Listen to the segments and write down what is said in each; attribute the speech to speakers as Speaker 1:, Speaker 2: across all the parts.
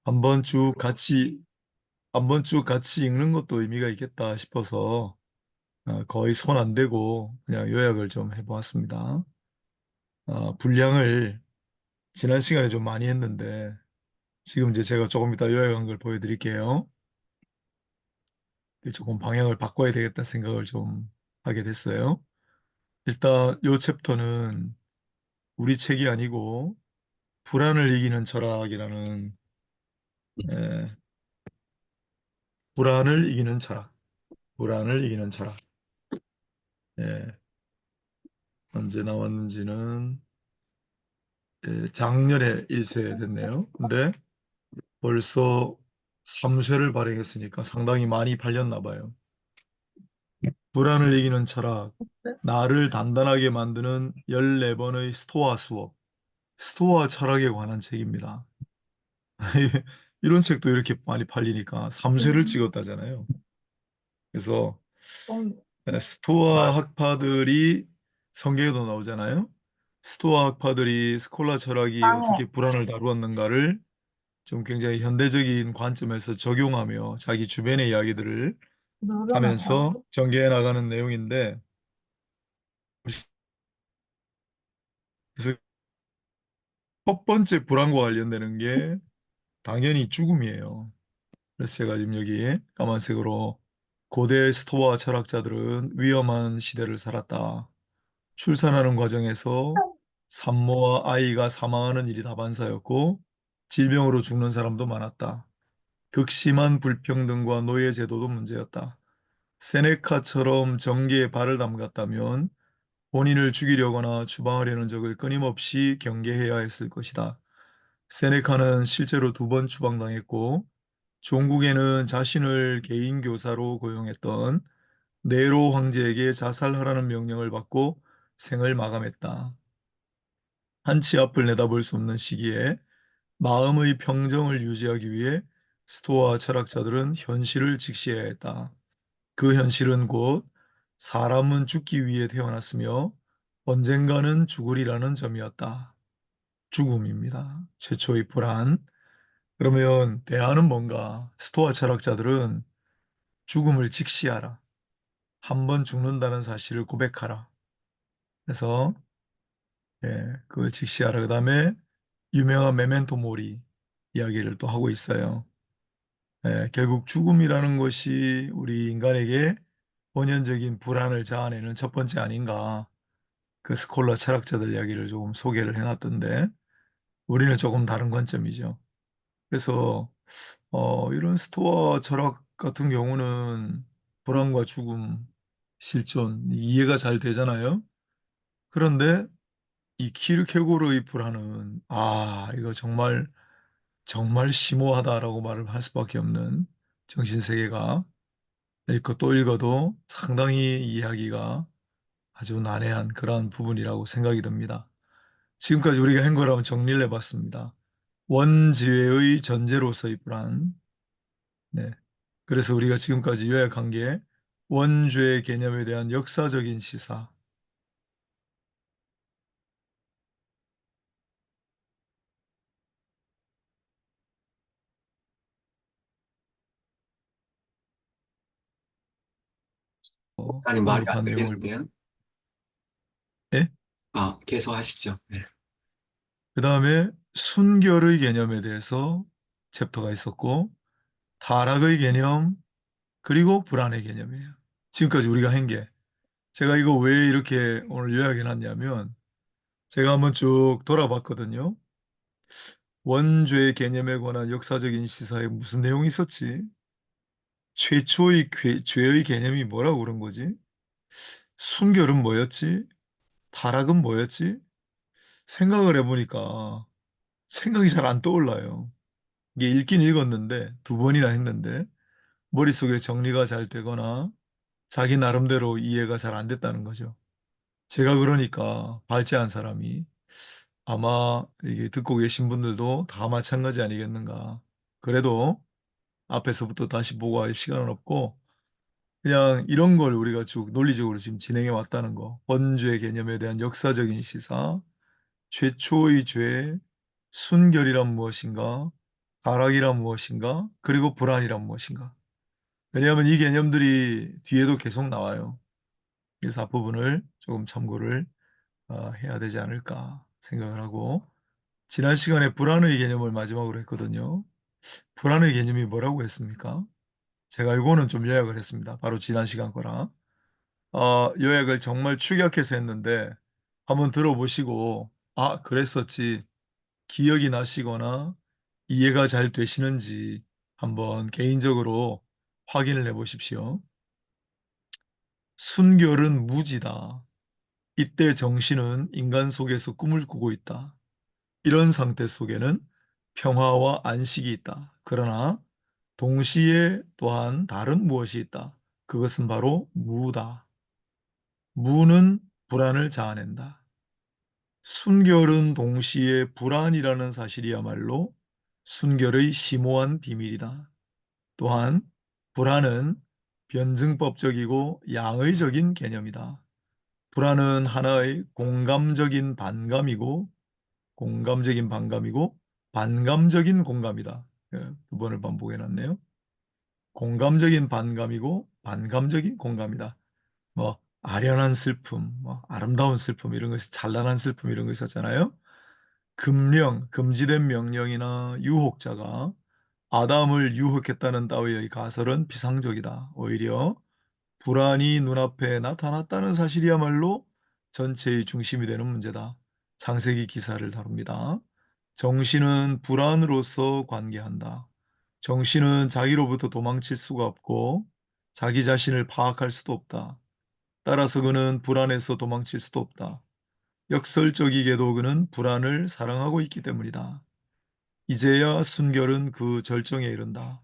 Speaker 1: 한번 쭉 같이 한번 쭉 같이 읽는 것도 의미가 있겠다 싶어서 거의 손 안 대고 그냥 요약을 좀 해보았습니다. 분량을 지난 시간에 좀 많이 했는데 지금 이제 제가 조금 이따 요약한 걸 보여드릴게요. 조금 방향을 바꿔야 되겠다 생각을 좀 하게 됐어요. 일단 요 챕터는 우리 책이 아니고 불안을 이기는 철학이라는 에, 불안을 이기는 철학, 불안을 이기는 철학. 예, 언제 나왔는지는 작년에 1쇄 됐네요. 근데 벌써 3쇄를 발행했으니까 상당히 많이 팔렸나 봐요. 불안을 이기는 철학, 나를 단단하게 만드는 14번의 스토아 수업, 스토아 철학에 관한 책입니다. 이런 책도 이렇게 많이 팔리니까 3쇄를 찍었다잖아요. 그래서 스토아 학파들이 성경에도 나오잖아요. 스토아 학파들이 스콜라 철학이 어떻게 불안을 다루었는가를 좀 굉장히 현대적인 관점에서 적용하며 자기 주변의 이야기들을 하면서 전개해 나가는 내용인데 그래서 첫 번째 불안과 관련되는 게 당연히 죽음이에요. 그래서 제가 지금 여기 까만색으로 고대 스토아 철학자들은 위험한 시대를 살았다. 출산하는 과정에서 산모와 아이가 사망하는 일이 다반사였고 질병으로 죽는 사람도 많았다. 극심한 불평등과 노예 제도도 문제였다. 세네카처럼 정계에 발을 담갔다면 본인을 죽이려거나 추방하려는 적을 끊임없이 경계해야 했을 것이다. 세네카는 실제로 2번 추방당했고 종국에는 자신을 개인 교사로 고용했던 네로 황제에게 자살하라는 명령을 받고 생을 마감했다. 한치 앞을 내다볼 수 없는 시기에 마음의 평정을 유지하기 위해 스토아 철학자들은 현실을 직시해야 했다. 그 현실은 곧 사람은 죽기 위해 태어났으며 언젠가는 죽으리라는 점이었다. 죽음입니다. 최초의 불안. 그러면 대안은 뭔가? 스토아 철학자들은 죽음을 직시하라. 한 번 죽는다는 사실을 고백하라. 그래서 그걸 직시하라. 그다음에 유명한 메멘토 모리 이야기를 또 하고 있어요. 결국 죽음이라는 것이 우리 인간에게 본연적인 불안을 자아내는 첫 번째 아닌가. 그 스콜라 철학자들 이야기를 조금 소개를 해놨던데 우리는 조금 다른 관점이죠. 그래서 이런 스토아 철학 같은 경우는 불안과 죽음, 실존 이해가 잘 되잖아요. 그런데 이 키르케고르의 불안은 이거 정말 정말 심오하다라고 말을 할 수밖에 없는 정신세계가 읽고 또 읽어도 상당히 이해하기가 아주 난해한 그러한 부분이라고 생각이 듭니다. 지금까지 우리가 한 거라면 정리를 해봤습니다. 원지회의 전제로서의 불안. 네. 그래서 우리가 지금까지 요약한 게 원죄의 개념에 대한 역사적인 시사.
Speaker 2: 목사님 말이 안
Speaker 1: 언급한 내용을
Speaker 2: 들리는데요?
Speaker 1: 예?
Speaker 2: 계속 하시죠. 네.
Speaker 1: 그 다음에 순결의 개념에 대해서 챕터가 있었고 타락의 개념 그리고 불안의 개념이에요. 지금까지 우리가 한 게 제가 이거 왜 이렇게 오늘 요약해 놨냐면 제가 한번 쭉 돌아봤거든요. 원죄 개념에 관한 역사적인 시사에 무슨 내용이 있었지? 최초의 죄의 개념이 뭐라고 그런 거지? 순결은 뭐였지? 타락은 뭐였지? 생각을 해보니까 생각이 잘 안 떠올라요. 이게 읽긴 읽었는데 2번이나 했는데 머릿속에 정리가 잘 되거나 자기 나름대로 이해가 잘 안 됐다는 거죠. 제가 그러니까 발제한 사람이 아마 이게 듣고 계신 분들도 다 마찬가지 아니겠는가. 그래도 앞에서부터 다시 보고 할 시간은 없고 그냥 이런 걸 우리가 쭉 논리적으로 지금 진행해 왔다는 거. 번죄 개념에 대한 역사적인 시사, 최초의 죄, 순결이란 무엇인가, 타락이란 무엇인가? 그리고 불안이란 무엇인가? 왜냐하면 이 개념들이 뒤에도 계속 나와요. 그래서 앞부분을 조금 참고를 해야 되지 않을까 생각을 하고, 지난 시간에 불안의 개념을 마지막으로 했거든요. 불안의 개념이 뭐라고 했습니까? 제가 이거는 좀 요약을 했습니다. 바로 지난 시간 거라. 요약을 정말 축약해서 했는데 한번 들어보시고 '아 그랬었지.' 기억이 나시거나 이해가 잘 되시는지 한번 개인적으로 확인을 해 보십시오. "순결은 무지다. 이때 정신은 인간 속에서 꿈을 꾸고 있다. 이런 상태 속에는 평화와 안식이 있다. 그러나 동시에 또한 다른 무엇이 있다. 그것은 바로 무다. 무는 불안을 자아낸다. 순결은 동시에 불안이라는 사실이야말로 순결의 심오한 비밀이다. 또한 불안은 변증법적이고 양의적인 개념이다. 불안은 하나의 공감적인 반감이고 반감적인 공감이다. 예, 두 번을 반복해 놨네요. 공감적인 반감이고 반감적인 공감이다. 뭐 아련한 슬픔, 뭐 아름다운 슬픔 이런 거 찬란한 슬픔 이런 거 있었잖아요. 금지된 명령이나 유혹자가 아담을 유혹했다는 따위의 가설은 비상적이다. 오히려 불안이 눈앞에 나타났다는 사실이야말로 전체의 중심이 되는 문제다. 창세기 기사를 다룹니다. 정신은 불안으로서 관계한다. 정신은 자기로부터 도망칠 수가 없고 자기 자신을 파악할 수도 없다. 따라서 그는 불안에서 도망칠 수도 없다. 역설적이게도 그는 불안을 사랑하고 있기 때문이다. 이제야 순결은 그 절정에 이른다.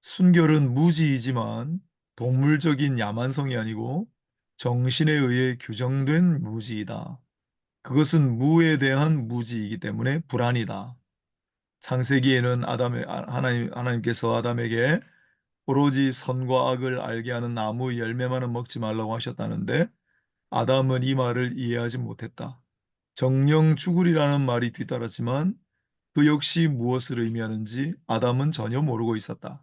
Speaker 1: 순결은 무지이지만 동물적인 야만성이 아니고 정신에 의해 규정된 무지이다. 그것은 무에 대한 무지이기 때문에 불안이다. 창세기에는 하나님께서 아담에게 오로지 선과 악을 알게 하는 나무 열매만은 먹지 말라고 하셨다는데 아담은 이 말을 이해하지 못했다. 정령 죽으리라는 말이 뒤따랐지만 그 역시 무엇을 의미하는지 아담은 전혀 모르고 있었다.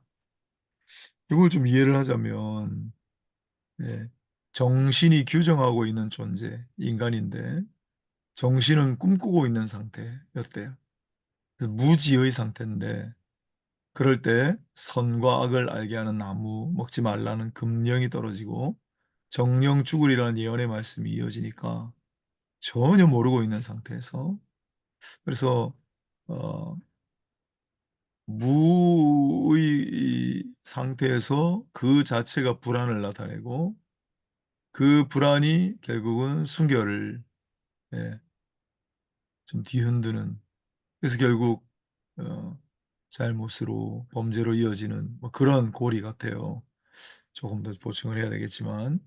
Speaker 1: 이걸 좀 이해를 하자면 예, 정신이 규정하고 있는 존재, 인간인데 정신은 꿈꾸고 있는 상태였대요. 그래서 무지의 상태인데 그럴 때 선과 악을 알게 하는 나무 먹지 말라는 금령이 떨어지고 정령 죽으리라는 예언의 말씀이 이어지니까 전혀 모르고 있는 상태에서 그래서 어 무의 이 상태에서 그 자체가 불안을 나타내고 그 불안이 결국은 순결을 예 좀 뒤흔드는 그래서 결국 어 잘못으로 범죄로 이어지는 뭐 그런 고리 같아요. 조금 더 보충을 해야 되겠지만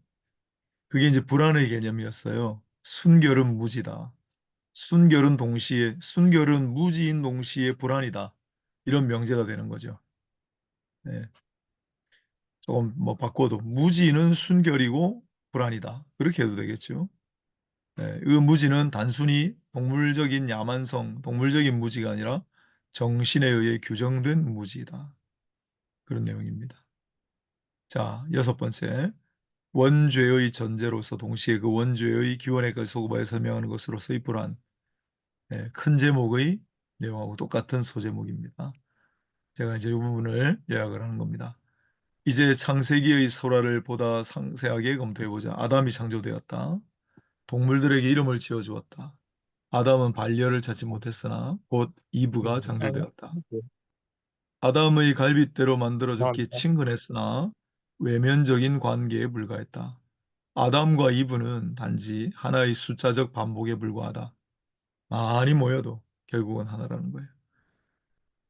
Speaker 1: 그게 인제 불안의 개념이었어요. 순결은 무지다. 순결은 무지인 동시에 불안이다. 이런 명제가 되는 거죠. 네. 조금 뭐 바꿔도 무지는 순결이고 불안이다. 그렇게 해도 되겠죠. 네. 그 무지는 단순히 동물적인 야만성, 동물적인 무지가 아니라 정신에 의해 규정된 무지이다. 그런 내용입니다. 자, 여섯 번째. 원죄의 전제로서 동시에 그 원죄의 기원에 소급하여 설명하는 것으로서의 불안. 네, 큰 제목의 내용하고 똑같은 소제목입니다. 제가 이제 이 부분을 요약을 하는 겁니다. 이제 창세기의 설화를 보다 상세하게 검토해 보자. 아담이 창조되었다. 동물들에게 이름을 지어 주었다. 아담은 반려를 찾지 못했으나 곧 이브가 창조되었다. 아담의 갈빗대로 만들어졌기에 친근했으나 외면적인 관계에 불과했다. 아담과 이브는 단지 하나의 숫자적 반복에 불과하다. 많이 모여도 결국은 하나라는 거예요.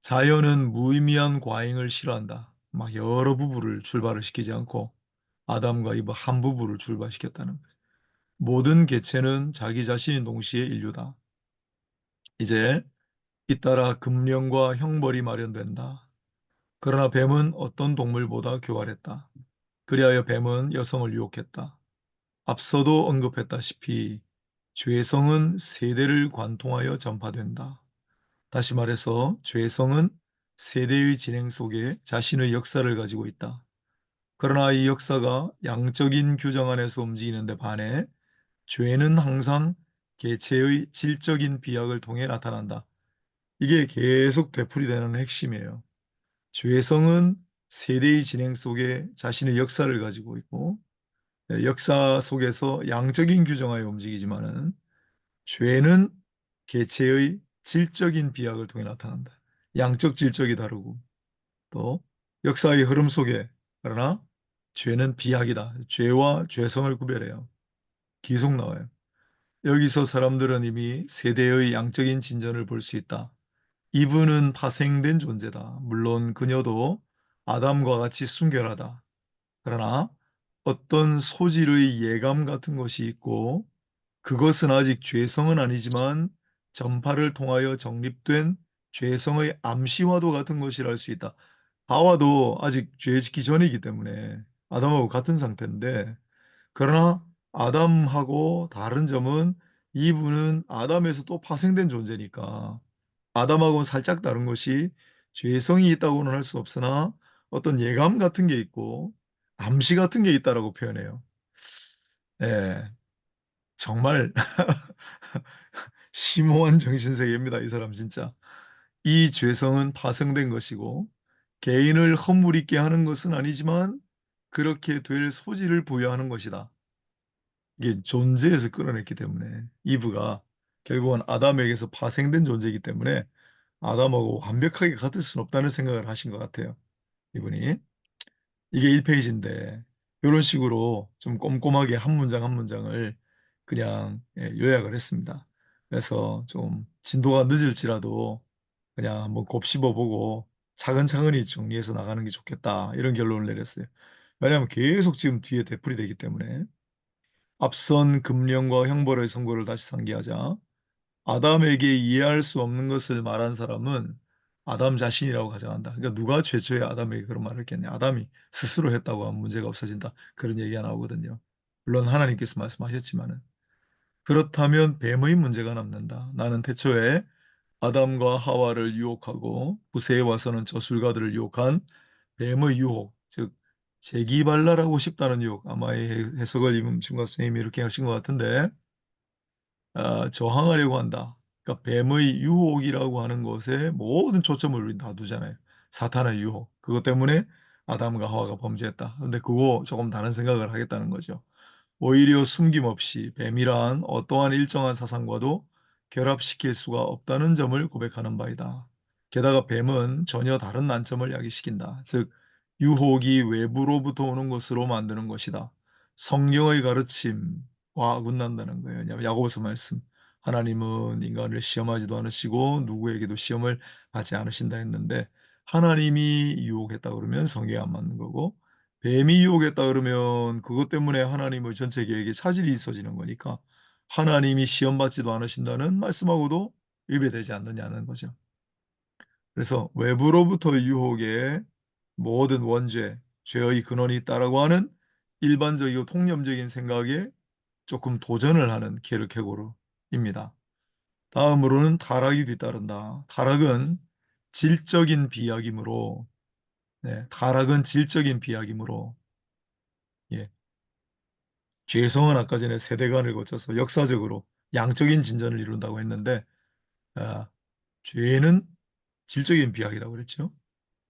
Speaker 1: 자연은 무의미한 과잉을 싫어한다. 막 여러 부부를 출발을 시키지 않고 아담과 이브 한 부부를 출발시켰다는 거예요. 모든 개체는 자기 자신인 동시에 인류다. 이제 잇따라 금령과 형벌이 마련된다. 그러나 뱀은 어떤 동물보다 교활했다. 그리하여 뱀은 여성을 유혹했다. 앞서도 언급했다시피 죄성은 세대를 관통하여 전파된다. 다시 말해서 죄성은 세대의 진행 속에 자신의 역사를 가지고 있다. 그러나 이 역사가 양적인 규정 안에서 움직이는데 반해 죄는 항상 개체의 질적인 비약을 통해 나타난다. 이게 계속 되풀이되는 핵심이에요. 죄성은 세대의 진행 속에 자신의 역사를 가지고 있고 역사 속에서 양적인 규정하에 움직이지만은 죄는 개체의 질적인 비약을 통해 나타난다. 양적 질적이 다르고 또 역사의 흐름 속에 그러나 죄는 비약이다. 죄와 죄성을 구별해요. 계속 나와요. 여기서 사람들은 이미 세대의 양적인 진전을 볼 수 있다. 이브는 파생된 존재다. 물론 그녀도 아담과 같이 순결하다. 그러나 어떤 소질의 예감 같은 것이 있고 그것은 아직 죄성은 아니지만 전파를 통하여 정립된 죄성의 암시와도 같은 것이라 할 수 있다. 하와도 아직 죄 짓기 전이기 때문에 아담하고 같은 상태인데 그러나 아담하고 다른 점은 이브는 아담에서 또 파생된 존재니까 아담하고는 살짝 다른 것이 죄성이 있다고는 할 수 없으나 어떤 예감 같은 게 있고 암시 같은 게 있다라고 표현해요. 예. 정말 심오한 정신세계입니다, 이 사람 진짜. 이 죄성은 파생된 것이고 개인을 허물있게 하는 것은 아니지만 그렇게 될 소지를 부여하는 것이다. 이게 존재에서 끌어냈기 때문에 이브가 결국은 아담에게서 파생된 존재이기 때문에 아담하고 완벽하게 같을 수는 없다는 생각을 하신 것 같아요, 이분이. 이게 1 페이지인데 요런 식으로 좀 꼼꼼하게 한 문장 한 문장을 그냥 요약을 했습니다. 그래서 좀 진도가 늦을지라도 그냥 한번 곱씹어 보고 차근차근히 정리해서 나가는 게 좋겠다 이런 결론을 내렸어요. 왜냐하면 계속 지금 뒤에 되풀이되기 때문에. 앞선 금령과 형벌의 선고를 다시 상기하자. 아담에게 이해할 수 없는 것을 말한 사람은 아담 자신이라고 가정한다. 그러니까 누가 최초에 아담에게 그런 말을 했겠냐. 아담이 스스로 했다고 하면 문제가 없어진다. 그런 얘기가 나오거든요. 물론 하나님께서 말씀하셨지만은. 그렇다면 뱀의 문제가 남는다. 나는 태초에 아담과 하와를 유혹하고 부세에 와서는 저술가들을 유혹한 뱀의 유혹, 즉 재기발랄하고 싶다는 유혹. 아마 이 해석을 임충과 선생님이 이렇게 하신 것 같은데 저항하려고 한다. 그러니까 뱀의 유혹이라고 하는 것에 모든 초점을 우린 다 두잖아요. 사탄의 유혹. 그것 때문에 아담과 하와가 범죄했다. 근데 그거 조금 다른 생각을 하겠다는 거죠. 오히려 숨김없이 뱀이란 어떠한 일정한 사상과도 결합시킬 수가 없다는 점을 고백하는 바이다. 게다가 뱀은 전혀 다른 난점을 야기시킨다. 즉 유혹이 외부로부터 오는 것으로 만드는 것이다. 성경의 가르침과 어긋난다는 거예요. 왜냐하면 야고보서 말씀 하나님은 인간을 시험하지도 않으시고 누구에게도 시험을 하지 않으신다 했는데 하나님이 유혹했다 그러면 성경에 안 맞는 거고 뱀이 유혹했다 그러면 그것 때문에 하나님의 전체 계획에 차질이 있어지는 거니까 하나님이 시험받지도 않으신다는 말씀하고도 위배되지 않느냐는 거죠. 그래서 외부로부터의 유혹에 모든 원죄, 죄의 근원이 있다라고 하는 일반적이고 통념적인 생각에 조금 도전을 하는 케르케고르입니다. 다음으로는 타락이 뒤따른다. 타락은 질적인 비약이므로 타락은 질적인 비약이므로 예. 죄성은 아까 전에 세대간을 거쳐서 역사적으로 양적인 진전을 이룬다고 했는데 아, 죄는 질적인 비약이라고 그랬죠.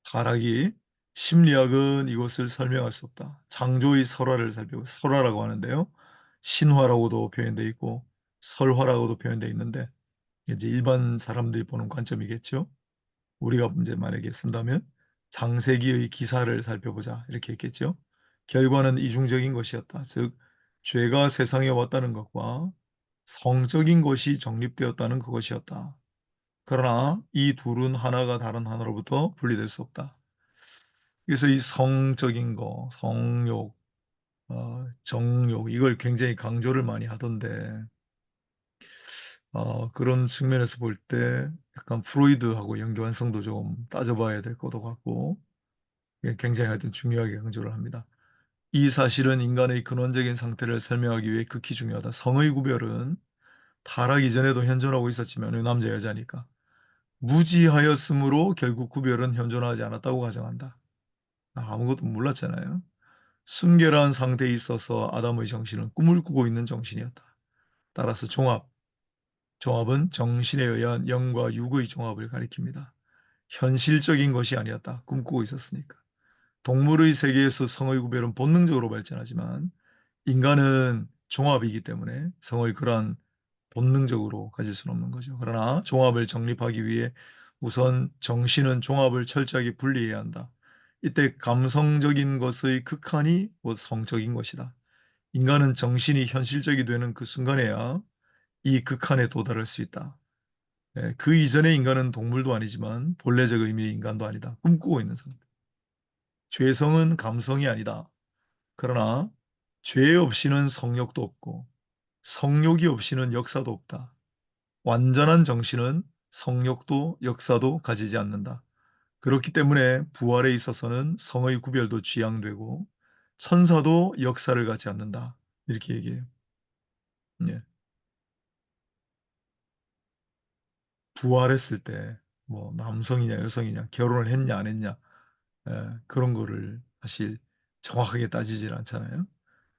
Speaker 1: 타락이 심리학은 이것을 설명할 수 없다. 창조의 설화를 살펴보 설화라고 하는데요. 신화라고도 표현되어 있고 설화라고도 표현되어 있는데 이제 일반 사람들이 보는 관점이겠죠. 우리가 이제 만약에 쓴다면 장세기의 기사를 살펴보자 이렇게 했겠죠. 결과는 이중적인 것이었다. 즉 죄가 세상에 왔다는 것과 성적인 것이 정립되었다는 그것이었다. 그러나 이 둘은 하나가 다른 하나로부터 분리될 수 없다. 그래서 이 성적인 거, 성욕, 정욕 이걸 굉장히 강조를 많이 하던데 그런 측면에서 볼 때 약간 프로이드하고 연관성도 좀 따져봐야 될 것도 같고 굉장히 하여튼 중요하게 강조를 합니다. 이 사실은 인간의 근원적인 상태를 설명하기 위해 극히 중요하다. 성의 구별은 타락 이전에도 현존하고 있었지만 남자 여자니까 무지하였으므로 결국 구별은 현존하지 않았다고 가정한다. 아무것도 몰랐잖아요. 순결한 상태에 있어서 아담의 정신은 꿈을 꾸고 있는 정신이었다. 따라서 종합은 정신에 의한 영과 육의 종합을 가리킵니다. 현실적인 것이 아니었다. 꿈꾸고 있었으니까. 동물의 세계에서 성의 구별은 본능적으로 발전하지만 인간은 종합이기 때문에 성을 그러한 본능적으로 가질 수는 없는 거죠. 그러나 종합을 정립하기 위해 우선 정신은 종합을 철저하게 분리해야 한다. 이때 감성적인 것의 극한이 곧 성적인 것이다. 인간은 정신이 현실적이 되는 그 순간에야 이 극한에 도달할 수 있다. 그 이전의 인간은 동물도 아니지만 본래적 의미의 인간도 아니다. 꿈꾸고 있는 상태. 죄성은 감성이 아니다. 그러나 죄 없이는 성욕도 없고 성욕이 없이는 역사도 없다. 완전한 정신은 성욕도 역사도 가지지 않는다. 그렇기 때문에 부활에 있어서는 성의 구별도 지양되고 천사도 역사를 갖지 않는다. 이렇게 얘기해요. 예. 부활했을 때 뭐 남성이냐 여성이냐 결혼을 했냐 안 했냐 그런 거를 사실 정확하게 따지질 않잖아요.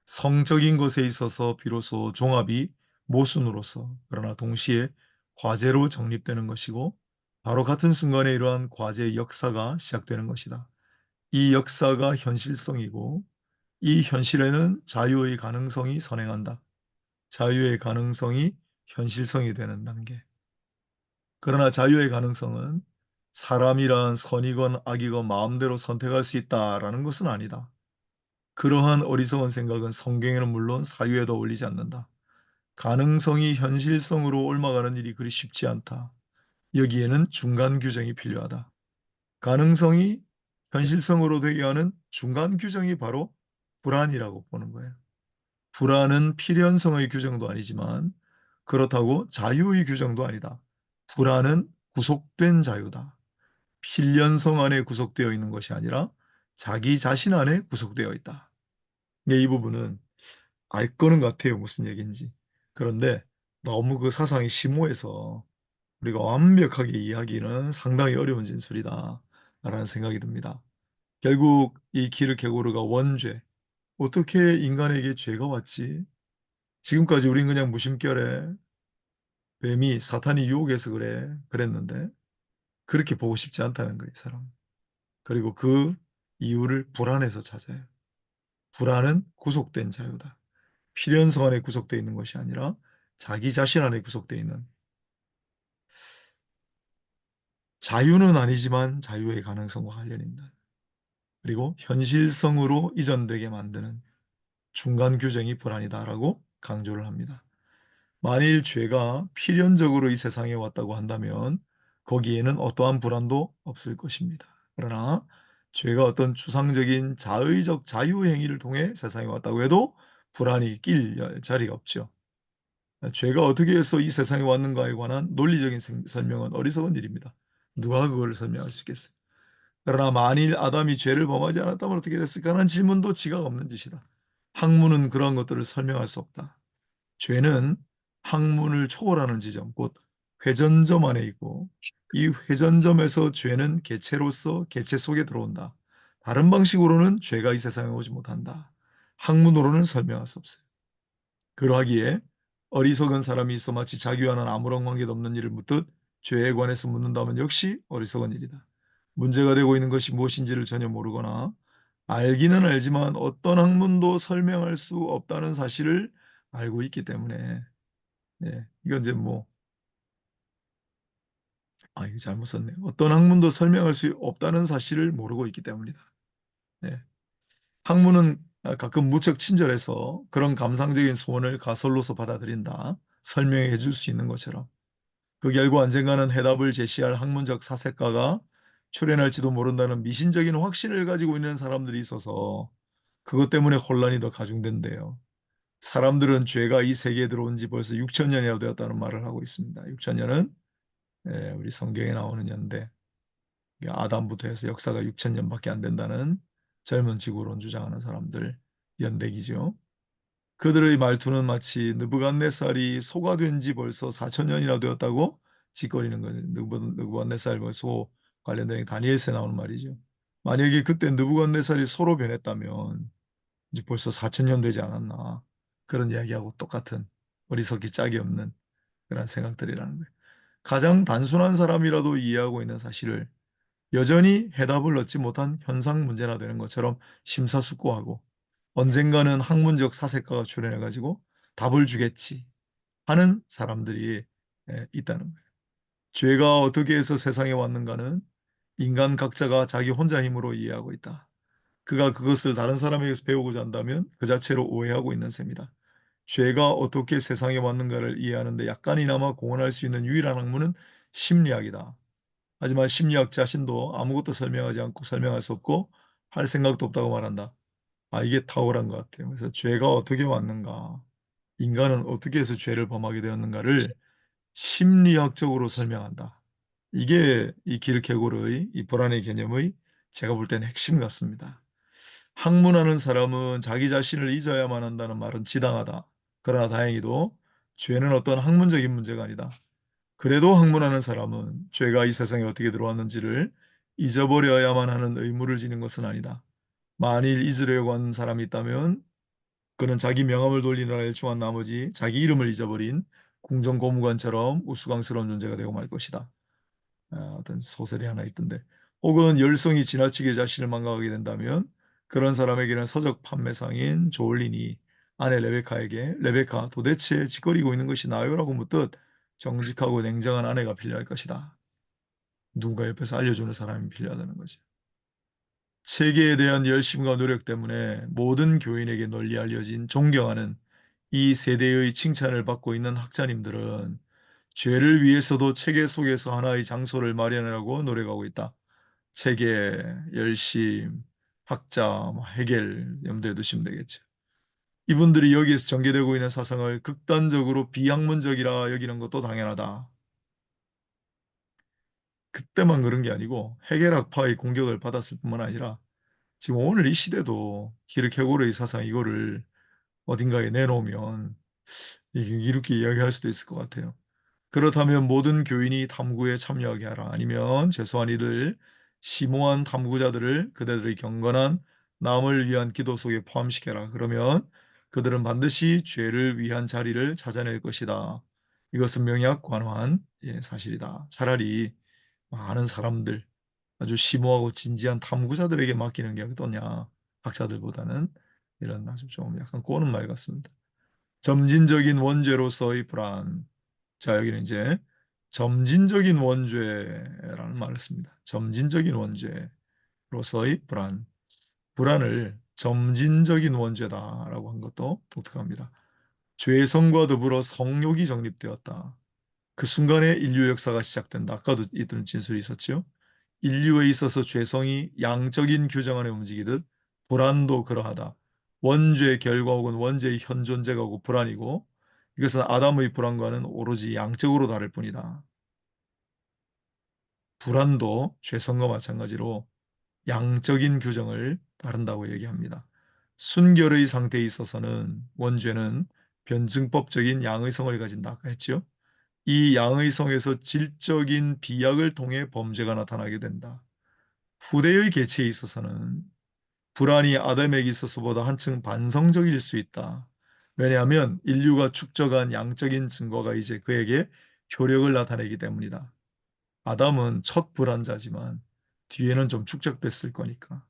Speaker 1: 성적인 것에 있어서 비로소 종합이 모순으로서 그러나 동시에 과제로 정립되는 것이고 바로 같은 순간에 이러한 과제의 역사가 시작되는 것이다. 이 역사가 현실성이고 이 현실에는 자유의 가능성이 선행한다. 자유의 가능성이 현실성이 되는 단계. 그러나 자유의 가능성은 사람이란 선이건 악이건 마음대로 선택할 수 있다라는 것은 아니다. 그러한 어리석은 생각은 성경에는 물론 사유에도 어울리지 않는다. 가능성이 현실성으로 옮아가는 일이 그리 쉽지 않다. 여기에는 중간 규정이 필요하다. 가능성이 현실성으로 되게 하는 중간 규정이 바로 불안이라고 보는 거예요. 불안은 필연성의 규정도 아니지만 그렇다고 자유의 규정도 아니다. 불안은 구속된 자유다. 필연성 안에 구속되어 있는 것이 아니라 자기 자신 안에 구속되어 있다. 이 부분은 알 거는 같아요. 무슨 얘기인지. 그런데 너무 그 사상이 심오해서 우리가 완벽하게 이해하기는 상당히 어려운 진술이다라는 생각이 듭니다. 결국 이 키르케고르가 원죄, 어떻게 인간에게 죄가 왔지? 지금까지 우린 그냥 무심결에 뱀이 사탄이 유혹해서 그랬는데 그렇게 보고 싶지 않다는 거예요, 사람. 그리고 그 이유를 불안에서 찾아요. 불안은 구속된 자유다. 필연성 안에 구속되어 있는 것이 아니라 자기 자신 안에 구속되어 있는 자유는 아니지만 자유의 가능성과 관련이 있는 그리고 현실성으로 이전되게 만드는 중간 규정이 불안이다라고 강조를 합니다. 만일 죄가 필연적으로 이 세상에 왔다고 한다면 거기에는 어떠한 불안도 없을 것입니다. 그러나 죄가 어떤 추상적인 자의적 자유행위를 통해 세상에 왔다고 해도 불안이 낄 자리가 없죠. 죄가 어떻게 해서 이 세상에 왔는가에 관한 논리적인 설명은 어리석은 일입니다. 누가 그걸 설명할 수 있겠어요? 그러나 만일 아담이 죄를 범하지 않았다면 어떻게 됐을까 하는 질문도 지각 없는 짓이다. 학문은 그러한 것들을 설명할 수 없다. 죄는 학문을 초월하는 지점, 곧 회전점 안에 있고 이 회전점에서 죄는 개체로서 개체 속에 들어온다. 다른 방식으로는 죄가 이 세상에 오지 못한다. 학문으로는 설명할 수 없어요. 그러하기에 어리석은 사람이 있어 마치 자기와는 아무런 관계도 없는 일을 묻듯 죄에 관해서 묻는다면 역시 어리석은 일이다. 문제가 되고 있는 것이 무엇인지를 전혀 모르거나 알기는 알지만 어떤 학문도 설명할 수 없다는 사실을 알고 있기 때문에 이건 이제 뭐 이거 잘못 썼네. 어떤 학문도 설명할 수 없다는 사실을 모르고 있기 때문이다. 네. 학문은 가끔 무척 친절해서 그런 감상적인 소원을 가설로서 받아들인다. 설명해 줄 수 있는 것처럼. 그 결과 언젠가는 해답을 제시할 학문적 사색가가 출현할지도 모른다는 미신적인 확신을 가지고 있는 사람들이 있어서 그것 때문에 혼란이 더 가중된대요. 사람들은 죄가 이 세계에 들어온 지 벌써 6천 년이나 되었다는 말을 하고 있습니다. 6천 년은 우리 성경에 나오는 연대 아담부터 해서 역사가 6천 년밖에 안 된다는 젊은 지구론 주장하는 사람들 연대기죠. 그들의 말투는 마치 느부갓네살이 소가 된 지 벌써 4천 년이나 되었다고 짓거리는 거는 느부갓네살 소 관련된 다니엘서에 나오는 말이죠. 만약에 그때 느부갓네살이 소로 변했다면 이제 벌써 4천 년 되지 않았나. 그런 이야기하고 똑같은 어리석기 짝이 없는 그런 생각들이라는 거예요. 가장 단순한 사람이라도 이해하고 있는 사실을 여전히 해답을 얻지 못한 현상 문제나 되는 것처럼 심사숙고하고 언젠가는 학문적 사색가가 출현해 가지고 답을 주겠지 하는 사람들이 있다는 거예요. 죄가 어떻게 해서 세상에 왔는가는 인간 각자가 자기 혼자 힘으로 이해하고 있다. 그가 그것을 다른 사람에게서 배우고자 한다면 그 자체로 오해하고 있는 셈이다. 죄가 어떻게 세상에 왔는가를 이해하는 데 약간이나마 공헌할 수 있는 유일한 학문은 심리학이다. 하지만 심리학 자신도 아무것도 설명하지 않고 설명할 수 없고 할 생각도 없다고 말한다. 이게 탁월한 것 같아요. 그래서 죄가 어떻게 왔는가, 인간은 어떻게 해서 죄를 범하게 되었는가를 심리학적으로 설명한다. 이게 이 키르케고르의 이 불안의 개념의 제가 볼 때는 핵심 같습니다. 학문하는 사람은 자기 자신을 잊어야만 한다는 말은 지당하다. 그러나 다행히도 죄는 어떤 학문적인 문제가 아니다. 그래도 학문하는 사람은 죄가 이 세상에 어떻게 들어왔는지를 잊어버려야만 하는 의무를 지는 것은 아니다. 만일 잊으려고 하는 사람이 있다면 그는 자기 명함을 돌리느라 일충한 나머지 자기 이름을 잊어버린 궁정고무관처럼 우스꽝스러운 존재가 되고 말 것이다. 어떤 소설이 하나 있던데. 혹은 열성이 지나치게 자신을 망각하게 된다면 그런 사람에게는 서적 판매상인 조올린이 아내 레베카에게 "레베카, 도대체 짓거리고 있는 것이 나요?"라고 묻듯 정직하고 냉정한 아내가 필요할 것이다. 누군가 옆에서 알려주는 사람이 필요하다는 거죠. 체계에 대한 열심과 노력 때문에 모든 교인에게 널리 알려진 존경하는 이 세대의 칭찬을 받고 있는 학자님들은 죄를 위해서도 체계 속에서 하나의 장소를 마련하려고 노력하고 있다. 체계, 열심, 학자, 해겔 염두에 두시면 되겠죠. 이분들이 여기에서 전개되고 있는 사상을 극단적으로 비학문적이라 여기는 것도 당연하다. 그때만 그런 게 아니고 해겔 학파의 공격을 받았을 뿐만 아니라 지금 오늘 이 시대도 키르케고르의 사상 이거를 어딘가에 내놓으면 이렇게 이야기할 수도 있을 것 같아요. 그렇다면 모든 교인이 탐구에 참여하게 하라. 아니면 최소한 이들 심오한 탐구자들을 그대들의 경건한 남을 위한 기도 속에 포함시켜라. 그러면 그들은 반드시 죄를 위한 자리를 찾아낼 것이다. 이것은 명약관화한 사실이다. 차라리 많은 사람들, 아주 심오하고 진지한 탐구자들에게 맡기는 게 어떠냐. 학자들보다는 이런 아주 좀 약간 꼬는 말 같습니다. 점진적인 원죄로서의 불안. 자, 여기는 이제 점진적인 원죄라는 말을 씁니다. 점진적인 원죄로서의 불안. 불안을 점진적인 원죄다라고 한 것도 독특합니다. 죄성과 더불어 성욕이 정립되었다. 그 순간에 인류 역사가 시작된다. 아까도 이런 진술이 있었죠. 인류에 있어서 죄성이 양적인 규정 안에 움직이듯 불안도 그러하다. 원죄의 결과 혹은 원죄의 현 존재가 고 불안이고 이것은 아담의 불안과는 오로지 양적으로 다를 뿐이다. 불안도 죄성과 마찬가지로 양적인 규정을 따른다고 얘기합니다. 순결의 상태에 있어서는 원죄는 변증법적인 양의성을 가진다. 아까 했죠? 이 양의성에서 질적인 비약을 통해 범죄가 나타나게 된다. 후대의 개체에 있어서는 불안이 아담에게 있어서보다 한층 반성적일 수 있다. 왜냐하면 인류가 축적한 양적인 증거가 이제 그에게 효력을 나타내기 때문이다. 아담은 첫 불안자지만 뒤에는 좀 축적됐을 거니까.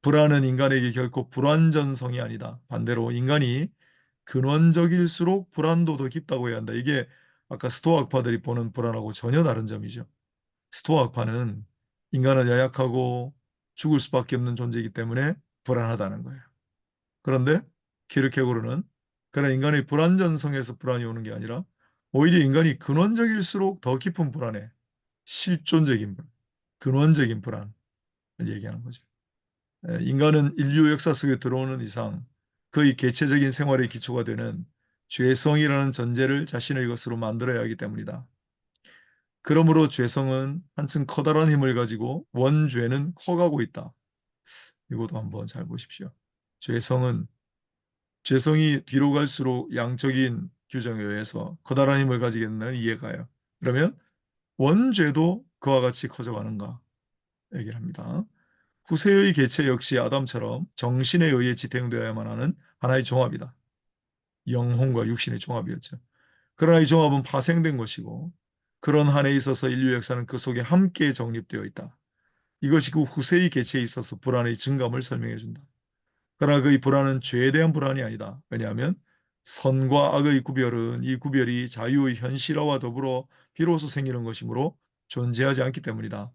Speaker 1: 불안은 인간에게 결코 불완전성이 아니다. 반대로 인간이 근원적일수록 불안도 더 깊다고 해야 한다. 이게 아까 스토아학파들이 보는 불안하고 전혀 다른 점이죠. 스토아학파는 인간은 연약하고 죽을 수밖에 없는 존재이기 때문에 불안하다는 거예요. 그런데 키르케고르는 그런 인간의 불완전성에서 불안이 오는 게 아니라 오히려 인간이 근원적일수록 더 깊은 불안에 실존적인 불안, 근원적인 불안을 얘기하는 거죠. 인간은 인류 역사 속에 들어오는 이상 그의 개체적인 생활의 기초가 되는 죄성이라는 전제를 자신의 것으로 만들어야 하기 때문이다. 그러므로 죄성은 한층 커다란 힘을 가지고 원죄는 커가고 있다. 이것도 한번 잘 보십시오. 죄성은 죄성이 뒤로 갈수록 양적인 규정에 의해서 커다란 힘을 가지게 된다는 이해가요. 그러면 원죄도 그와 같이 커져가는가 얘기를 합니다. 후세의 개체 역시 아담처럼 정신에 의해 지탱되어야만 하는 하나의 종합이다. 영혼과 육신의 종합이었죠. 그러나 이 종합은 파생된 것이고 그런 한에 있어서 인류 역사는 그 속에 함께 정립되어 있다. 이것이 그 후세의 개체에 있어서 불안의 증감을 설명해 준다. 그러나 그 이 불안은 죄에 대한 불안이 아니다. 왜냐하면 선과 악의 구별은 이 구별이 자유의 현실화와 더불어 비로소 생기는 것이므로 존재하지 않기 때문이다.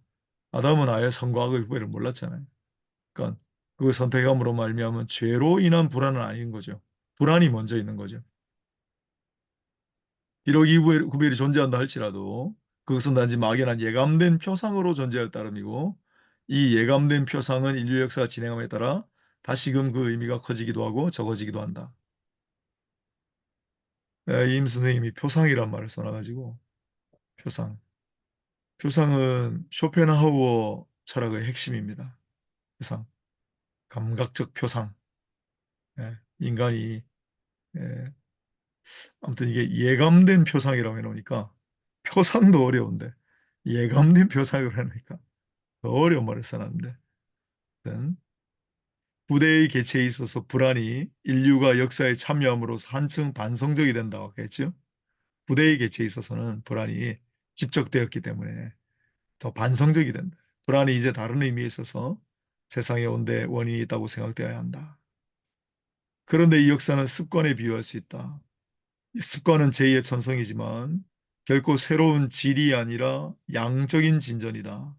Speaker 1: 아담은 아예 선과 악의 구별을 몰랐잖아요. 그러니까 그걸 선택함으로 말미암은 죄로 인한 불안은 아닌 거죠. 불안이 먼저 있는 거죠. 비록 이 구별이 존재한다 할지라도 그것은 단지 막연한 예감된 표상으로 존재할 따름이고 이 예감된 표상은 인류 역사가 진행함에 따라 다시금 그 의미가 커지기도 하고 적어지기도 한다. 임 선생님이 표상이란 말을 써놔가지고 표상. 표상은 쇼펜하우어 철학의 핵심입니다. 표상. 감각적 표상. 예, 인간이 예, 아무튼 이게 예감된 표상이라고 해놓으니까 표상도 어려운데 예감된 표상이라고 해놓으니까 더 어려운 말을 써놨는데 아무튼 부대의 개최에 있어서 불안이 인류가 역사에 참여함으로써 한층 반성적이 된다고 했죠. 부대의 개최에 있어서는 불안이 집적되었기 때문에 더 반성적이 된다. 불안이 이제 다른 의미에 있어서 세상에 온 데 원인이 있다고 생각되어야 한다. 그런데 이 역사는 습관에 비유할 수 있다. 이 습관은 제2의 천성이지만 결코 새로운 질이 아니라 양적인 진전이다.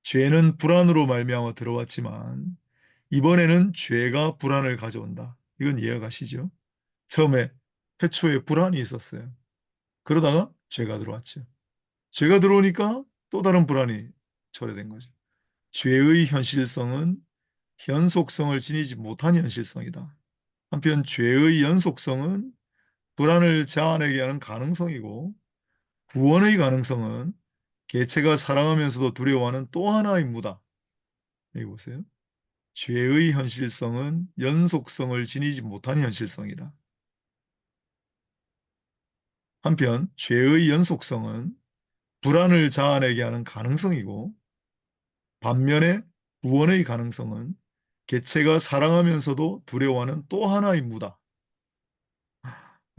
Speaker 1: 죄는 불안으로 말미암아 들어왔지만 이번에는 죄가 불안을 가져온다. 이건 이해가 가시죠? 처음에 태초에 불안이 있었어요. 그러다가 죄가 들어왔죠. 죄가 들어오니까 또 다른 불안이 초래된 거죠. 죄의 현실성은 현속성을 지니지 못한 현실성이다. 한편 죄의 연속성은 불안을 자아내게 하는 가능성이고 구원의 가능성은 개체가 사랑하면서도 두려워하는 또 하나의 무다. 여기 보세요. 죄의 현실성은 연속성을 지니지 못한 현실성이다. 한편 죄의 연속성은 불안을 자아내게 하는 가능성이고 반면에 구원의 가능성은 개체가 사랑하면서도 두려워하는 또 하나의 무다.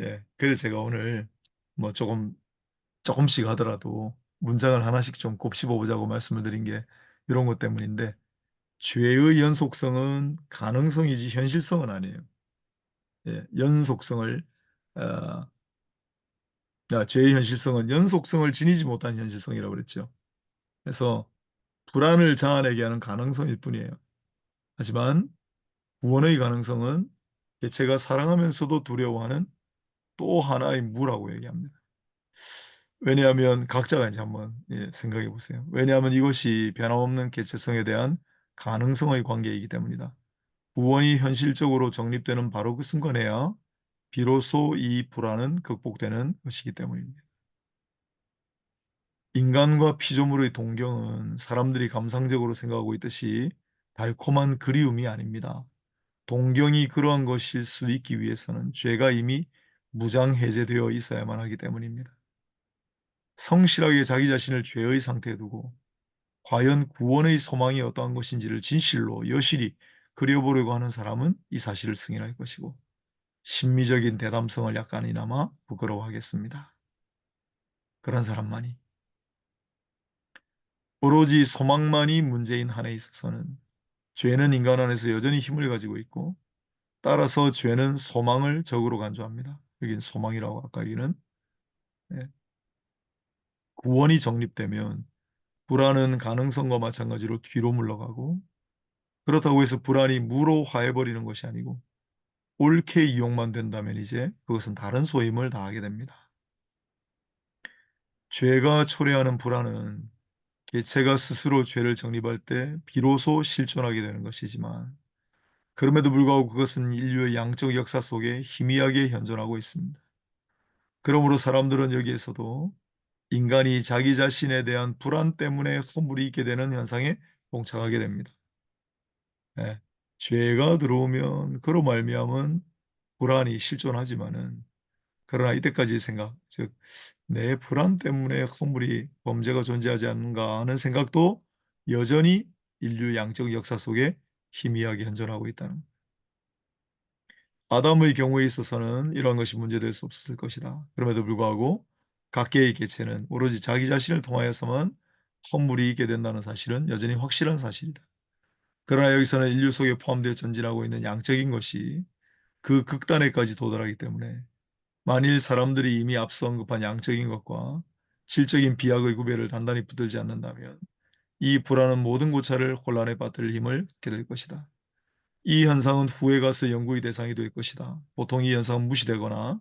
Speaker 1: 예, 그래서 제가 오늘 뭐 조금씩 하더라도 문장을 하나씩 좀 곱씹어 보자고 말씀을 드린 게 이런 것 때문인데 죄의 연속성은 가능성이지 현실성은 아니에요. 예, 연속성을 어, 죄의 현실성은 연속성을 지니지 못한 현실성이라고 그랬죠. 그래서 불안을 자아내게 하는 가능성일 뿐이에요. 하지만 구원의 가능성은 개체가 사랑하면서도 두려워하는 또 하나의 무라고 얘기합니다. 왜냐하면 각자가 이제 한번 생각해 보세요. 왜냐하면 이것이 변함없는 개체성에 대한 가능성의 관계이기 때문이다. 구원이 현실적으로 정립되는 바로 그 순간에야 비로소 이 불안은 극복되는 것이기 때문입니다. 인간과 피조물의 동경은 사람들이 감상적으로 생각하고 있듯이 달콤한 그리움이 아닙니다. 동경이 그러한 것일 수 있기 위해서는 죄가 이미 무장해제되어 있어야만 하기 때문입니다. 성실하게 자기 자신을 죄의 상태에 두고 과연 구원의 소망이 어떠한 것인지를 진실로 여실히 그려보려고 하는 사람은 이 사실을 승인할 것이고 심미적인 대담성을 약간이나마 부끄러워하겠습니다. 그런 사람만이 오로지 소망만이 문제인 한에 있어서는 죄는 인간 안에서 여전히 힘을 가지고 있고 따라서 죄는 소망을 적으로 간주합니다. 여긴 소망이라고 아까 여기는 예. 구원이 정립되면 불안은 가능성과 마찬가지로 뒤로 물러가고 그렇다고 해서 불안이 무로화해버리는 것이 아니고 옳게 이용만 된다면 이제 그것은 다른 소임을 다하게 됩니다. 죄가 초래하는 불안은 개체가 스스로 죄를 정립할 때 비로소 실존하게 되는 것이지만 그럼에도 불구하고 그것은 인류의 양적 역사 속에 희미하게 현존하고 있습니다. 그러므로 사람들은 여기에서도 인간이 자기 자신에 대한 불안 때문에 허물이 있게 되는 현상에 봉착하게 됩니다. 예, 죄가 들어오면 그로 말미암은 불안이 실존하지만은 그러나 이때까지의 생각, 즉 내 불안 때문에 허물이 범죄가 존재하지 않는가 하는 생각도 여전히 인류 양적 역사 속에 희미하게 현존하고 있다는 것. 아담의 경우에 있어서는 이러한 것이 문제될 수 없을 것이다. 그럼에도 불구하고 각계의 개체는 오로지 자기 자신을 통하여서만 허물이 있게 된다는 사실은 여전히 확실한 사실이다. 그러나 여기서는 인류 속에 포함되어 전진하고 있는 양적인 것이 그 극단에까지 도달하기 때문에 만일 사람들이 이미 앞서 언급한 양적인 것과 질적인 비약의 구별을 단단히 붙들지 않는다면 이 불안은 모든 고찰을 혼란에 빠뜨릴 힘을 갖게 될 것이다. 이 현상은 후에 가서 연구의 대상이 될 것이다. 보통 이 현상은 무시되거나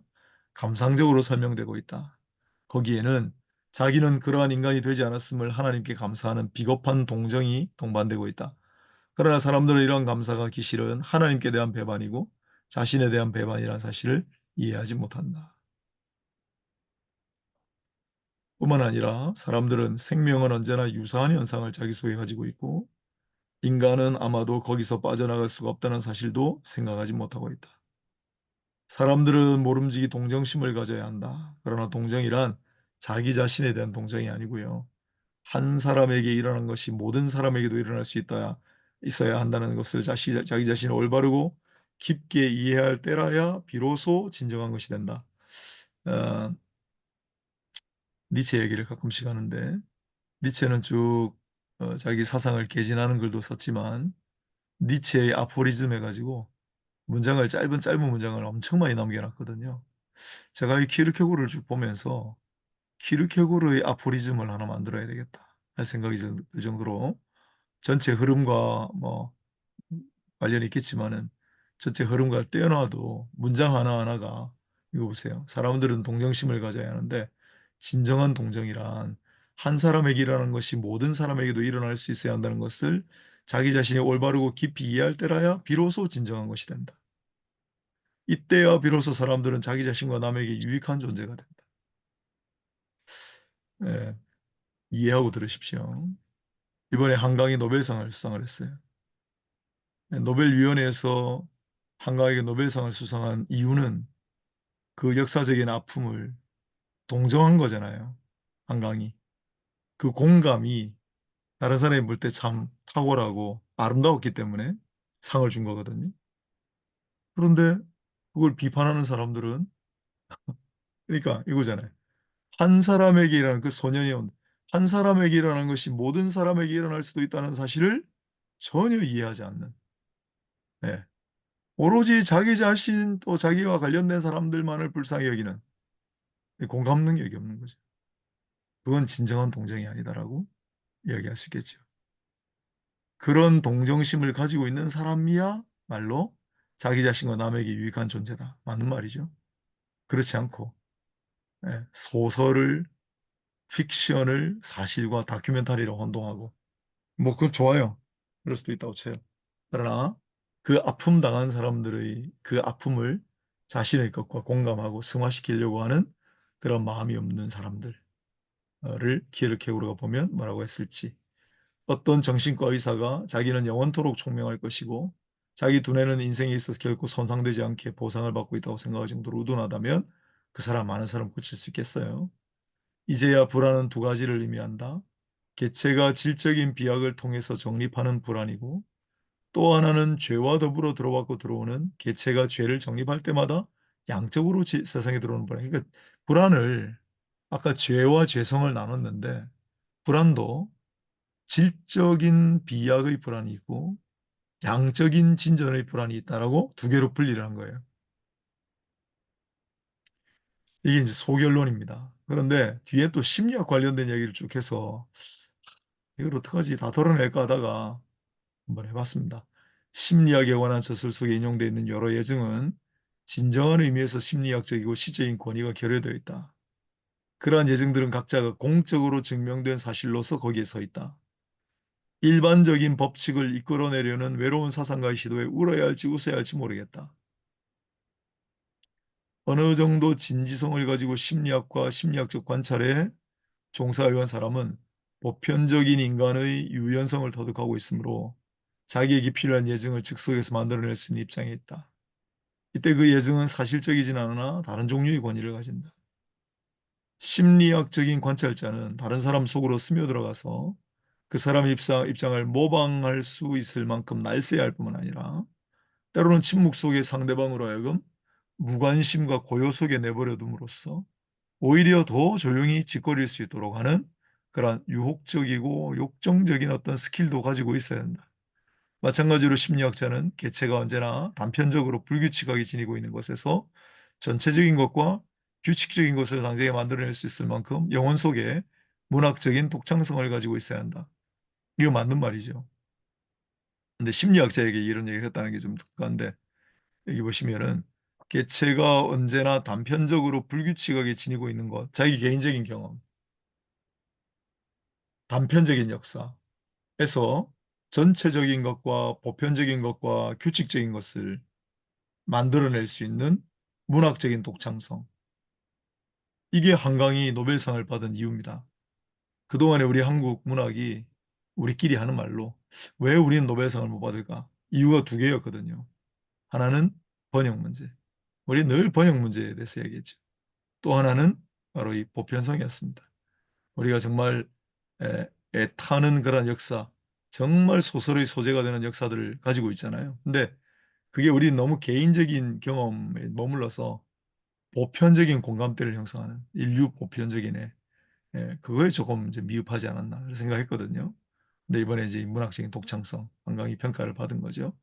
Speaker 1: 감상적으로 설명되고 있다. 거기에는 자기는 그러한 인간이 되지 않았음을 하나님께 감사하는 비겁한 동정이 동반되고 있다. 그러나 사람들은 이러한 감사가 기실은 하나님께 대한 배반이고 자신에 대한 배반이라는 사실을 이해하지 못한다. 뿐만 아니라 사람들은 생명은 언제나 유사한 현상을 자기 속에 가지고 있고 인간은 아마도 거기서 빠져나갈 수가 없다는 사실도 생각하지 못하고 있다. 사람들은 모름지기 동정심을 가져야 한다. 그러나 동정이란 자기 자신에 대한 동정이 아니고요. 한 사람에게 일어난 것이 모든 사람에게도 일어날 수 있어야 한다는 것을 자기 자신을 올바르고 깊게 이해할 때라야 비로소 진정한 것이 된다. 어, 니체 얘기를 가끔씩 하는데 니체는 쭉 자기 사상을 개진하는 글도 썼지만 니체의 아포리즘 해가지고 문장을 짧은 문장을 엄청 많이 남겨놨거든요. 제가 이 키르케고르를 쭉 보면서 '키르케고르의 아포리즘을 하나 만들어야 되겠다.' 할 생각이 들 정도로 전체 흐름과 뭐 관련이 있겠지만은 전체 흐름과 떼어놔도 문장 하나하나가 이거 보세요. 사람들은 동정심을 가져야 하는데 진정한 동정이란 한 사람에게 일어나는 것이 모든 사람에게도 일어날 수 있어야 한다는 것을 자기 자신이 올바르고 깊이 이해할 때라야 비로소 진정한 것이 된다. 이때야 비로소 사람들은 자기 자신과 남에게 유익한 존재가 된다. 예. 이해하고 들으십시오. 이번에 한강이 노벨상을 수상을 했어요. 예, 노벨위원회에서 한강에게 노벨상을 수상한 이유는 그 역사적인 아픔을 동정한 거잖아요, 한강이. 그 공감이 다른 사람이 볼 때 참 탁월하고 아름다웠기 때문에 상을 준 거거든요. 그런데 그걸 비판하는 사람들은 그러니까 이거잖아요. 한 사람에게 일어난 그 소년이 한 사람에게 일어난 것이 모든 사람에게 일어날 수도 있다는 사실을 전혀 이해하지 않는, 예. 오로지 자기 자신 또 자기와 관련된 사람들만을 불쌍히 여기는 공감 능력이 없는 거죠. 그건 진정한 동정이 아니다라고 이야기할 수 있겠죠. 그런 동정심을 가지고 있는 사람이야말로 자기 자신과 남에게 유익한 존재다. 맞는 말이죠. 그렇지 않고 소설을 픽션을 사실과 다큐멘터리로 혼동하고 뭐 그건 좋아요. 그럴 수도 있다고 쳐요. 그러나 그 아픔 당한 사람들의 그 아픔을 자신의 것과 공감하고 승화시키려고 하는 그런 마음이 없는 사람들 를 키에르케고르가 보면 뭐라고 했을지. 어떤 정신과 의사가 자기는 영원토록 총명할 것이고 자기 두뇌는 인생에 있어서 결코 손상되지 않게 보상을 받고 있다고 생각할 정도로 의존하다면 그 사람 많은 사람을 고칠 수 있겠어요. 이제야 불안은 두 가지를 의미한다. 개체가 질적인 비약을 통해서 정립하는 불안이고 또 하나는 죄와 더불어 들어왔고 들어오는 개체가 죄를 정립할 때마다 양적으로 세상에 들어오는 불안. 그러니까 불안을 아까 죄와 죄성을 나눴는데 불안도 질적인 비약의 불안이 있고 양적인 진전의 불안이 있다라고 두 개로 분리를 한 거예요. 이게 이제 소결론입니다. 그런데 뒤에 또 심리학 관련된 얘기를 쭉 해서 이걸 어떡하지 다 덜어낼까 하다가 한번 해 봤습니다. 심리학에 관한 저술 속에 인용되어 있는 여러 예증은 진정한 의미에서 심리학적이고 시적인 권위가 결여되어 있다. 그러한 예증들은 각자가 공적으로 증명된 사실로서 거기에 서 있다. 일반적인 법칙을 이끌어내려는 외로운 사상가의 시도에 울어야 할지 웃어야 할지 모르겠다. 어느 정도 진지성을 가지고 심리학과 심리학적 관찰에 종사해온 사람은 보편적인 인간의 유연성을 터득하고 있으므로 자기에게 필요한 예증을 즉석에서 만들어낼 수 있는 입장에 있다. 이때 그 예증은 사실적이진 않으나 다른 종류의 권위를 가진다. 심리학적인 관찰자는 다른 사람 속으로 스며들어가서 그 사람의 입장을 모방할 수 있을 만큼 날쌔할 뿐만 아니라 때로는 침묵 속의 상대방으로 하여금 무관심과 고요 속에 내버려 둠으로써 오히려 더 조용히 짓거릴 수 있도록 하는 그러한 유혹적이고 욕정적인 어떤 스킬도 가지고 있어야 한다. 마찬가지로 심리학자는 개체가 언제나 단편적으로 불규칙하게 지니고 있는 것에서 전체적인 것과 규칙적인 것을 당장에 만들어낼 수 있을 만큼 영혼 속에 문학적인 독창성을 가지고 있어야 한다. 이거 맞는 말이죠. 근데 심리학자에게 이런 얘기를 했다는 게 좀 특수한데, 여기 보시면은 개체가 언제나 단편적으로 불규칙하게 지니고 있는 것, 자기 개인적인 경험, 단편적인 역사에서 전체적인 것과 보편적인 것과 규칙적인 것을 만들어낼 수 있는 문학적인 독창성. 이게 한강이 노벨상을 받은 이유입니다. 그동안에 우리 한국 문학이 우리끼리 하는 말로 왜 우리는 노벨상을 못 받을까? 이유가 두 개였거든요. 하나는 번역 문제. 우리 늘 번역 문제에 대해서 얘기했죠. 또 하나는 바로 이 보편성이었습니다. 우리가 정말 애타는 그런 역사, 정말 소설의 소재가 되는 역사들을 가지고 있잖아요. 근데 그게 우리 너무 개인적인 경험에 머물러서 보편적인 공감대를 형성하는 인류 보편적인에 그거에 조금 이제 미흡하지 않았나 생각했거든요. 근데 이번에 이제 문학적인 독창성, 한강이 평가를 받은 거죠.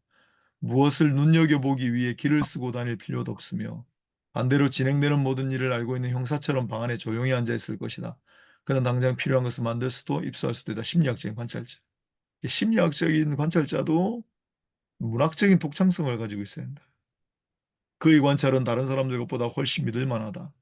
Speaker 1: 무엇을 눈여겨보기 위해 길을 쓰고 다닐 필요도 없으며 반대로 진행되는 모든 일을 알고 있는 형사처럼 방 안에 조용히 앉아 있을 것이다. 그는 당장 필요한 것을 만들 수도 입수할 수도 있다. 심리학적인 관찰자. 심리학적인 관찰자도 문학적인 독창성을 가지고 있어야 한다. 그의 관찰은 다른 사람들 것보다 훨씬 믿을 만하다.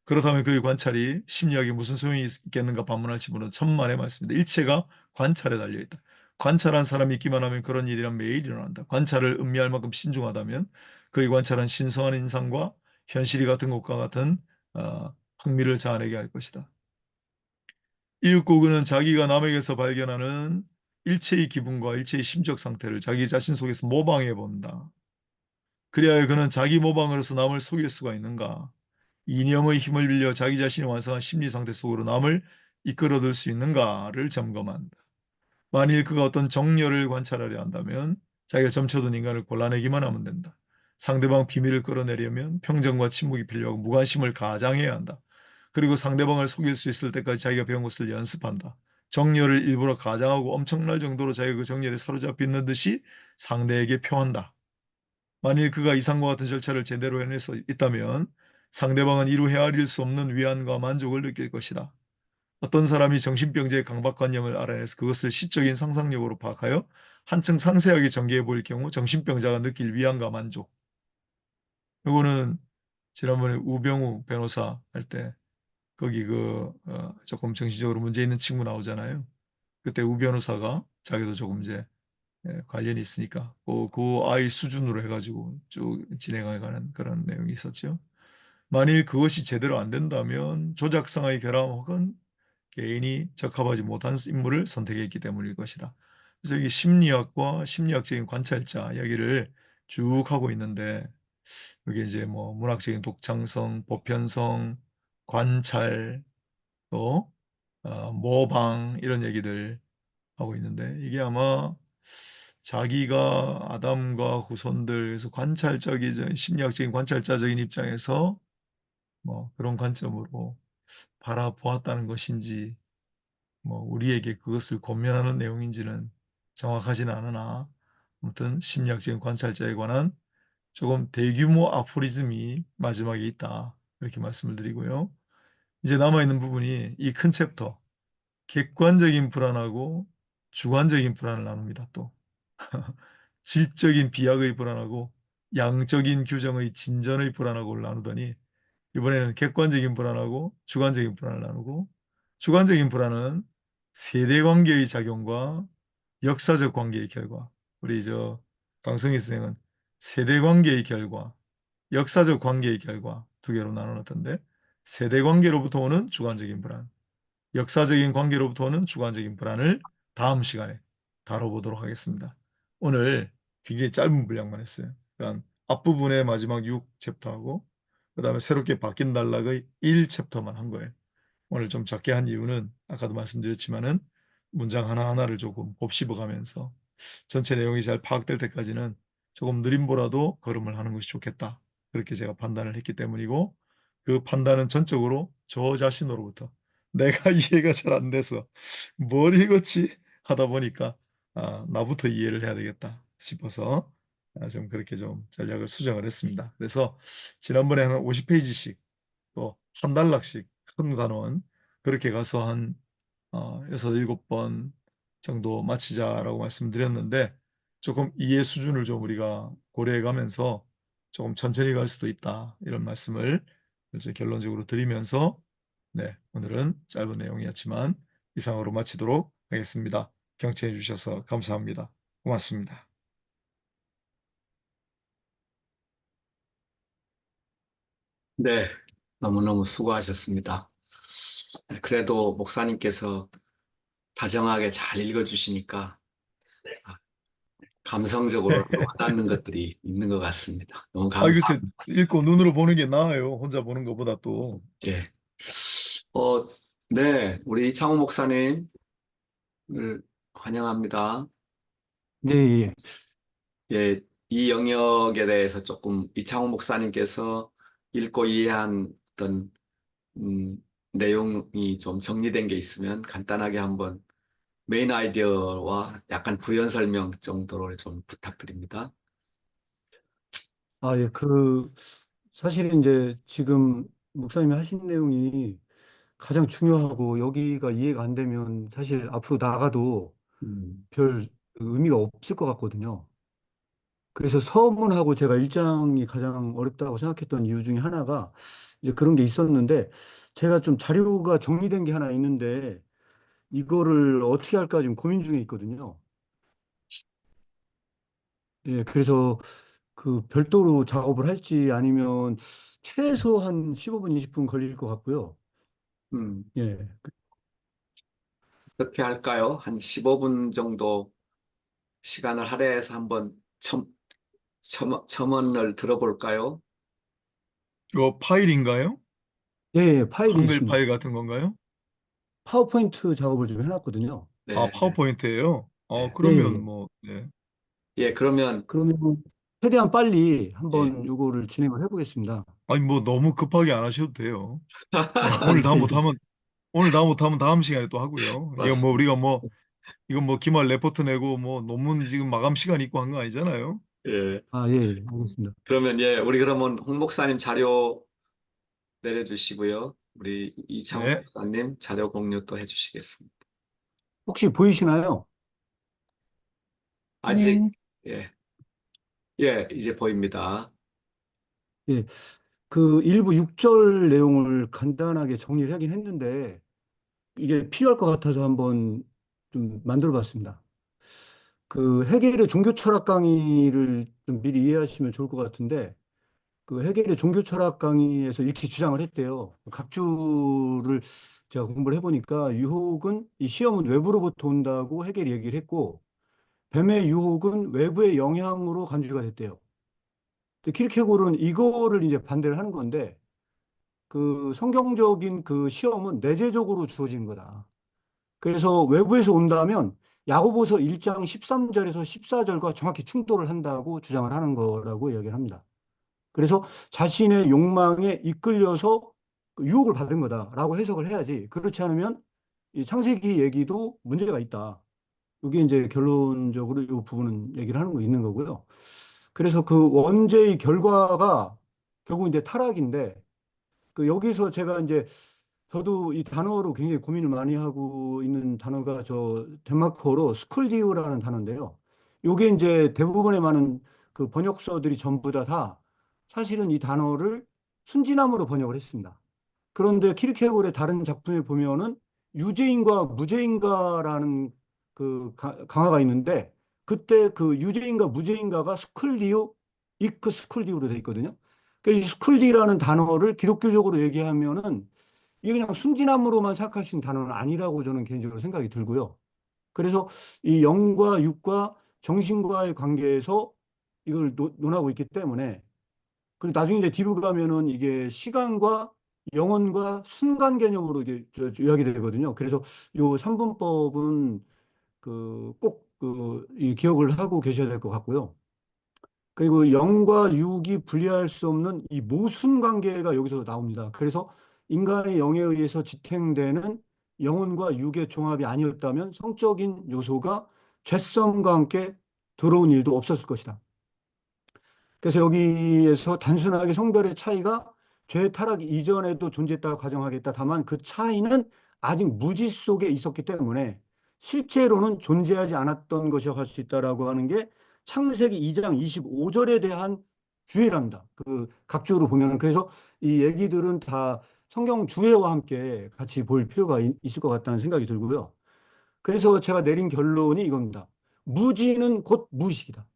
Speaker 1: 그렇다면 그의 관찰이 심리학에 무슨 소용이 있겠는가 반문할 질문은 천만의 말씀입니다. 일체가 관찰에 달려있다. 관찰한 사람이 있기만 하면 그런 일이란 매일 일어난다. 관찰을 음미할 만큼 신중하다면 그의 관찰은 신성한 인상과 현실이 같은 것과 같은 흥미를 자아내게 할 것이다. 이윽고 그는 자기가 남에게서 발견하는 일체의 기분과 일체의 심적 상태를 자기 자신 속에서 모방해 본다. 그리하여 그는 자기 모방으로서 남을 속일 수가 있는가? 이념의 힘을 빌려 자기 자신이 완성한 심리 상태 속으로 남을 이끌어들 수 있는가를 점검한다. 만일 그가 어떤 정렬을 관찰하려 한다면 자기가 점쳐둔 인간을 골라내기만 하면 된다. 상대방 비밀을 끌어내려면 평정과 침묵이 필요하고 무관심을 가장해야 한다. 그리고 상대방을 속일 수 있을 때까지 자기가 배운 것을 연습한다. 정렬을 일부러 가장하고 엄청날 정도로 자기가 그 정렬에 사로잡혀 있는 듯이 상대에게 표한다. 만일 그가 이상과 같은 절차를 제대로 해내서 있다면 상대방은 이루 헤아릴 수 없는 위안과 만족을 느낄 것이다. 어떤 사람이 정신병자의 강박관념을 알아내서 그것을 시적인 상상력으로 파악하여 한층 상세하게 전개해 보일 경우 정신병자가 느낄 위안과 만족. 이거는 지난번에 우병우 변호사 할 때 거기 조금 정신적으로 문제 있는 친구 나오잖아요. 그때 우 변호사가 자기도 조금 이제 관련이 있으니까 그 아이 수준으로 해가지고 쭉 진행해가는 그런 내용이 있었죠. 만일 그것이 제대로 안 된다면 조작상의 결함 혹은 개인이 적합하지 못한 인물을 선택했기 때문일 것이다. 그래서 이 심리학과 심리학적인 관찰자 이야기를 쭉 하고 있는데 여기 이제 뭐 문학적인 독창성, 보편성, 관찰, 또 모방 이런 얘기들 하고 있는데 이게 아마 자기가 아담과 후손들에서 관찰적인 심리학적인 관찰자적인 입장에서 뭐 그런 관점으로 바라보았다는 것인지 뭐 우리에게 그것을 권면하는 내용인지는 정확하지는 않으나 아무튼 심리학적인 관찰자에 관한 조금 대규모 아포리즘이 마지막에 있다 이렇게 말씀을 드리고요. 이제 남아있는 부분이 이 큰 챕터 객관적인 불안하고 주관적인 불안을 나눕니다. 또 질적인 비약의 불안하고 양적인 규정의 진전의 불안하고를 나누더니 이번에는 객관적인 불안하고 주관적인 불안을 나누고 주관적인 불안은 세대관계의 작용과 역사적 관계의 결과 우리 강성희 선생은 세대관계의 결과 역사적 관계의 결과 두 개로 나누었던데 세대관계로부터 오는 주관적인 불안 역사적인 관계로부터 오는 주관적인 불안을 다음 시간에 다뤄보도록 하겠습니다. 오늘 굉장히 짧은 분량만 했어요. 그러니까 앞부분의 마지막 6챕터하고 그다음에 새롭게 바뀐 단락의 1챕터만 한 거예요. 오늘 좀 적게 한 이유는 아까도 말씀드렸지만은 문장 하나하나를 조금 곱씹어 가면서 전체 내용이 잘 파악될 때까지는 조금 느림보라도 걸음을 하는 것이 좋겠다. 그렇게 제가 판단을 했기 때문이고 그 판단은 전적으로 저 자신으로부터 내가 이해가 잘 안 돼서 '뭘 읽었지?' 하다 보니까 '아 나부터 이해를 해야 되겠다.' 싶어서 좀 그렇게 좀 전략을 수정을 했습니다. 그래서 지난번에 한 50 페이지씩 또 한 단락씩 큰 단원 그렇게 가서 한 6-7번 정도 마치자라고 말씀드렸는데 조금 이해 수준을 좀 우리가 고려해 가면서 조금 천천히 갈 수도 있다. 이런 말씀을 이제 결론적으로 드리면서 네 오늘은 짧은 내용이었지만 이상으로 마치도록 하겠습니다. 경청해 주셔서 감사합니다. 고맙습니다.
Speaker 2: 네, 너무너무 수고하셨습니다. 네, 그래도 목사님께서 다정하게 잘 읽어주시니까 아, 감성적으로라도 와닿는 것들이 있는 것 같습니다. 너무
Speaker 1: 글쎄
Speaker 2: 감사합니다.
Speaker 1: 읽고 눈으로 보는 게 나아요. 혼자 보는 것보다 또.
Speaker 2: 예. 어, 네, 우리 이창호 목사님, 환영합니다.
Speaker 3: 네, 예.
Speaker 2: 예, 이 영역에 대해서 조금 이창호 목사님께서 읽고 이해한 어떤 음, 내용이 좀 정리된 게 있으면 간단하게 한번 메인 아이디어와 약간 부연 설명 정도를 좀 부탁드립니다.
Speaker 3: 예. 사실 이제 지금 목사님이 하신 내용이 가장 중요하고 여기가 이해가 안 되면 사실 앞으로 나가도
Speaker 2: 음,
Speaker 3: 별 의미가 없을 것 같거든요. 그래서 서문하고 제가 일장이 가장 어렵다고 생각했던 이유 중에 하나가 이제 그런 게 있었는데 제가 좀 자료가 정리된 게 하나 있는데 이거를 어떻게 할까 지금 고민 중에 있거든요. 예, 그래서 그 별도로 작업을 할지 아니면 최소 한 15분, 20분 걸릴 것 같고요.
Speaker 2: 음,
Speaker 3: 예.
Speaker 2: 어떻게 할까요? 한 15분 정도 시간을 할애해서 한번 첨언을 들어볼까요?
Speaker 1: 이거 파일인가요?
Speaker 3: 예, 예, 파일이
Speaker 1: 한글
Speaker 3: 있습니다.
Speaker 1: 파일 같은 건가요?
Speaker 3: 파워포인트 작업을 좀 해놨거든요.
Speaker 2: 네, 네,
Speaker 1: 파워포인트예요?
Speaker 2: 네.
Speaker 3: 예, 예.
Speaker 1: 그러면
Speaker 3: 예.
Speaker 1: 뭐 네.
Speaker 2: 예, 그러면,
Speaker 3: 그러면 최대한 빨리
Speaker 2: 예.
Speaker 3: 한번 요거를 진행을 해보겠습니다.
Speaker 1: 아니 뭐 너무 급하게 안 하셔도 돼요. 오늘 다
Speaker 3: 네,
Speaker 1: 못하면 오늘 다 못하면 다음 시간에 또 하고요. 이거 뭐
Speaker 2: 맞습니다.
Speaker 1: 우리가 뭐 이건 뭐 기말 레포트 내고 뭐 논문 지금 마감 시간 있고 한 거 아니잖아요.
Speaker 2: 예.
Speaker 3: 예, 예, 알겠습니다.
Speaker 2: 그러면, 예, 우리 그러면 홍 목사님 자료 내려주시고요. 우리 이창호
Speaker 1: 네.
Speaker 2: 목사님 자료 공유 또 해주시겠습니다.
Speaker 3: 혹시 보이시나요?
Speaker 2: 아직, 예, 예, 이제 보입니다.
Speaker 3: 예, 그 일부 6절 내용을 간단하게 정리를 하긴 했는데 이게 필요할 것 같아서 한번 좀 만들어 봤습니다. 그 해겔의 종교 철학 강의를 좀 미리 이해하시면 좋을 것 같은데 그 해겔의 종교 철학 강의에서 이렇게 주장을 했대요. 각 주를 제가 공부를 해보니까 유혹은 이 시험은 외부로부터 온다고 해겔이 얘기를 했고 뱀의 유혹은 외부의 영향으로 간주가 됐대요. 근데 키르케고르는 이거를 이제 반대를 하는 건데 그 성경적인 그 시험은 내재적으로 주어지는 거다. 그래서 외부에서 온다면 야고보서 1장 13절에서 14절과 정확히 충돌을 한다고 주장을 하는 거라고 이야기를 합니다. 그래서 자신의 욕망에 이끌려서 그 유혹을 받은 거다라고 해석을 해야지. 그렇지 않으면 이 창세기 얘기도 문제가 있다. 이게 이제 결론적으로 이 부분은 얘기를 하는 거 있는 거고요. 그래서 그 원죄의 결과가 결국 이제 타락인데 그 여기서 제가 이제 저도 이 단어로 굉장히 고민을 많이 하고 있는 단어가 저 덴마크어로 스쿨디우라는 단어인데요. 요게 이제 대부분의 많은 그 번역서들이 전부 다 사실은 이 단어를 순진함으로 번역을 했습니다. 그런데 키르케고르의 다른 작품에 보면은 유죄인과 무죄인가라는 그 강화가 있는데 그때 그 유죄인가 무죄인가가 스쿨디우, 이크 스쿨디우로 돼 있거든요. 그이 스쿨디라는 단어를 기독교적으로 얘기하면은 이게 그냥 순진함으로만 생각할 수 있는 단어는 아니라고 저는 개인적으로 생각이 들고요. 그래서 이 영과 육과 정신과의 관계에서 이걸 논하고 있기 때문에, 그리고 나중에 이제 뒤로 가면은 이게 시간과 영혼과 순간 개념으로 이게 요약이 되거든요. 그래서 요 삼분법은 꼭 이 기억을 하고 계셔야 될 것 같고요. 그리고 영과 육이 분리할 수 없는 이 모순 관계가 여기서 나옵니다. 그래서 인간의 영에 의해서 지탱되는 영혼과 육의 종합이 아니었다면 성적인 요소가 죄성과 함께 들어온 일도 없었을 것이다. 그래서 여기에서 단순하게 성별의 차이가 죄 타락 이전에도 존재했다고 가정하겠다. 다만 그 차이는 아직 무지 속에 있었기 때문에 실제로는 존재하지 않았던 것이라고 할 수 있다라고 하는 게 창세기 2장 25절에 대한 주해랍니다. 그 각주로 보면은. 그래서 이 얘기들은 다 성경 주해와 함께 같이 볼 필요가 있을 것 같다는 생각이 들고요. 그래서 제가 내린 결론이 이겁니다. 무지는 곧 무의식이다.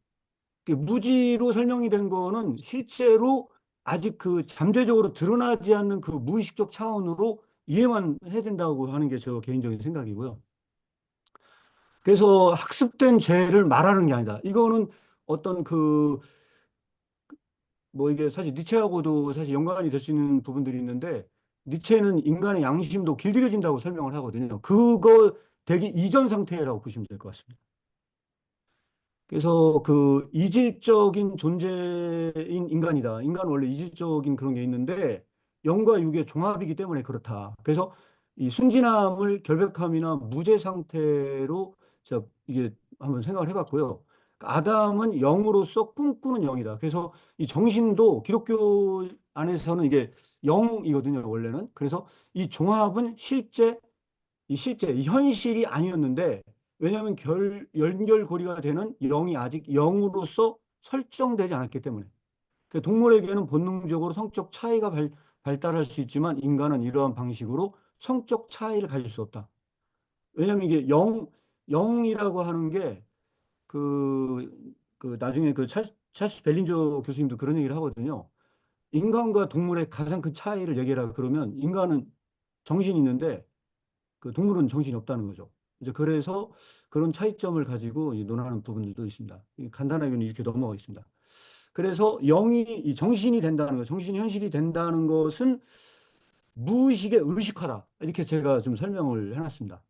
Speaker 3: 무지로 설명이 된 거는 실제로 아직 그 잠재적으로 드러나지 않는 그 무의식적 차원으로 이해만 해야 된다고 하는 게 저 개인적인 생각이고요. 그래서 학습된 죄를 말하는 게 아니다. 이거는 어떤 뭐 이게 사실 니체하고도 사실 연관이 될 수 있는 부분들이 있는데, 니체는 인간의 양심도 길들여진다고 설명을 하거든요. 그거 되기 이전 상태라고 보시면 될 것 같습니다. 그래서 그 이질적인 존재인 인간이다. 인간은 원래 이질적인 그런 게 있는데 영과 육의 종합이기 때문에 그렇다. 그래서 이 순진함을 결백함이나 무죄 상태로 제가 이게 한번 생각을 해봤고요. 아담은 영으로서 꿈꾸는 영이다. 그래서 이 정신도 기독교 안에서는 이게 영이거든요, 원래는. 그래서 이 종합은 실제, 이 현실이 아니었는데, 왜냐하면 연결고리가 되는 영이 아직 영으로서 설정되지 않았기 때문에. 그 동물에게는 본능적으로 성적 차이가 발달할 수 있지만 인간은 이러한 방식으로 성적 차이를 가질 수 없다. 왜냐하면 이게 영이라고 하는 게 나중에 찰스 벨린저 교수님도 그런 얘기를 하거든요. 인간과 동물의 가장 큰 차이를 얘기하라 그러면 인간은 정신이 있는데 그 동물은 정신이 없다는 거죠. 이제 그래서 그런 차이점을 가지고 논하는 부분들도 있습니다. 간단하게는 이렇게 넘어가겠습니다. 그래서 영이 이 정신이 된다는 것, 정신이 현실이 된다는 것은 무의식의 의식화다. 이렇게 제가 좀 설명을 해놨습니다.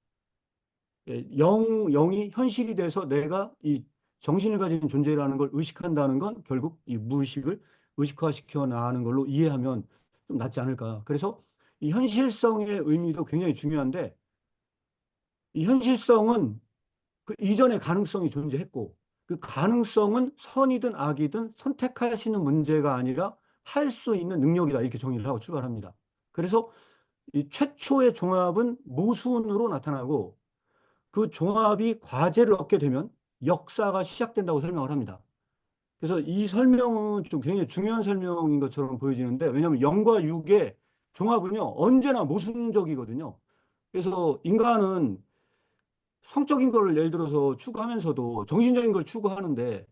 Speaker 3: 예, 영이 현실이 돼서 내가 이 정신을 가진 존재라는 걸 의식한다는 건 결국 이 무의식을 의식화시켜 나가는 걸로 이해하면 좀 낫지 않을까. 그래서 이 현실성의 의미도 굉장히 중요한데, 이 현실성은 그 이전의 가능성이 존재했고, 그 가능성은 선이든 악이든 선택할 수 있는 문제가 아니라 할 수 있는 능력이다. 이렇게 정의를 하고 출발합니다. 그래서 이 최초의 종합은 모순으로 나타나고 그 종합이 과제를 얻게 되면 역사가 시작된다고 설명을 합니다. 그래서 이 설명은 좀 굉장히 중요한 설명인 것처럼 보여지는데, 왜냐하면 영과 육의 종합은요, 언제나 모순적이거든요. 그래서 인간은 성적인 걸 예를 들어서 추구하면서도 정신적인 걸 추구하는데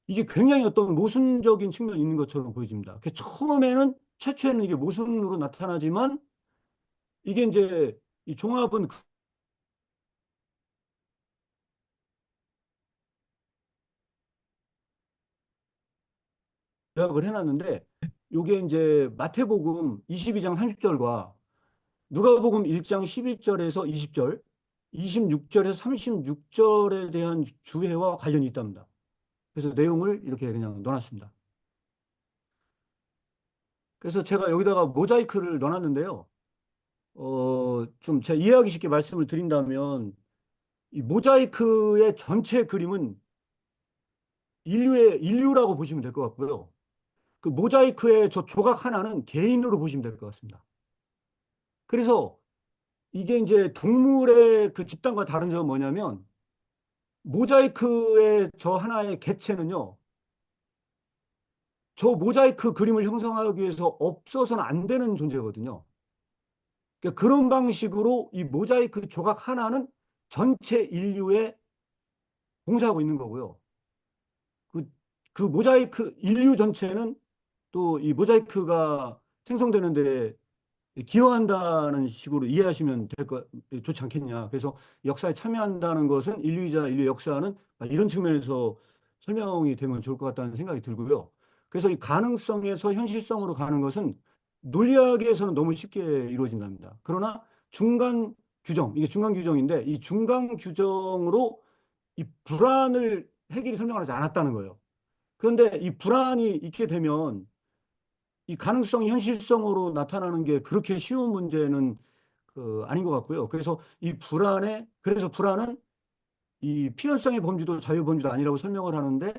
Speaker 3: 이게 굉장히 어떤 모순적인 측면이 있는 것처럼 보여집니다. 처음에는 최초에는 이게 모순으로 나타나지만 이게 이제 이 종합은 요약을 해놨는데, 이게 이제 마태복음 22장 30절과 누가복음 1장 11절에서 20절, 26절에서 36절에 대한 주해와 관련이 있답니다. 그래서 내용을 이렇게 그냥 넣어놨습니다. 그래서 제가 여기다가 모자이크를 넣어놨는데요. 좀 제가 이해하기 쉽게 말씀을 드린다면, 이 모자이크의 전체 그림은 인류라고 보시면 될 것 같고요. 그 모자이크의 저 조각 하나는 개인으로 보시면 될 것 같습니다. 그래서 이게 이제 동물의 그 집단과 다른 점은 뭐냐면, 모자이크의 저 하나의 개체는요, 저 모자이크 그림을 형성하기 위해서 없어서는 안 되는 존재거든요. 그러니까 그런 방식으로 이 모자이크 조각 하나는 전체 인류에 봉사하고 있는 거고요. 그, 그 모자이크 인류 전체는 또 이 모자이크가 생성되는데 기여한다는 식으로 이해하시면 좋지 않겠냐. 그래서 역사에 참여한다는 것은 인류이자 인류 역사는 이런 측면에서 설명이 되면 좋을 것 같다는 생각이 들고요. 그래서 이 가능성에서 현실성으로 가는 것은 논리학에서는 너무 쉽게 이루어진답니다. 그러나 중간 규정, 이게 중간 규정인데 이 중간 규정으로 이 불안을 해결이 설명하지 않았다는 거예요. 그런데 이 불안이 있게 되면 이 가능성이 현실성으로 나타나는 게 그렇게 쉬운 문제는 아닌 것 같고요. 그래서 불안은 이 필연성의 범주도 자유 범주도 아니라고 설명을 하는데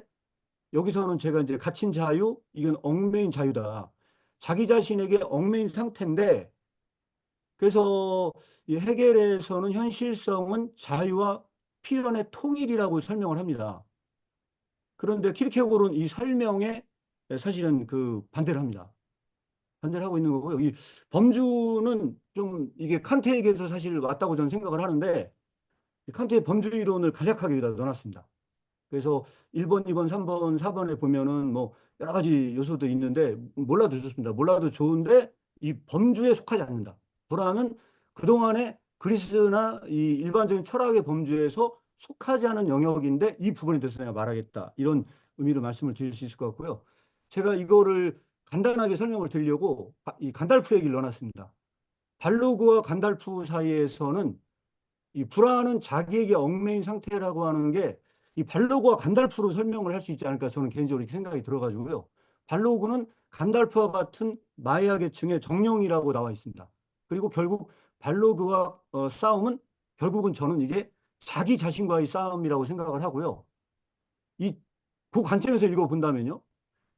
Speaker 3: 여기서는 제가 이제 갇힌 자유, 이건 얽매인 자유다. 자기 자신에게 얽매인 상태인데 그래서 이 헤겔에서는 현실성은 자유와 필연의 통일이라고 설명을 합니다. 그런데 키르케고르는 이 설명에 사실은 반대를 합니다. 반대를 하고 있는 거고요. 이 범주는 좀 이게 칸트에게서 사실 왔다고 저는 생각을 하는데 이 칸트의 범주 이론을 간략하게 여기다 넣어놨습니다. 그래서 1번, 2번, 3번, 4번에 보면은 뭐 여러 가지 요소도 있는데 몰라도 좋습니다. 몰라도 좋은데 이 범주에 속하지 않는다. 불안은 그동안에 그리스나 이 일반적인 철학의 범주에서 속하지 않은 영역인데 이 부분에 대해서 내가 말하겠다. 이런 의미로 말씀을 드릴 수 있을 것 같고요. 제가 이거를 간단하게 설명을 드리려고 이 간달프 얘기를 넣어놨습니다. 발로그와 간달프 사이에서는 이 불안은 자기에게 얽매인 상태라고 하는 게 이 발로그와 간달프로 설명을 할 수 있지 않을까 저는 개인적으로 이렇게 생각이 들어가지고요. 발로그는 간달프와 같은 마야 계층의 정령이라고 나와 있습니다. 그리고 결국 발로그와 싸움은 결국은 저는 이게 자기 자신과의 싸움이라고 생각을 하고요. 그 관점에서 읽어본다면요.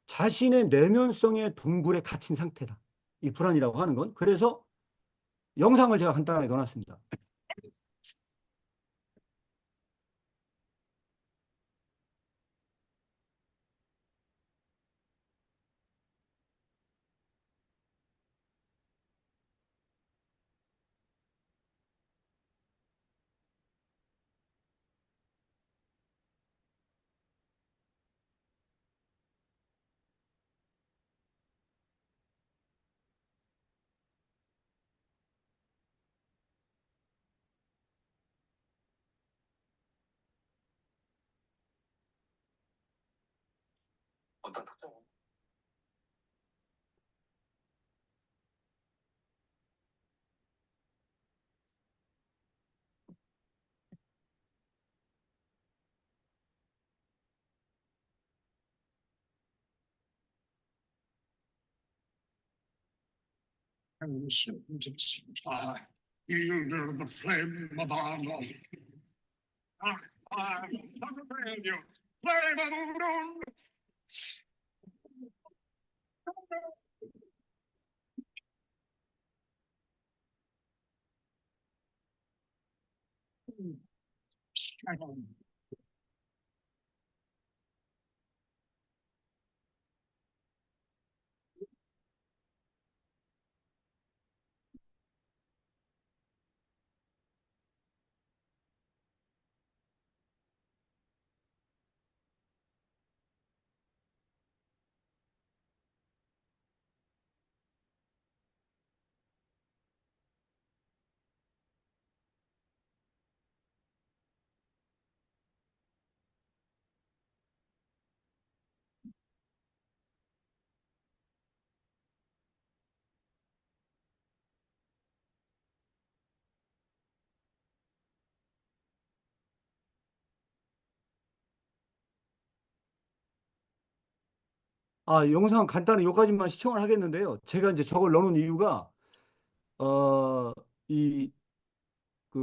Speaker 3: 자신의 내면성의 동굴에 갇힌 상태다. 이 불안이라고 하는 건. 그래서 영상을 제가 간단하게 넣어놨습니다.
Speaker 4: And sentence yield the flame of our love. I command you, flame of the moon.
Speaker 3: 영상 간단히 여기까지만 시청을 하겠는데요. 제가 이제 저걸 넣어놓은 이유가, 어, 이,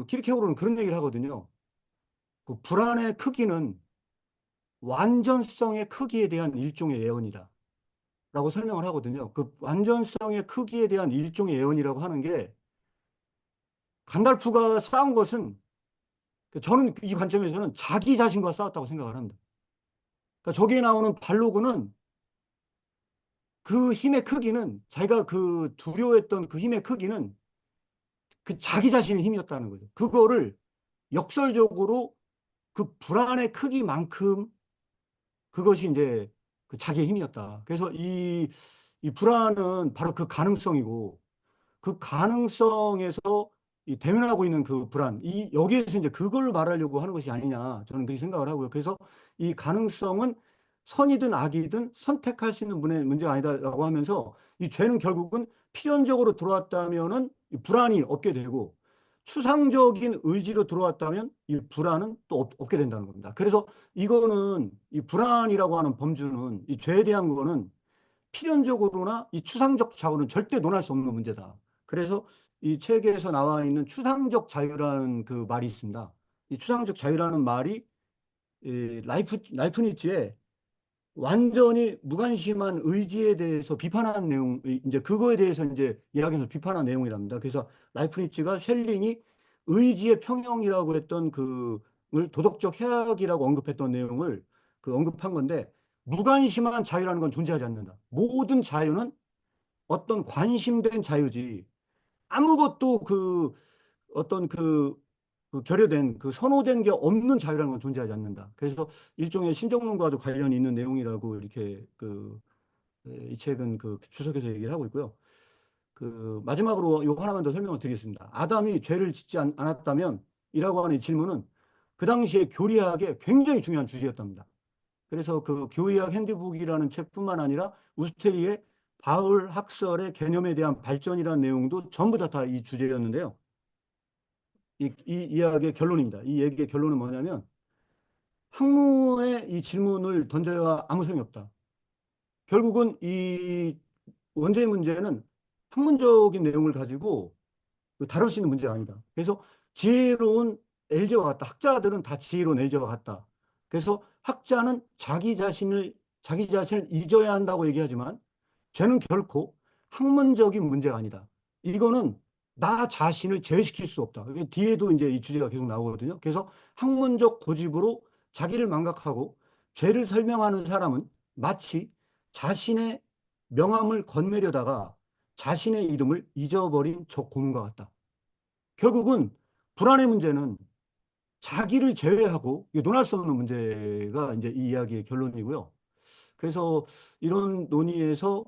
Speaker 3: 키르케고르는 그런 얘기를 하거든요. 그 불안의 크기는 완전성의 크기에 대한 일종의 예언이다. 라고 설명을 하거든요. 그 완전성의 크기에 대한 일종의 예언이라고 하는 게, 간달프가 싸운 것은, 저는 이 관점에서는 자기 자신과 싸웠다고 생각을 합니다. 그러니까 저기에 나오는 발로그는 그 힘의 크기는, 자기가 두려워했던 그 힘의 크기는 그 자기 자신의 힘이었다는 거죠. 그거를 역설적으로 그 불안의 크기만큼 그것이 이제 그 자기의 힘이었다. 그래서 이 불안은 바로 그 가능성이고 그 가능성에서 이 대면하고 있는 그 불안, 이 여기에서 이제 그걸 말하려고 하는 것이 아니냐 저는 그렇게 생각을 하고요. 그래서 이 가능성은 선이든 악이든 선택할 수 있는 문제가 아니다라고 하면서 이 죄는 결국은 필연적으로 들어왔다면은 이 불안이 없게 되고 추상적인 의지로 들어왔다면 이 불안은 또 없게 된다는 겁니다. 그래서 이거는 이 불안이라고 하는 범주는 이 죄에 대한 거는 필연적으로나 이 추상적 자유는 절대 논할 수 없는 문제다. 그래서 이 책에서 나와 있는 추상적 자유라는 그 말이 있습니다. 이 추상적 자유라는 말이 이 라이프니츠의 완전히 무관심한 의지에 대해서 비판한 내용, 이제 그거에 대해서 이제 이야기해서 비판한 내용이랍니다. 그래서 라이프니츠가 셸링이 의지의 평형이라고 했던 그을 도덕적 해악이라고 언급했던 내용을 그 언급한 건데 무관심한 자유라는 건 존재하지 않는다. 모든 자유는 어떤 관심된 자유지 아무것도 그 어떤 그 결여된 그 선호된 게 없는 자유라는 건 존재하지 않는다. 그래서 일종의 신정론과도 관련이 있는 내용이라고 이렇게 이 책은 그 주석에서 얘기를 하고 있고요. 그 마지막으로 요거 하나만 더 설명을 드리겠습니다. 아담이 죄를 짓지 않았다면 이라고 하는 이 질문은 그 당시에 교리학에 굉장히 중요한 주제였답니다. 그래서 그 교의학 핸드북이라는 책뿐만 아니라 우스테리의 바울 학설의 개념에 대한 발전이라는 내용도 전부 다 이 주제였는데요. 이 이야기의 결론입니다. 이 얘기의 결론은 뭐냐면 학문의 이 질문을 던져야 아무 소용이 없다. 결국은 이 원죄의 문제는 학문적인 내용을 가지고 다룰 수 있는 문제가 아니다. 그래서 지혜로운 LG와 같다. 학자들은 다 지혜로운 LG와 같다. 그래서 학자는 자기 자신을 잊어야 한다고 얘기하지만 죄는 결코 학문적인 문제가 아니다. 이거는 나 자신을 제외시킬 수 없다. 뒤에도 이제 이 주제가 계속 나오거든요. 그래서 학문적 고집으로 자기를 망각하고 죄를 설명하는 사람은 마치 자신의 명함을 건네려다가 자신의 이름을 잊어버린 저 고문과 같다. 결국은 불안의 문제는 자기를 제외하고 논할 수 없는 문제가 이제 이 이야기의 결론이고요. 그래서 이런 논의에서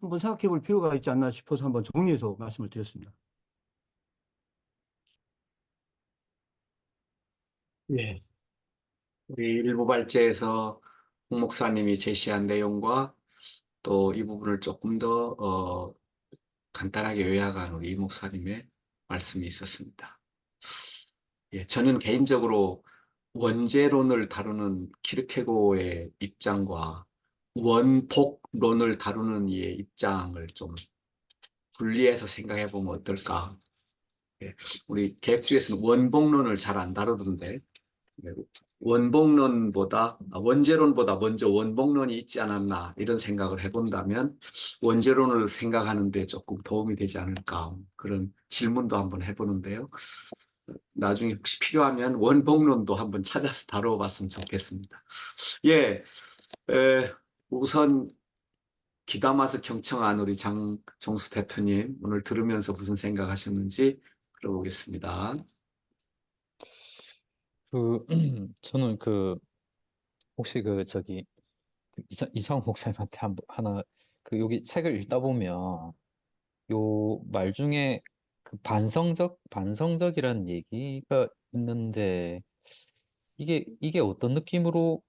Speaker 3: 한번 생각해 볼 필요가 있지 않나 싶어서 한번 정리해서 말씀을 드렸습니다.
Speaker 2: 예. 우리 일부 발제에서 홍 목사님이 제시한 내용과 또 이 부분을 조금 더 간단하게 요약한 우리 이 목사님의 말씀이 있었습니다. 예, 저는 개인적으로 원죄론을 다루는 키르케고의 입장과 원복론을 다루는 이의 입장을 좀 분리해서 생각해 보면 어떨까? 예, 우리 개혁주의에서는 원복론을 잘 안 다루던데 원죄론보다 먼저 원복론이 있지 않았나 이런 생각을 해본다면 원죄론을 생각하는 데 조금 도움이 되지 않을까 그런 질문도 한번 해보는데요. 나중에 혹시 필요하면 원복론도 한번 찾아서 다뤄봤으면 좋겠습니다. 예, 우선 귀담아서 경청한 우리 장종수 대표님 오늘 들으면서 무슨 생각하셨는지 들어보겠습니다.
Speaker 5: 그 저는 혹시 이상호 목사님한테 하나 여기 책을 읽다 보면 요 말 중에 반성적이라는 얘기가 있는데 이게 어떤 느낌으로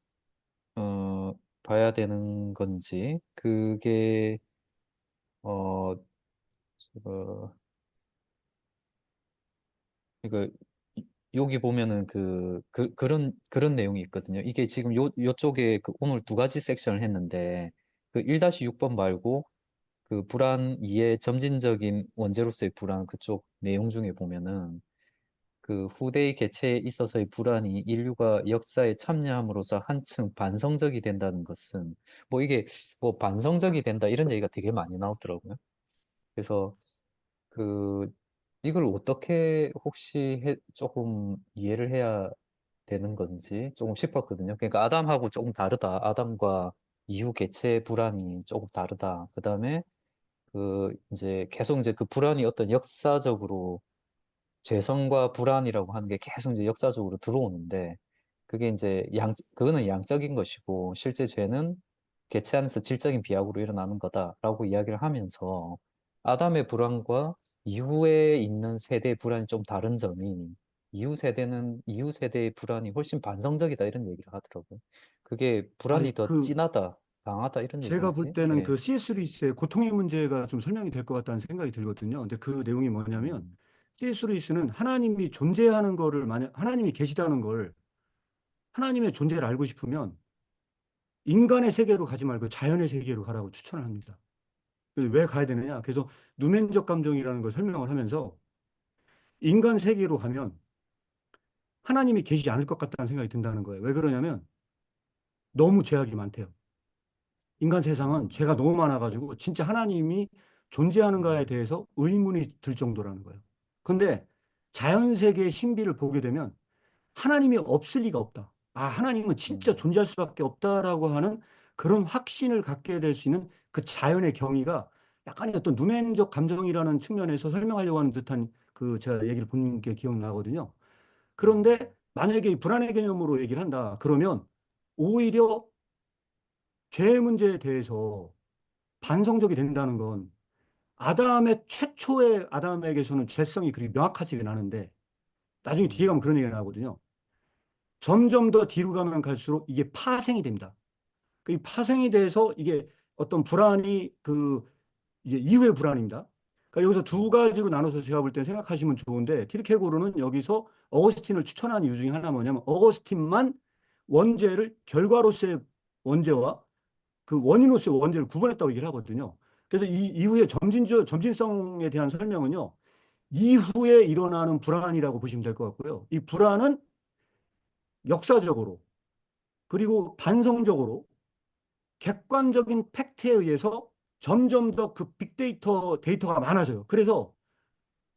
Speaker 5: 봐야 되는 건지 그게 어 어, 그러니까 여기 보면은 그런 내용이 있거든요. 이게 지금 요쪽에 오늘 두 가지 섹션을 했는데 1-6번 말고 불안 이해 점진적인 원죄로서의 불안 그쪽 내용 중에 보면은 후대의 개체에 있어서의 불안이 인류가 역사에 참여함으로써 한층 반성적이 된다는 것은 뭐 이게 뭐 반성적이 된다 이런 얘기가 되게 많이 나오더라고요. 그래서 그 이걸 어떻게 혹시 조금 이해를 해야 되는 건지 조금 싶었거든요. 그러니까 아담하고 조금 다르다. 아담과 이후 개체의 불안이 조금 다르다. 그다음에 이제 계속 이제 그 불안이 어떤 역사적으로 죄성과 불안이라고 하는 게 계속 이제 역사적으로 들어오는데 그게 이제 그거는 양적인 것이고 실제 죄는 개체 안에서 질적인 비약으로 일어나는 거다라고 이야기를 하면서 아담의 불안과 이후에 있는 세대의 불안이 좀 다른 점이 이후 세대의 불안이 훨씬 반성적이다 이런 얘기를 하더라고요. 그게 불안이
Speaker 3: 아니,
Speaker 5: 더 진하다, 강하다 이런
Speaker 3: 제가 볼
Speaker 5: 얘기인지.
Speaker 3: 때는
Speaker 5: 예.
Speaker 3: 그 C.S. 루이스의 고통의 문제가 좀 설명이 될 것 같다는 생각이 들거든요. 근데 그 내용이 뭐냐면,
Speaker 5: 음,
Speaker 3: C.S. 루이스는 하나님이 존재하는 거를, 만약 하나님이 계시다는 걸, 하나님의 존재를 알고 싶으면 인간의 세계로 가지 말고 자연의 세계로 가라고 추천을 합니다. 왜 가야 되느냐? 그래서 누멘적 감정이라는 걸 설명을 하면서 인간 세계로 가면 하나님이 계시지 않을 것 같다는 생각이 든다는 거예요. 왜 그러냐면 너무 죄악이 많대요. 인간 세상은 죄가 너무 많아가지고 진짜 하나님이 존재하는가에 대해서 의문이 들 정도라는 거예요. 근데 자연 세계의 신비를 보게 되면 하나님이 없을 리가 없다. 아, 하나님은 진짜
Speaker 5: 음,
Speaker 3: 존재할 수밖에 없다라고 하는 그런 확신을 갖게 될 수 있는 그 자연의 경이가 약간의 어떤 누멘적 감정이라는 측면에서 설명하려고 하는 듯한 그 제가 얘기를 본 게 기억나거든요. 그런데 만약에 이 불안의 개념으로 얘기를 한다. 그러면 오히려 죄 문제에 대해서 반성적이 된다는 건 아담의 최초의 아담에게서는 죄성이 그리 명확하지가 않은데 나중에 뒤에 가면 그런 얘기가 나오거든요. 점점 더 뒤로 가면 갈수록 이게 파생이 됩니다. 그 이 파생이 돼서 이게 어떤 불안이 그 이제 이후의 불안입니다. 그러니까 여기서 두 가지로 나눠서 제가 볼 때 생각하시면 좋은데 키르케고르는 여기서 어거스틴을 추천한 이유 중에 하나가 뭐냐면 어거스틴만 원죄를 결과로서의 원죄와 그 원인으로서의 원죄를 구분했다고 얘기를 하거든요. 그래서 이 이후에 점진성에 대한 설명은요. 이후에 일어나는 불안이라고 보시면 될 것 같고요. 이 불안은 역사적으로 그리고 반성적으로 객관적인 팩트에 의해서 점점 더 그 데이터가 많아져요. 그래서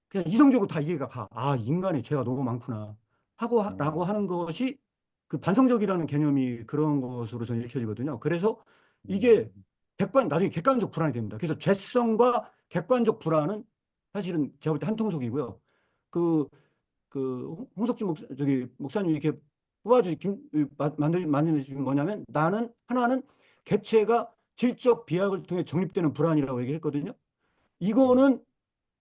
Speaker 3: 그냥 이성적으로 다 이해가 가. 아, 인간의 죄가 너무 많구나. 라고
Speaker 5: 음,
Speaker 3: 하는 것이 그 반성적이라는 개념이 그런 것으로 저는 읽혀지거든요. 그래서 이게
Speaker 5: 음,
Speaker 3: 나중에 객관적 불안이 됩니다. 그래서 죄성과 객관적 불안은 사실은 제가 볼 때 한통속이고요. 그, 홍석준 목사님이 이렇게 만들어주신 뭐냐면 하나는 개체가 질적 비약을 통해 정립되는 불안이라고 얘기했거든요.
Speaker 5: 음,
Speaker 3: 이거는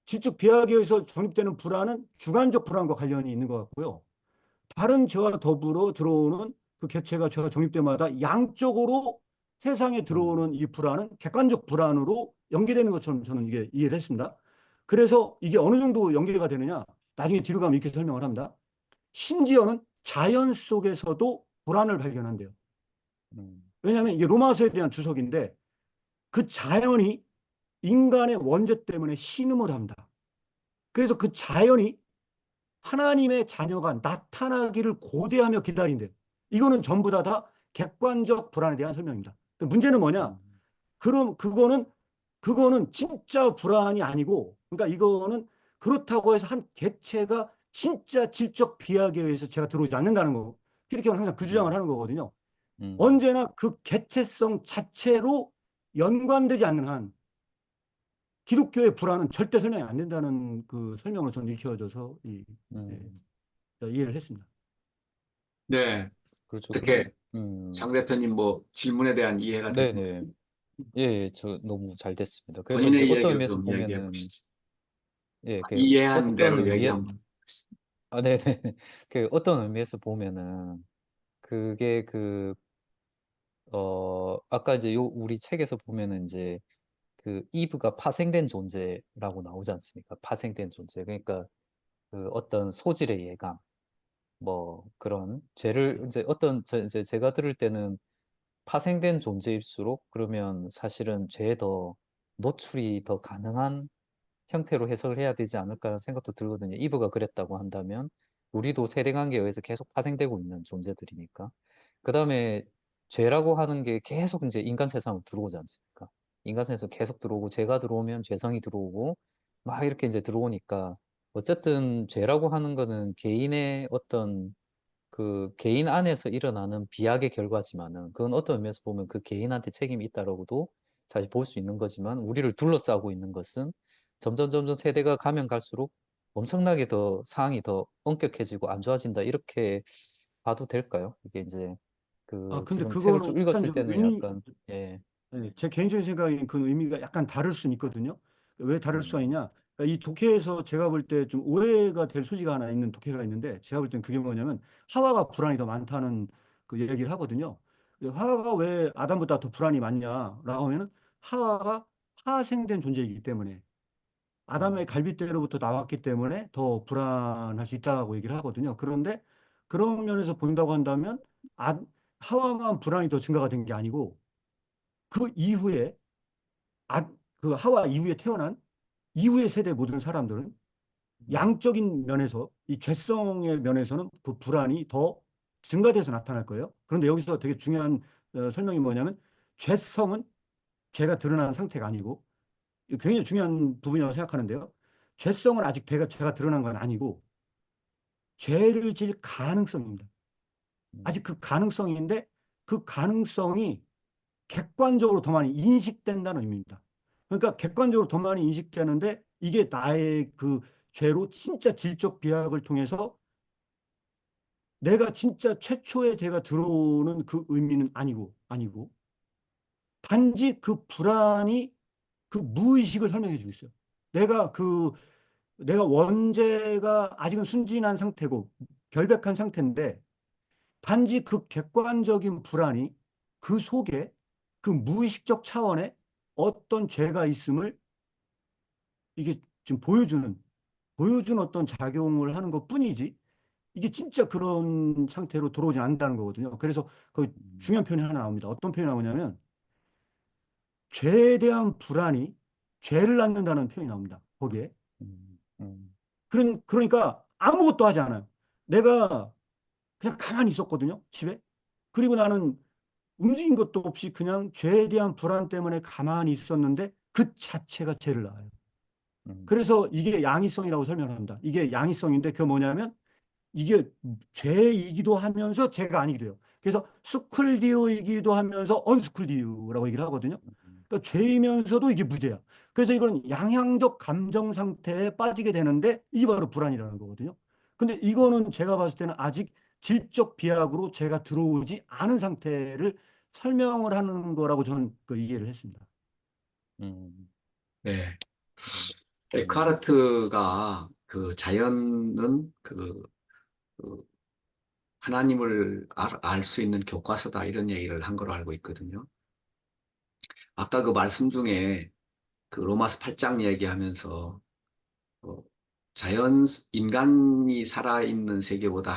Speaker 3: 질적 비약에 의해서 정립되는 불안은 주관적 불안과 관련이 있는 것 같고요. 다른 죄와 더불어 들어오는 그 개체가 죄가 정립 때마다 양쪽으로 세상에
Speaker 5: 음,
Speaker 3: 들어오는 이 불안은 객관적 불안으로 연계되는 것처럼 저는 이게 이해를 했습니다. 그래서 이게 어느 정도 연계가 되느냐? 나중에 뒤로 가면 이렇게 설명을 합니다. 심지어는 자연 속에서도 불안을 발견한대요.
Speaker 5: 음,
Speaker 3: 왜냐하면 이게 로마서에 대한 주석인데 그 자연이 인간의 원죄 때문에 신음을 합니다. 그래서 그 자연이 하나님의 자녀가 나타나기를 고대하며 기다린대요. 이거는 전부 다 객관적 불안에 대한 설명입니다. 문제는 뭐냐?
Speaker 5: 음,
Speaker 3: 그럼 그거는 진짜 불안이 아니고, 그러니까 이거는 그렇다고 해서 한 개체가 진짜 질적 비약에 의해서 제가 들어오지 않는다는 거. 피르케는 항상 그 주장을
Speaker 5: 음,
Speaker 3: 하는 거거든요.
Speaker 5: 음,
Speaker 3: 언제나 그 개체성 자체로 연관되지 않는 한 기독교의 불안은 절대 설명이 안 된다는 그 설명으로 저는 읽혀져서 예,
Speaker 5: 음.
Speaker 3: 이해를 했습니다.
Speaker 2: 네.
Speaker 5: 그렇죠.
Speaker 2: 어떻게
Speaker 5: 음,
Speaker 2: 장 대표님 뭐 질문에 대한 이해가 됐나요?
Speaker 5: 네네. 예, 예, 저 너무 잘 됐습니다. 그래서 이제
Speaker 2: 본인의
Speaker 5: 어떤
Speaker 2: 이야기를
Speaker 5: 의미에서
Speaker 2: 좀 이야기해
Speaker 5: 보면은,
Speaker 2: 보시죠.
Speaker 5: 예,
Speaker 2: 이해한
Speaker 5: 어떤
Speaker 2: 대로 얘기
Speaker 5: 의미에,
Speaker 2: 한번.
Speaker 5: 아, 네네. 어떤 의미에서 보면은, 그게 아까 이제 우리 책에서 보면은 이제 이브가 파생된 존재라고 나오지 않습니까? 파생된 존재. 그러니까 어떤 소질의 예감, 뭐 그런 죄를 이제 이제 제가 들을 때는 파생된 존재일수록 그러면 사실은 죄에 더 노출이 더 가능한 형태로 해석을 해야 되지 않을까라는 생각도 들거든요. 이브가 그랬다고 한다면 우리도 세대관계에 의해서 계속 파생되고 있는 존재들이니까. 그다음에 죄라고 하는 게 계속 이제 인간 세상으로 들어오지 않습니까? 인간 세상에서 계속 들어오고 죄가 들어오면 죄성이 들어오고 막 이렇게 이제 들어오니까 어쨌든 죄라고 하는 거는 개인의 어떤 개인 안에서 일어나는 비약의 결과지만은 그건 어떤 의미에서 보면 그 개인한테 책임이 있다라고도 사실 볼 수 있는 거지만 우리를 둘러싸고 있는 것은 점점 세대가 가면 갈수록 엄청나게 더 상황이 더 엄격해지고 안 좋아진다 이렇게 봐도 될까요? 이게 이제
Speaker 3: 근데
Speaker 5: 지금 책을
Speaker 3: 그거는
Speaker 5: 쭉
Speaker 3: 약간
Speaker 5: 읽었을
Speaker 3: 좀
Speaker 5: 때는 약간 예,
Speaker 3: 제 개인적인 생각엔 그 의미가 약간 다를 수는 있거든요. 왜 다를 수가
Speaker 5: 음,
Speaker 3: 있냐? 그러니까 이 독해에서 제가 볼 때 좀 오해가 될 소지가 하나 있는 독해가 있는데, 제가 볼 땐 그게 뭐냐면 하와가 불안이 더 많다는 그 얘기를 하거든요. 하와가 왜 아담보다 더 불안이 많냐라고 하면은 하와가 파생된 존재이기 때문에, 아담의 갈빗대로부터 나왔기 때문에 더 불안할 수 있다고 얘기를 하거든요. 그런데 그런 면에서 본다고 한다면 하와만 불안이 더 증가가 된 게 아니고, 그 이후에 아, 그 하와 이후에 태어난 이후의 세대 모든 사람들은 양적인 면에서, 이 죄성의 면에서는 그 불안이 더 증가돼서 나타날 거예요. 그런데 여기서 되게 중요한 설명이 뭐냐면, 죄성은 죄가 드러난 상태가 아니고, 이거 굉장히 중요한 부분이라고 생각하는데요. 죄성은 아직 죄가 드러난 건 아니고 죄를 질 가능성입니다. 아직 그 가능성인데, 그 가능성이 객관적으로 더 많이 인식된다는 의미입니다. 그러니까 객관적으로 더 많이 인식되는데, 이게 나의 그 죄로 진짜 질적 비약을 통해서 내가 진짜 최초의 죄가 들어오는 그 의미는 아니고 단지 그 불안이 그 무의식을 설명해 주고 있어요. 내가 원죄가 아직은 순진한 상태고 결백한 상태인데, 단지 그 객관적인 불안이 그 속에 그 무의식적 차원에 어떤 죄가 있음을 이게 지금 보여주는 어떤 작용을 하는 것 뿐이지, 이게 진짜 그런 상태로 들어오지 않는다는 거거든요. 그래서 그 중요한 표현이 하나 나옵니다. 어떤 표현이 나오냐면, 죄에 대한 불안이 죄를 낳는다는 표현이 나옵니다. 거기에.
Speaker 5: 음, 음,
Speaker 3: 그러니까 아무것도 하지 않아요. 내가 그냥 가만히 있었거든요, 집에. 그리고 나는 움직인 것도 없이 그냥 죄에 대한 불안 때문에 가만히 있었는데, 그 자체가 죄를 낳아요.
Speaker 5: 음,
Speaker 3: 그래서 이게 양이성이라고 설명을 합니다. 이게 양이성인데, 그 뭐냐면 이게 죄이기도 하면서 죄가 아니기도 해요. 그래서 스쿨디우이기도 하면서 언스쿨디우라고 얘기를 하거든요. 그러니까 죄이면서도 이게 무죄야. 그래서 이건 양향적 감정 상태에 빠지게 되는데, 이게 바로 불안이라는 거거든요. 근데 이거는 제가 봤을 때는 아직 질적 비약으로 죄가 들어오지 않은 상태를 설명을 하는 거라고 저는 그 이해를 했습니다.
Speaker 5: 음,
Speaker 2: 네.
Speaker 5: 음, 음,
Speaker 2: 데카르트가 그 자연은 그 하나님을 알 수 있는 교과서다 이런 얘기를 한 걸로 알고 있거든요. 아까 그 말씀 중에 그 로마서 8장 얘기하면서 어, 인간이 살아있는 세계보다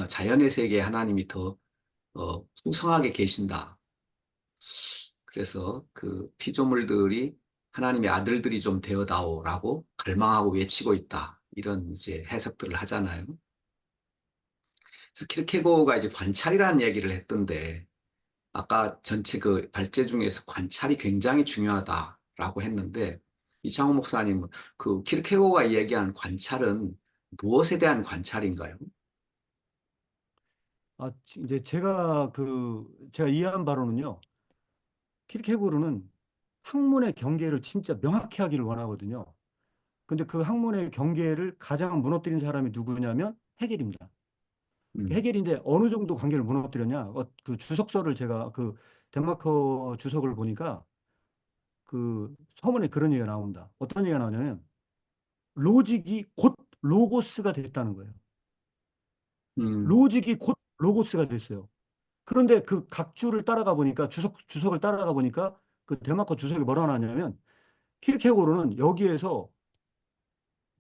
Speaker 2: 자연의 세계에 하나님이 더 풍성하게 계신다. 그래서 그 피조물들이 하나님의 아들들이 좀 되어다오라고 갈망하고 외치고 있다. 이런 이제 해석들을 하잖아요. 그래서 키르케고가 이제 관찰이라는 얘기를 했던데, 아까 전체 그 발제 중에서 관찰이 굉장히 중요하다라고 했는데, 이창호 목사님은 그 키르케고가 얘기한 관찰은 무엇에 대한 관찰인가요?
Speaker 3: 이제 제가 이해한 바로는요, 키르케고르는 학문의 경계를 진짜 명확히 하기를 원하거든요. 근데 그 학문의 경계를 가장 무너뜨린 사람이 누구냐면 헤겔입니다.
Speaker 2: 음,
Speaker 3: 헤겔인데 어느 정도 관계를 무너뜨렸냐? 그 주석서를 제가 그 덴마크 주석을 보니까 그 서문에 그런 얘기가 나옵니다. 어떤 얘기가 나오냐면, 로직이 곧 로고스가 됐다는 거예요.
Speaker 2: 음,
Speaker 3: 로직이 곧 로고스가 됐어요. 그런데 그 각주를 따라가 보니까, 주석을 따라가 보니까 그 덴마크 주석이 뭐라 나냐면, 키르케고르는 여기에서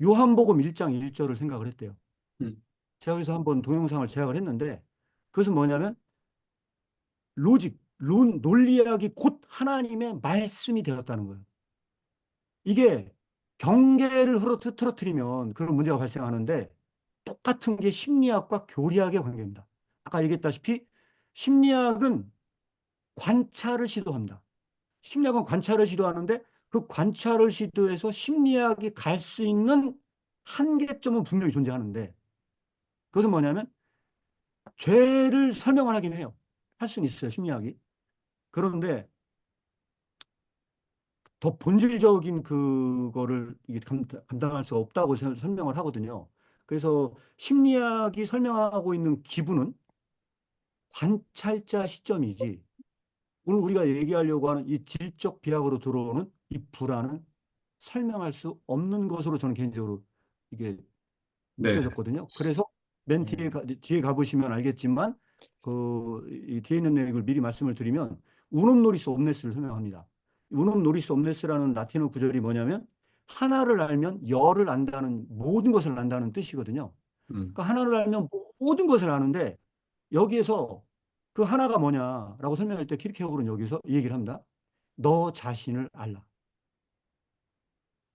Speaker 3: 요한복음 1장 1절을 생각을 했대요.
Speaker 2: 음,
Speaker 3: 제가 여기서 한번 동영상을 제작을 했는데, 그것은 뭐냐면 논리학이 곧 하나님의 말씀이 되었다는 거예요. 이게 경계를 틀어뜨리면 그런 문제가 발생하는데, 똑같은 게 심리학과 교리학의 관계입니다. 아까 얘기했다시피 심리학은 관찰을 시도합니다. 심리학은 관찰을 시도하는데, 그 관찰을 시도해서 심리학이 갈 수 있는 한계점은 분명히 존재하는데, 그것은 뭐냐면 죄를 설명을 하긴 해요. 할 수는 있어요, 심리학이. 그런데 더 본질적인 그거를 이게 감당할 수 없다고 설명을 하거든요. 그래서 심리학이 설명하고 있는 기분은 관찰자 시점이지, 오늘 우리가 얘기하려고 하는 이 질적 비약으로 들어오는 이 불안은 설명할 수 없는 것으로 저는 개인적으로 이게
Speaker 2: 네.
Speaker 3: 느껴졌거든요. 그래서 맨 뒤에 가보시면 알겠지만 이 뒤에 있는 내용을 미리 말씀을 드리면 우놈 노리스 옴네스를 설명합니다. 우놈 노리스 옴네스라는 라틴어 구절이 뭐냐면 하나를 알면 열을 안다는 모든 것을 안다는 뜻이거든요.
Speaker 2: 음,
Speaker 3: 그러니까 하나를 알면 모든 것을 아는데 여기에서 그 하나가 뭐냐라고 설명할 때 키르케고르는 여기서 이 얘기를 합니다. 너 자신을 알라.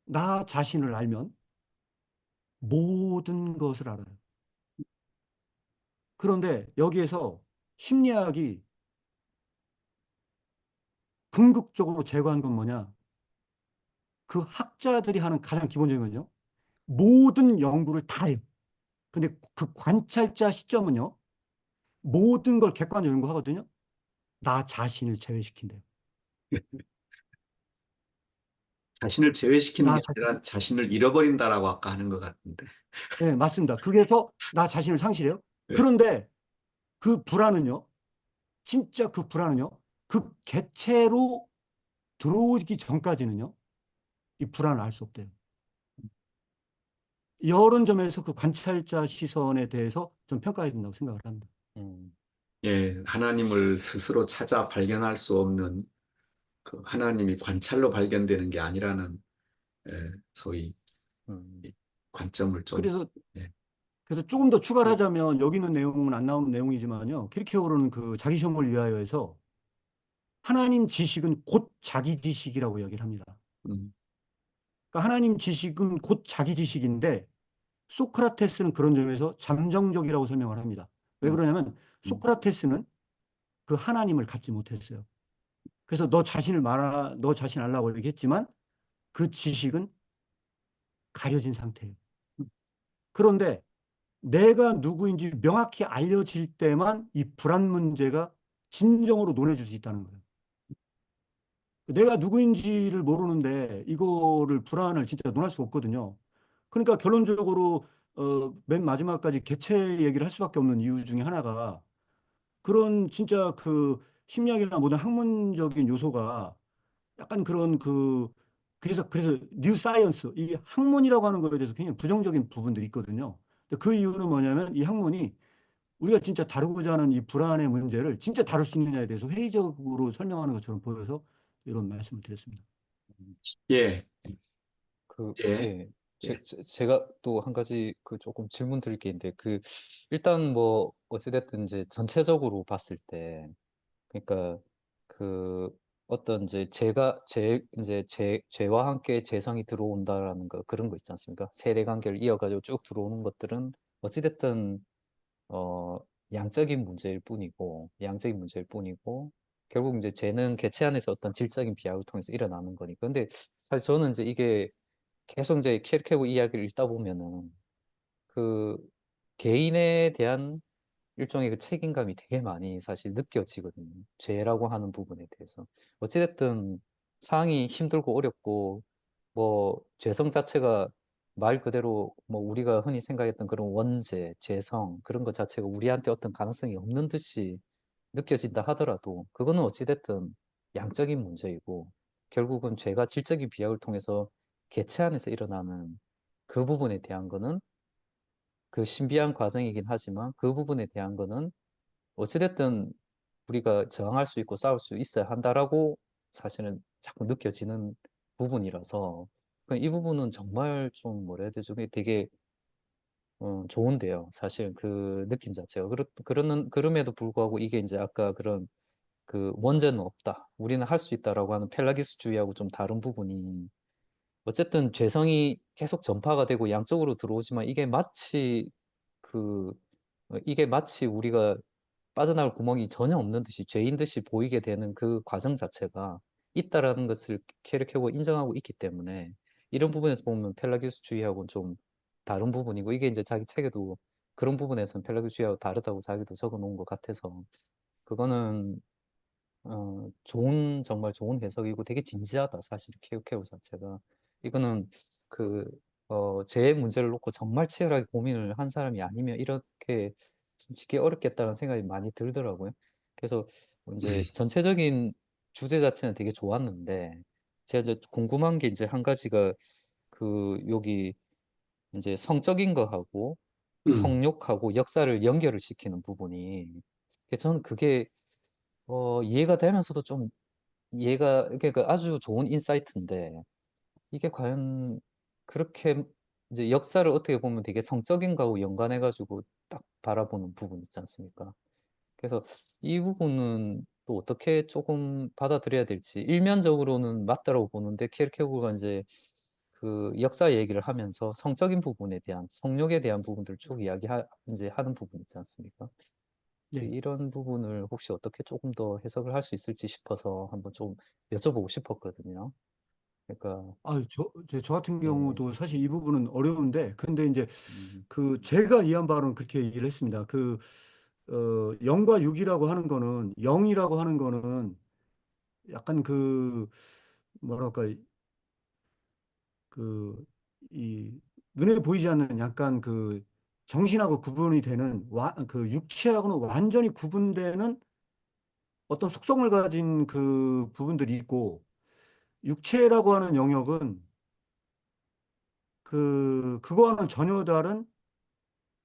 Speaker 3: 나 자신을 알면 모든 것을 알아요. 그런데 여기에서 심리학이 궁극적으로 제거한 건 뭐냐? 그 학자들이 하는 가장 기본적인 건요. 모든 연구를 다 해요. 근데 그 관찰자 시점은요. 모든 걸 객관적으로 연구하거든요. 나 자신을 제외시킨대요.
Speaker 2: 자신을 제외시키는
Speaker 3: 나
Speaker 2: 게
Speaker 3: 자신.
Speaker 2: 아니라 자신을 잃어버린다라고 아까 하는 것 같은데.
Speaker 3: 네, 맞습니다. 그래서 나 자신을 상실해요.
Speaker 2: 네.
Speaker 3: 그런데 그 불안은요. 진짜 그 불안은요. 그 객체로 들어오기 전까지는요. 이 불안을 알 수 없대요. 이런 점에서 그 관찰자 시선에 대해서 좀 평가해야 된다고 생각을 합니다.
Speaker 5: 음,
Speaker 2: 예, 하나님을 스스로 찾아 발견할 수 없는 그 하나님이 관찰로 발견되는 게 아니라는 예, 소위
Speaker 5: 음,
Speaker 2: 이 관점을 좀
Speaker 3: 그래서
Speaker 2: 예,
Speaker 3: 조금 더 추가를
Speaker 5: 예,
Speaker 3: 하자면 여기 있는 내용은 안 나오는 내용이지만요. 키르케고르는 그 자기 시험을 위하여에서 하나님 지식은 곧 자기 지식이라고 이야기를 합니다.
Speaker 2: 음,
Speaker 3: 그러니까 하나님 지식은 곧 자기 지식인데 소크라테스는 그런 점에서 잠정적이라고 설명을 합니다. 왜
Speaker 2: 음,
Speaker 3: 그러냐면
Speaker 2: 음.
Speaker 3: 소크라테스는 그 하나님을 갖지 못했어요. 그래서 너 자신 알라고 얘기했지만 그 지식은 가려진 상태예요. 그런데 내가 누구인지 명확히 알려질 때만 이 불안 문제가 진정으로 논해질 수 있다는 거예요. 내가 누구인지를 모르는데 이거를 불안을 진짜 논할 수가 없거든요. 그러니까 결론적으로 맨 마지막까지 개체 얘기를 할 수밖에 없는 이유 중에 하나가 그런 진짜 그 심리학이나 모든 학문적인 요소가 약간 그런 그래서 뉴 사이언스 이 학문이라고 하는 거에 대해서 굉장히 부정적인 부분들이 있거든요. 근데 그 이유는 뭐냐면 이 학문이 우리가 진짜 다루고자 하는 이 불안의 문제를 진짜 다룰 수 있느냐에 대해서 회의적으로 설명하는 것처럼 보여서 이런 말씀을 드렸습니다.
Speaker 2: 예, 예,
Speaker 5: 예.
Speaker 2: 예,
Speaker 5: 제가 또 한 가지 그 조금 질문 드릴 게 있는데, 일단 뭐, 어찌됐든 이제 전체적으로 봤을 때, 그러니까 그 어떤 이제 죄와 함께 재성이 들어온다라는 거, 그런 거 있지 않습니까? 세대 관계를 이어가지고 쭉 들어오는 것들은 어찌됐든 어 양적인 문제일 뿐이고 결국 이제 죄는 개체 안에서 어떤 질적인 비약을 통해서 일어나는 거니까. 근데 사실 저는 이제 이게 계속 이제 킬케고 이야기를 읽다 보면은 그 개인에 대한 일종의 그 책임감이 되게 많이 사실 느껴지거든요. 죄라고 하는 부분에 대해서. 어찌됐든 상황이 힘들고 어렵고, 뭐, 죄성 자체가 말 그대로 뭐 우리가 흔히 생각했던 그런 원죄, 죄성, 그런 것 자체가 우리한테 어떤 가능성이 없는 듯이 느껴진다 하더라도, 그거는 어찌됐든 양적인 문제이고, 결국은 죄가 질적인 비약을 통해서 개체 안에서 일어나는 그 부분에 대한 거는 그 신비한 과정이긴 하지만 그 부분에 대한 거는 어찌됐든 우리가 저항할 수 있고 싸울 수 있어야 한다라고 사실은 자꾸 느껴지는 부분이라서 이 부분은 정말 좀 뭐라 해야 되죠? 그게 되게 좋은데요. 사실 그 느낌 자체가 그럼에도 불구하고 이게 이제 아까 그런 그 원죄는 없다. 우리는 할 수 있다라고 하는 펠라기스주의하고 좀 다른 부분이 어쨌든 죄성이 계속 전파가 되고 양적으로 들어오지만 이게 마치 우리가 빠져나갈 구멍이 전혀 없는 듯이 죄인 듯이 보이게 되는 그 과정 자체가 있다라는 것을 케르케고 인정하고 있기 때문에 이런 부분에서 보면 펠라기스주의하고는 좀 다른 부분이고 이게 이제 자기 책에도 그런 부분에서는 펠라기스주의하고 다르다고 자기도 적어 놓은 것 같아서 그거는 정말 좋은 해석이고 되게 진지하다, 사실, 케오케오 자체가. 이거는 제 문제를 놓고 정말 치열하게 고민을 한 사람이 아니면 이렇게 좀 짓기 어렵겠다는 생각이 많이 들더라고요. 그래서 이제 전체적인 주제 자체는 되게 좋았는데, 제가 이제 궁금한 게 이제 한 가지가 그 여기 이제 성적인 거하고 성욕하고 역사를 연결을 시키는 부분이 저는 그게 이해가 되면서도 좀 이해가 그러니까 아주 좋은 인사이트인데 이게 과연 그렇게 이제 역사를 어떻게 보면 되게 성적인 거하고 연관해가지고 딱 바라보는 부분 있지 않습니까? 그래서 이 부분은 또 어떻게 조금 받아들여야 될지 일면적으로는 맞다고 보는데 키르케고르가 이제 그 역사 얘기를 하면서 성적인 부분에 대한 성욕에 대한 부분들을 쭉 이제 하는 부분 있지 않습니까?
Speaker 3: 네.
Speaker 5: 이런 부분을 혹시 어떻게 조금 더 해석을 할 수 있을지 싶어서 한번 좀 여쭤보고 싶었거든요. 그러니까
Speaker 3: 저 같은
Speaker 5: 네,
Speaker 3: 경우도 사실 이 부분은 어려운데, 근데 이제
Speaker 5: 음,
Speaker 3: 그 제가 이해한 바로는 그렇게 얘기를 했습니다. 영과 육이라고 하는 거는, 영이라고 하는 거는 약간 뭐랄까, 그, 이, 눈에 보이지 않는 약간 정신하고 구분이 되는, 육체하고는 완전히 구분되는 어떤 속성을 가진 그 부분들이 있고, 육체라고 하는 영역은 그거와는 전혀 다른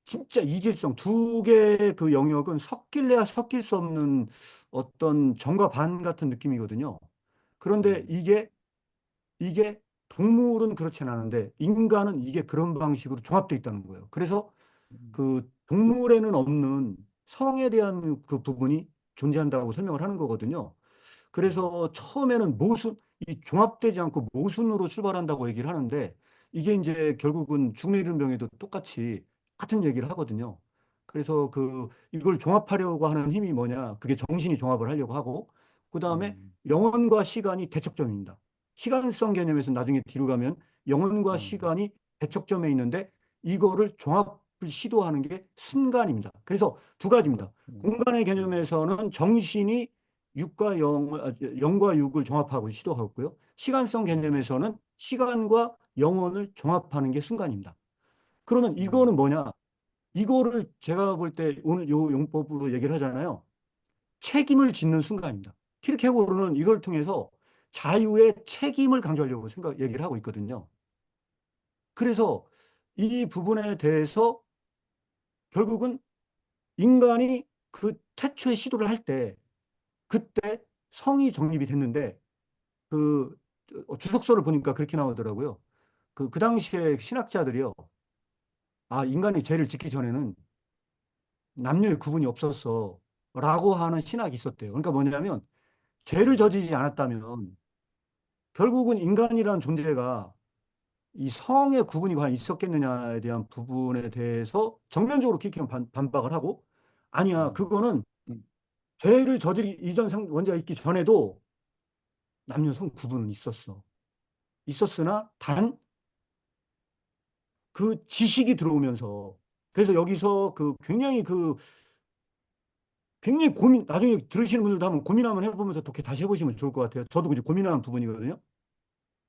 Speaker 3: 진짜 이질성, 두 개의 그 영역은 섞일래야 섞일 수 없는 어떤 정과 반 같은 느낌이거든요. 그런데
Speaker 5: 음,
Speaker 3: 이게 동물은 그렇지 않은데 인간은 이게 그런 방식으로 종합되어 있다는 거예요. 그래서
Speaker 5: 음,
Speaker 3: 그 동물에는 없는 성에 대한 그 부분이 존재한다고 설명을 하는 거거든요. 그래서 처음에는 이 종합되지 않고 모순으로 출발한다고 얘기를 하는데 이게 이제 결국은 죽는 이른 병에도 같은 얘기를 하거든요. 그래서 이걸 종합하려고 하는 힘이 뭐냐? 그게 정신이 종합을 하려고 하고 그다음에
Speaker 5: 음,
Speaker 3: 영혼과 시간이 대척점입니다. 시간성 개념에서 나중에 뒤로 가면 영혼과
Speaker 5: 음,
Speaker 3: 시간이 대척점에 있는데 이거를 종합을 시도하는 게 순간입니다. 그래서 두
Speaker 5: 그러니까,
Speaker 3: 가지입니다. 공간의 개념에서는 정신이 영과 육을 종합하고 시도하고요. 시간성
Speaker 5: 음,
Speaker 3: 개념에서는 시간과 영혼을 종합하는 게 순간입니다. 그러면
Speaker 5: 음,
Speaker 3: 이거는 뭐냐? 이거를 제가 볼 때 오늘 요 용법으로 얘기를 하잖아요. 책임을 짓는 순간입니다. 키르케고르는 이걸 통해서 자유의 책임을 강조하려고 얘기를 하고 있거든요. 그래서 이 부분에 대해서 결국은 인간이 그 태초에 시도를 할 때 그때 성이 정립이 됐는데 그 주석서를 보니까 그렇게 나오더라고요. 그 당시에 신학자들이요. 인간이 죄를 짓기 전에는 남녀의 구분이 없었어. 라고 하는 신학이 있었대요. 그러니까 뭐냐면 죄를
Speaker 5: 음,
Speaker 3: 저지르지 않았다면 결국은 인간이라는 존재가 이 성의 구분이 과연 있었겠느냐에 대한 부분에 대해서 정면적으로 키키는 반박을 하고 아니야,
Speaker 5: 음,
Speaker 3: 그거는
Speaker 5: 음,
Speaker 3: 죄를 저지르기 이전 원죄가 있기 전에도 남녀 성 구분은 있었어. 있었으나 단 그 지식이 들어오면서 그래서 여기서 굉장히 나중에 들으시는 분들도 한번 고민 한번 해보면서 독해 다시 해보시면 좋을 것 같아요. 저도 이제 고민하는 부분이거든요.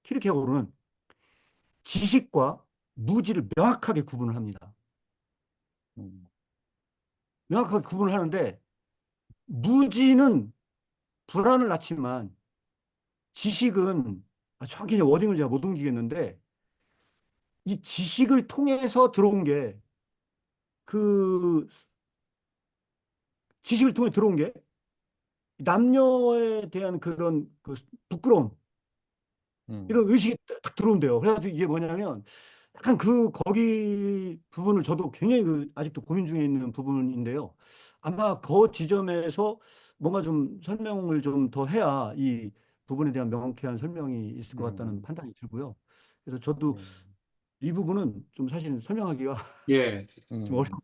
Speaker 3: 키르케고르는 지식과 무지를 명확하게 구분을 합니다.
Speaker 5: 음,
Speaker 3: 명확하게 구분을 하는데 무지는 불안을 낳지만 지식은 정확히 이제 워딩을 제가 못 옮기겠는데 이 지식을 통해서 들어온 게 그 지식을 통해 들어온 게 남녀에 대한 그런 부끄러움
Speaker 5: 음,
Speaker 3: 이런 의식이 딱 들어온대요. 그래가지고 이게 뭐냐면 약간 거기 부분을 저도 굉장히 아직도 고민 중에 있는 부분인데요. 아마 그 지점에서 뭔가 좀 설명을 좀 더 해야 이 부분에 대한 명쾌한 설명이 있을 것 같다는
Speaker 5: 음,
Speaker 3: 판단이 들고요. 그래서 저도
Speaker 5: 네.
Speaker 3: 이 부분은 좀 사실은 설명하기가
Speaker 2: 예,
Speaker 3: 좀 어려운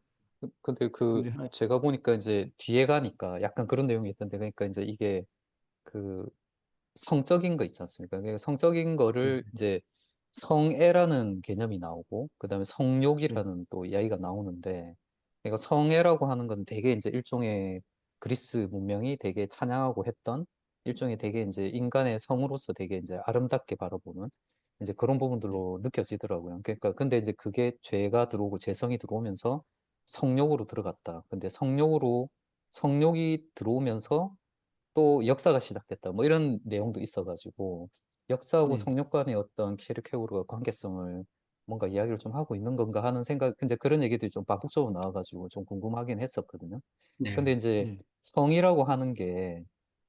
Speaker 5: 근데
Speaker 3: 문제 하나 있어요.
Speaker 5: 제가 보니까 이제 뒤에 가니까 약간 그런 내용이 있던데, 그러니까 이제 이게 그 성적인 거 있지 않습니까? 그러니까 성적인
Speaker 3: 네,
Speaker 5: 거를 이제 성애라는 개념이 나오고, 그 다음에
Speaker 3: 네,
Speaker 5: 성욕이라는 또 이야기가 나오는데, 그러니까 성애라고 하는 건 되게 이제 일종의 그리스 문명이 되게 찬양하고 했던 일종의 되게 이제 인간의 성으로서 되게 이제 아름답게 바라보는 이제 그런
Speaker 3: 네,
Speaker 5: 부분들로 느껴지더라고요. 그러니까 근데 이제 그게 죄가 들어오고 죄성이 들어오면서 성욕으로 들어갔다. 근데 성욕이 들어오면서 또 역사가 시작됐다. 뭐 이런 내용도 있어가지고 역사하고
Speaker 3: 예,
Speaker 5: 성역 간의 어떤 키르케고르가 관계성을 뭔가 이야기를 좀 하고 있는 건가 하는 생각, 이제 그런 얘기들이 좀 반복적으로 나와가지고 좀 궁금하긴 했었거든요. 근데
Speaker 2: 네.
Speaker 5: 이제
Speaker 3: 예,
Speaker 5: 성이라고 하는 게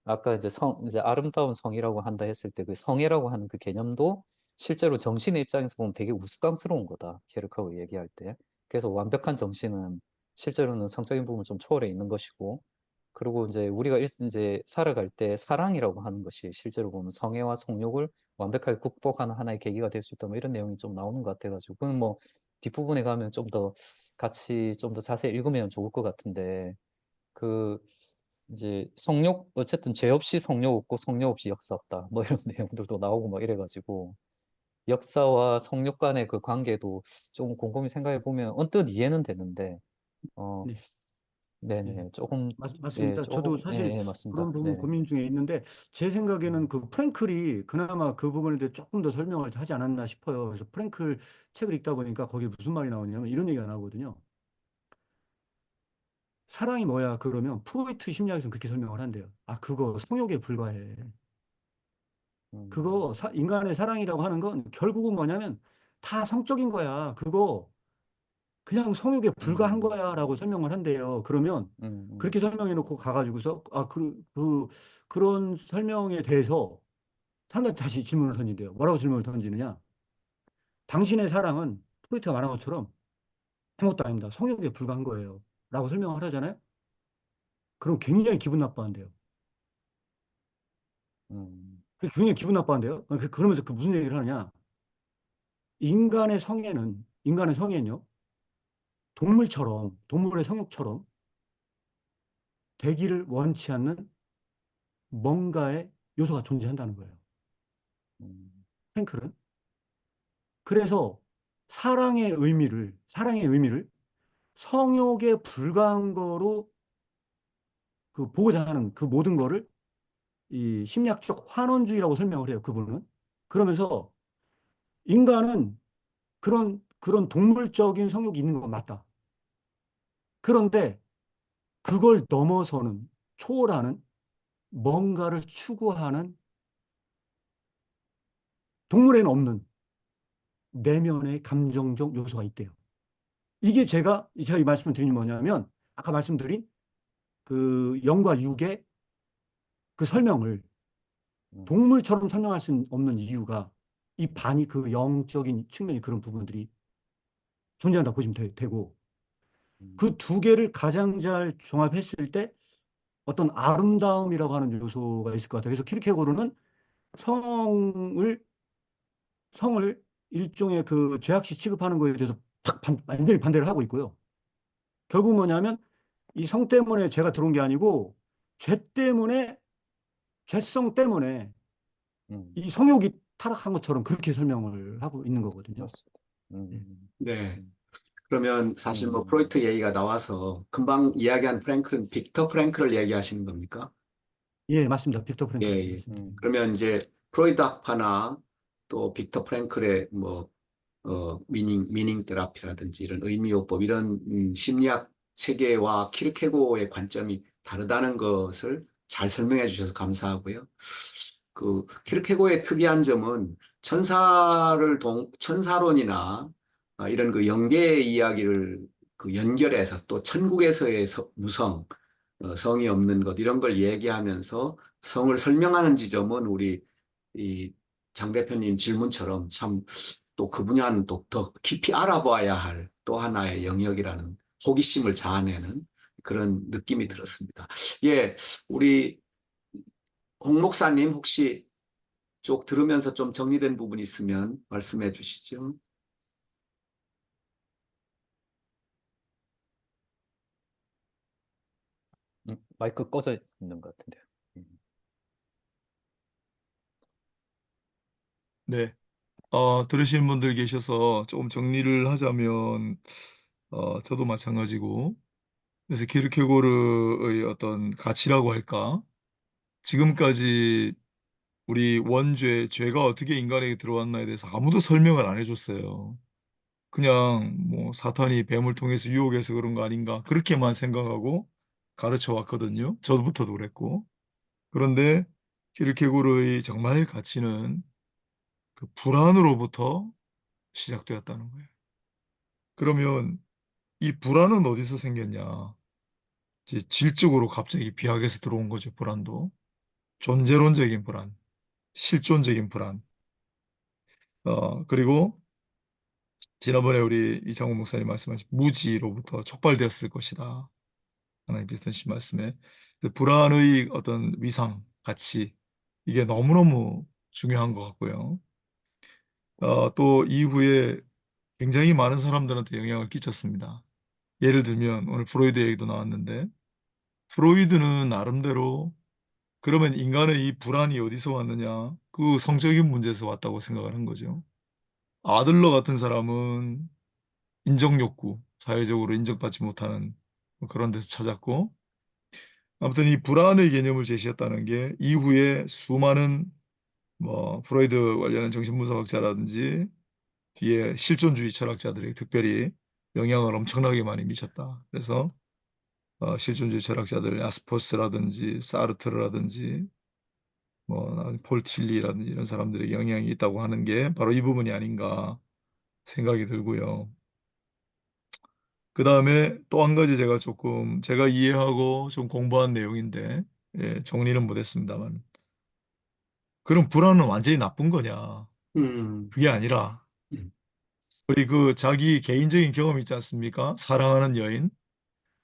Speaker 5: 아까 이제 이제 아름다운 성이라고 한다 했을 때 그 성애라고 하는 그 개념도 실제로 정신의 입장에서 보면 되게 우스꽝스러운 거다. 케르케고르 얘기할 때. 그래서 완벽한 정신은 실제로는 성적인 부분을 좀 초월해 있는 것이고, 그리고 이제 우리가 이제 살아갈 때 사랑이라고 하는 것이 실제로 보면 성애와 성욕을 완벽하게 극복하는 하나의 계기가 될 수 있다. 뭐 이런 내용이 좀 나오는 것 같아가지고, 그건 뭐 뒷부분에 가면 좀 더 같이 좀 더 자세히 읽으면 좋을 것 같은데, 그 이제 성욕, 어쨌든 죄 없이 성욕 없고 성욕 없이 역사 없다. 뭐 이런 내용들도 나오고 막 이래가지고, 역사와 성욕 간의 그 관계도 좀 곰곰이 생각해 보면 언뜻 이해는 되는데, 어,
Speaker 3: 네, 예.
Speaker 5: 네네, 조금, 예,
Speaker 3: 맞습니다. 저도
Speaker 5: 조금,
Speaker 3: 사실
Speaker 5: 예, 예,
Speaker 3: 그런
Speaker 5: 맞습니다.
Speaker 3: 부분
Speaker 5: 네네.
Speaker 3: 고민 중에 있는데 제 생각에는
Speaker 5: 음,
Speaker 3: 그 프랭클이 그나마 그 부분에 대해 조금 더 설명을 하지 않았나 싶어요. 그래서 프랭클 책을 읽다 보니까 거기에 무슨 말이 나오냐면 이런 얘기가 나오거든요. 사랑이 뭐야? 그러면 프로이트 심리학에서는 그렇게 설명을 한대요. 아, 그거 성욕에 불과해.
Speaker 5: 음,
Speaker 3: 그거 인간의 사랑이라고 하는 건 결국은 뭐냐면 다 성적인 거야. 그거 그냥 성욕에 불과한
Speaker 5: 음,
Speaker 3: 거야라고 설명을 한대요. 그러면
Speaker 5: 음,
Speaker 3: 그렇게 설명해 놓고 가가지고서 그런 설명에 대해서 사람들한테 다시 질문을 던진대요. 뭐라고 질문을 던지느냐? 당신의 사랑은 프로이트가 말한 것처럼 아무것도 아닙니다. 성욕에 불과한 거예요. 라고 설명을 하잖아요. 그럼 굉장히 기분 나빠한대요.
Speaker 5: 음,
Speaker 3: 굉장히 기분 나빠한대요. 그러면서 그 무슨 얘기를 하느냐? 인간의 성애는요, 동물의 성욕처럼 되기를 원치 않는 뭔가의 요소가 존재한다는 거예요.
Speaker 5: 음,
Speaker 3: 탱클은. 그래서 사랑의 의미를 성욕에 불과한 거로 보고자 하는 그 모든 거를 이 심리학적 환원주의라고 설명을 해요, 그분은. 그러면서 인간은 그런 동물적인 성욕이 있는 건 맞다. 그런데 그걸 넘어서는, 초월하는 뭔가를 추구하는 동물에는 없는 내면의 감정적 요소가 있대요. 이게 제가 이 말씀을 드린 게 뭐냐면, 아까 말씀드린 그 영과 육의 그 설명을
Speaker 5: 음,
Speaker 3: 동물처럼 설명할 수 없는 이유가 그 영적인 측면이 그런 부분들이 존재한다 보시면 되고,
Speaker 5: 음,
Speaker 3: 그 두 개를 가장 잘 종합했을 때 어떤 아름다움이라고 하는 요소가 있을 것 같아요. 그래서 키르케고르는 성을 성을 일종의 그 죄악시 취급하는 거에 대해서 완전히 반대를 하고 있고요. 결국 뭐냐면 이 성 때문에 죄가 들어온 게 아니고 죄 때문에 죄성 때문에
Speaker 5: 음,
Speaker 3: 이 성욕이 타락한 것처럼 그렇게 설명을 하고 있는 거거든요.
Speaker 5: 맞습니다.
Speaker 3: 예.
Speaker 2: 네.
Speaker 5: 음,
Speaker 2: 그러면 사실 뭐
Speaker 5: 음,
Speaker 2: 프로이트 얘기가 나와서 금방 이야기한 프랭클은 빅터 프랭클을 얘기하시는 겁니까?
Speaker 3: 예, 맞습니다. 빅터
Speaker 2: 예,
Speaker 3: 프랭클
Speaker 2: 예.
Speaker 3: 말씀드립니다.
Speaker 2: 그러면 이제 프로이드 학파나 또 빅터 프랭클의 뭐 미닝 테라피라든지 이런 의미요법 이런 심리학 체계와 키르케고의 관점이 다르다는 것을 잘 설명해 주셔서 감사하고요. 그 키르케고의 특이한 점은 천사론이나 이런 그 영계의 이야기를 그 연결해서 또 천국에서의 무성, 성이 없는 것 이런 걸 얘기하면서 성을 설명하는 지점은 우리 이 장 대표님 질문처럼 참 또 그 분야는 또 더 깊이 알아봐야 할 또 하나의 영역이라는 호기심을 자아내는 그런 느낌이
Speaker 5: 음.
Speaker 2: 들었습니다. 예, 우리 홍 목사님 혹시 쭉 들으면서 좀 정리된 부분이 있으면 말씀해 주시죠.
Speaker 5: 마이크 꺼져 있는 것 같은데요. 음,
Speaker 1: 네. 들으시는 분들 계셔서 조금 정리를 하자면, 저도 마찬가지고, 그래서 키르케고르의 어떤 가치라고 할까? 지금까지 우리 죄가 어떻게 인간에게 들어왔나에 대해서 아무도 설명을 안 해줬어요. 그냥 뭐 사탄이 뱀을 통해서 유혹해서 그런 거 아닌가 그렇게만 생각하고 가르쳐 왔거든요. 저부터도 그랬고. 그런데 키르케고르의 정말 가치는 그 불안으로부터 시작되었다는 거예요. 그러면 이 불안은 어디서 생겼냐? 이제 질적으로 갑자기 비약에서 들어온 거죠, 불안도. 존재론적인 불안, 실존적인 불안. 그리고 지난번에 우리 이창호 목사님 말씀하신 무지로부터 촉발되었을 것이다. 하나님께서 하신 말씀에 그 불안의 어떤 위상, 가치, 이게 너무너무 중요한 것 같고요. 또 이후에 굉장히 많은 사람들한테 영향을 끼쳤습니다. 예를 들면 오늘 프로이드 얘기도 나왔는데 프로이드는 나름대로 그러면 인간의 이 불안이 어디서 왔느냐? 그 성적인 문제에서 왔다고 생각을 한 거죠. 아들러 같은 사람은 인정 욕구, 사회적으로 인정받지 못하는 뭐 그런 데서 찾았고 아무튼 이 불안의 개념을 제시했다는 게 이후에 수많은 뭐 프로이드 관련한 정신분석학자라든지 뒤에 실존주의 철학자들이 특별히 영향을 엄청나게 많이 미쳤다. 그래서 실존주의 철학자들 야스퍼스라든지 사르트르라든지 뭐 폴 틸리라든지 이런 사람들의 영향이 있다고 하는 게 바로 이 부분이 아닌가 생각이 들고요. 그 다음에 또 한 가지 제가 조금 제가 이해하고 좀 공부한 내용인데 정리는 못했습니다만 그럼 불안은 완전히 나쁜 거냐?
Speaker 2: 음,
Speaker 1: 그게 아니라
Speaker 2: 음,
Speaker 1: 우리 그 자기 개인적인 경험 있지 않습니까? 사랑하는 여인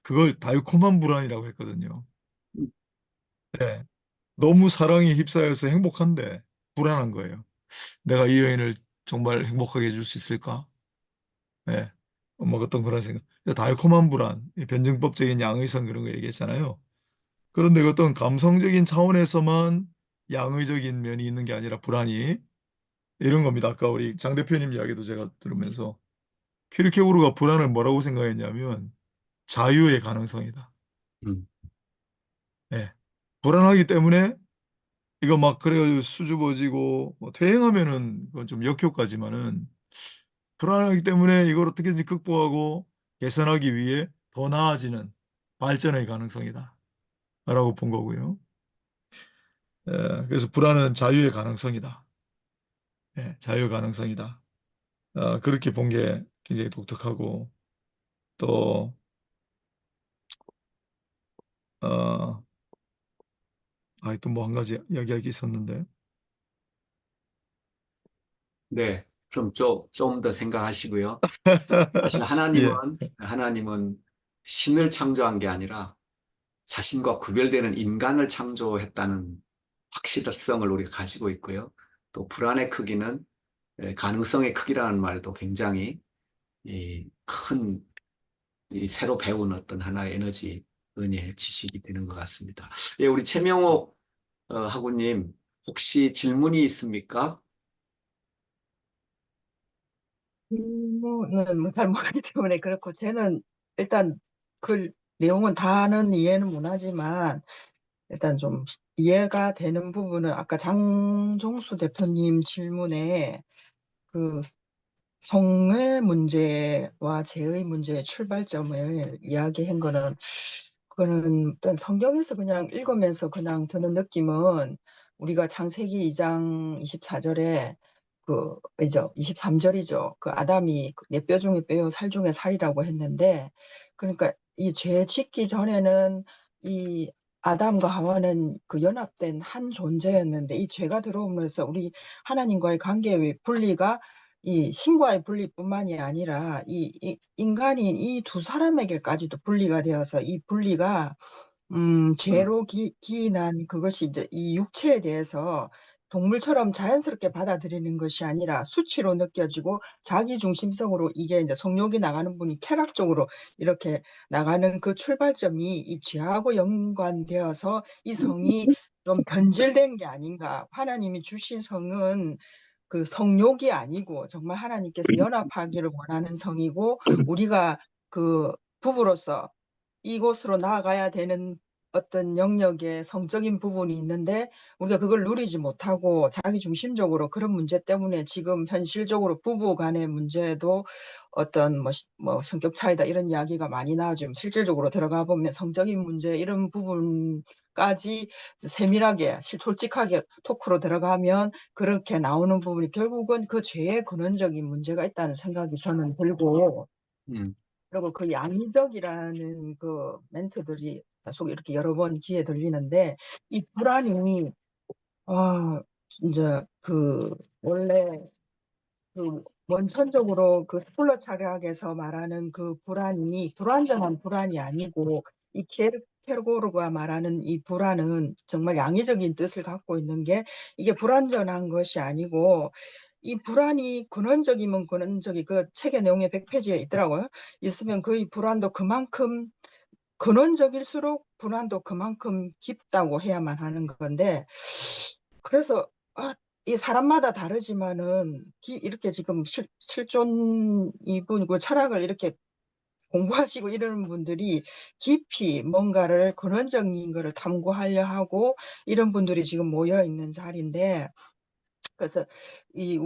Speaker 1: 그걸 달콤한 불안이라고 했거든요.
Speaker 2: 음,
Speaker 1: 네. 너무 사랑에 휩싸여서 행복한데 불안한 거예요. 내가 이 여인을 정말 행복하게 해줄 수 있을까? 네. 뭐 어떤 그런 생각. 달콤한 불안, 이 변증법적인 양의성 그런 거 얘기했잖아요. 그런데 그 어떤 감성적인 차원에서만 양의적인 면이 있는 게 아니라 불안이 이런 겁니다. 아까 우리 장 대표님 이야기도 제가 들으면서 키르케고르가 불안을 뭐라고 생각했냐면 자유의 가능성이다.
Speaker 2: 음,
Speaker 1: 예. 불안하기 때문에 이거 막 그래가지고 수줍어지고 뭐 퇴행하면은 그건 좀 역효과지만은 불안하기 때문에 이걸 어떻게든지 극복하고 개선하기 위해 더 나아지는 발전의 가능성이다. 라고 본 거고요. 그래서 불안은 자유의 가능성이다. 자유의 가능성이다. 그렇게 본 게 굉장히 독특하고 또 어, 또 뭐 한 가지 이야기할 게 있었는데
Speaker 2: 네. 좀 더 생각하시고요. 사실
Speaker 1: 예,
Speaker 2: 하나님은 신을 창조한 게 아니라 자신과 구별되는 인간을 창조했다는 확실성을 우리가 가지고 있고요. 또 불안의 크기는 가능성의 크기라는 말도 굉장히 큰 새로 배운 어떤 하나의 에너지, 은혜의 지식이 되는 것 같습니다. 예, 우리 최명옥 학우님, 혹시 질문이 있습니까?
Speaker 6: 질문은 잘 모르기 때문에 그렇고, 저는 일단 그 내용은 다는 이해는 못하지만 일단 좀 이해가 되는 부분은 아까 장종수 대표님 질문에 그 성의 문제와 죄의 문제의 출발점을 이야기한 거는, 그거는 일단 성경에서 그냥 읽으면서 그냥 드는 느낌은, 우리가 창세기 2장 24절에 이죠 23절이죠. 그 아담이 내 뼈 중에 뼈요 살 중에 살이라고 했는데, 그러니까 이 죄 짓기 전에는 이 아담과 하와는 그 연합된 한 존재였는데, 이 죄가 들어오면서 우리 하나님과의 관계의 분리가 이 신과의 분리뿐만이 아니라 인간인 이 두 사람에게까지도 분리가 되어서, 이 분리가 죄로 기인한 그것이 이제 이 육체에 대해서 동물처럼 자연스럽게 받아들이는 것이 아니라 수치로 느껴지고 자기 중심성으로 이게 이제 성욕이 나가는 분이 쾌락적으로 이렇게 나가는 그 출발점이 이 죄하고 연관되어서 이 성이 좀 변질된 게 아닌가. 하나님이 주신 성은 그 성욕이 아니고 정말 하나님께서 연합하기를 원하는 성이고, 우리가 그 부부로서 이곳으로 나아가야 되는 어떤 영역에 성적인 부분이 있는데 우리가 그걸 누리지 못하고 자기 중심적으로 그런 문제 때문에 지금 현실적으로 부부 간의 문제도 어떤 뭐 성격 차이다 이런 이야기가 많이 나오지만 실질적으로 들어가 보면 성적인 문제 이런 부분까지 세밀하게 솔직하게 토크로 들어가면 그렇게 나오는 부분이 결국은 그 죄의 근원적인 문제가 있다는 생각이 저는 들고,
Speaker 2: 음,
Speaker 6: 그리고 그 양의적이라는 그 멘트들이 계속 이렇게 여러 번 귀에 들리는데, 이 불안이, 이제 원래 그 원천적으로 그 스콜러 철학에서 말하는 그 불안이 불완전한 불안이 아니고, 이 케르케고르가 말하는 이 불안은 정말 양의적인 뜻을 갖고 있는 게, 이게 불완전한 것이 아니고 이 불안이 근원적이면 근원적이 그 책의 내용에 100페이지에 있더라고요. 있으면 그 이 불안도 그만큼 근원적일수록 불안도 그만큼 깊다고 해야만 하는 건데, 그래서 이 사람마다 다르지만은 이렇게 지금 실존 이분 그 철학을 이렇게 공부하시고 이러는 분들이 깊이 뭔가를 근원적인 거를 탐구하려 하고 이런 분들이 지금 모여 있는 자리인데, 그래서 우리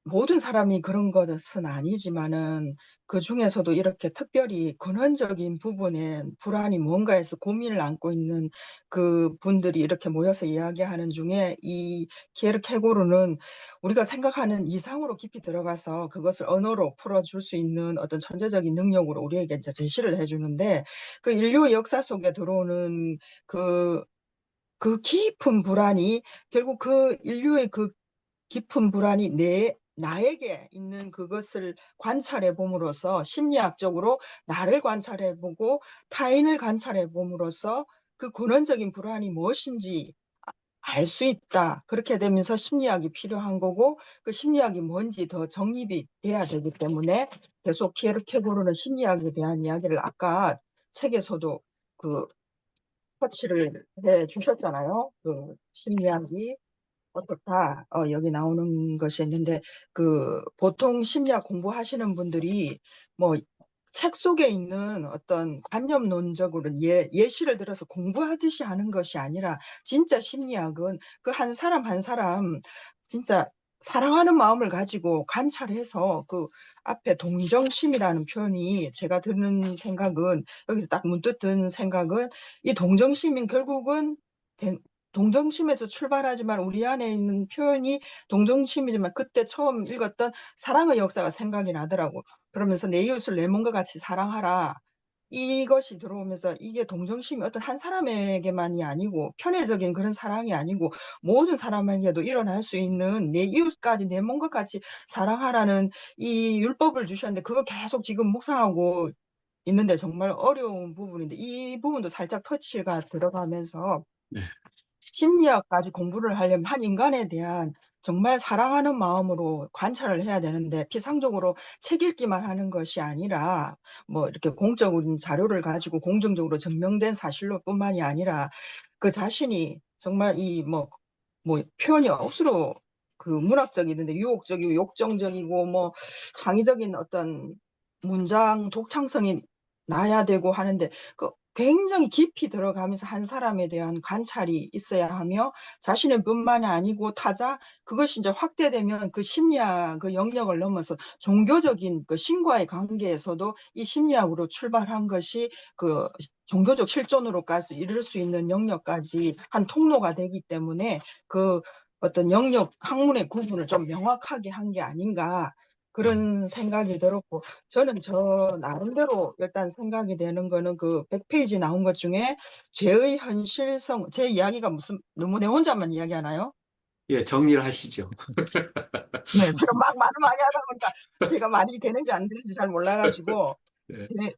Speaker 6: 모든 사람이 그런 것은 아니지만은 그 중에서도 이렇게 특별히 근원적인 부분에 불안이 뭔가 해서 고민을 안고 있는 그 분들이 이렇게 모여서 이야기하는 중에 이 키에르케고르는 우리가 생각하는 이상으로 깊이 들어가서 그것을 언어로 풀어줄 수 있는 어떤 천재적인 능력으로 우리에게 이제 제시를 해주는데, 그 인류의 역사 속에 들어오는 그 깊은 불안이 결국 그 인류의 그 깊은 불안이 나에게 있는 그것을 관찰해 봄으로써 심리학적으로 나를 관찰해 보고 타인을 관찰해 봄으로써 그 근원적인 불안이 무엇인지 알 수 있다. 그렇게 되면서 심리학이 필요한 거고, 그 심리학이 뭔지 더 정립이 돼야 되기 때문에 계속 키에르케고르는 심리학에 대한 이야기를 아까 책에서도 그 터치를 해 주셨잖아요. 그 심리학이 어떻다. 여기 나오는 것이 있는데, 보통 심리학 공부하시는 분들이 뭐, 책 속에 있는 어떤 관념론적으로 예시를 들어서 공부하듯이 하는 것이 아니라, 진짜 심리학은 그 한 사람 한 사람, 진짜 사랑하는 마음을 가지고 관찰해서 그 앞에 동정심이라는 표현이 제가 드는 생각은, 여기서 딱 문득 든 생각은, 이 동정심인 결국은 동정심에서 출발하지만 우리 안에 있는 표현이 동정심이지만 그때 처음 읽었던 사랑의 역사가 생각이 나더라고. 그러면서 내 이웃을 내 몸과 같이 사랑하라. 이것이 들어오면서 이게 동정심이 어떤 한 사람에게만이 아니고 편애적인 그런 사랑이 아니고 모든 사람에게도 일어날 수 있는 내 이웃까지 내 몸과 같이 사랑하라는 이 율법을 주셨는데, 그거 계속 지금 묵상하고 있는데 정말 어려운 부분인데, 이 부분도 살짝 터치가 들어가면서
Speaker 2: 네.
Speaker 6: 심리학까지 공부를 하려면 한 인간에 대한 정말 사랑하는 마음으로 관찰을 해야 되는데, 피상적으로 책 읽기만 하는 것이 아니라 뭐 이렇게 공적인 자료를 가지고 공정적으로 증명된 사실로 뿐만이 아니라 그 자신이 정말 뭐 표현이 억수로 그 문학적이던데 유혹적이고 욕정적이고 뭐 창의적인 어떤 문장 독창성이 나야 되고 하는데, 그 굉장히 깊이 들어가면서 한 사람에 대한 관찰이 있어야 하며 자신의 뿐만이 아니고 타자, 그것이 이제 확대되면 그 심리학 그 영역을 넘어서 종교적인 그 신과의 관계에서도 이 심리학으로 출발한 것이 그 종교적 실존으로까지 이룰 수 있는 영역까지 한 통로가 되기 때문에 그 어떤 영역 학문의 구분을 좀 명확하게 한 게 아닌가 그런 생각이 들었고, 저는 저 나름대로 일단 생각이 되는 거는 그 100페이지 나온 것 중에 죄의 현실성, 제 이야기가 무슨 너무 내 혼자만 이야기하나요?
Speaker 2: 예, 정리를 하시죠.
Speaker 6: 네, 제가 막 말을 많이 하다 보니까 제가 말이 되는지 안 되는지 잘 몰라가지고,
Speaker 2: 네.
Speaker 6: 네,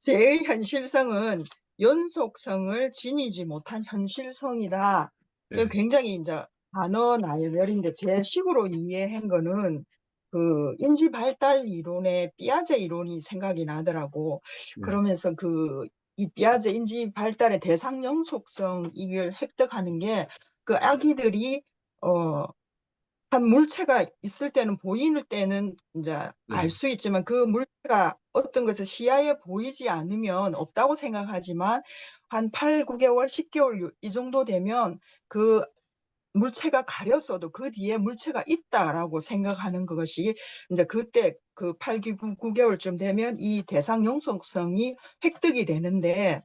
Speaker 6: 죄의 현실성은 연속성을 지니지 못한 현실성이다.
Speaker 2: 네.
Speaker 6: 굉장히 이제 단어 나열인데 제 식으로 이해한 거는 그 인지 발달 이론의 삐아제 이론이 생각이 나더라고.
Speaker 2: 네.
Speaker 6: 그러면서 이 삐아제 인지 발달의 대상 영속성 이걸 획득하는 게 그 아기들이 한 물체가 있을 때는 보이는 때는 이제 알
Speaker 2: 네.
Speaker 6: 수 있지만 그 물체가 어떤 것을 시야에 보이지 않으면 없다고 생각하지만 한 8, 9개월, 10개월 이 정도 되면 그 물체가 가렸어도 그 뒤에 물체가 있다라고 생각하는 것이 이제 그때 그 8, 9개월쯤 되면 이 대상 영속성이 획득이 되는데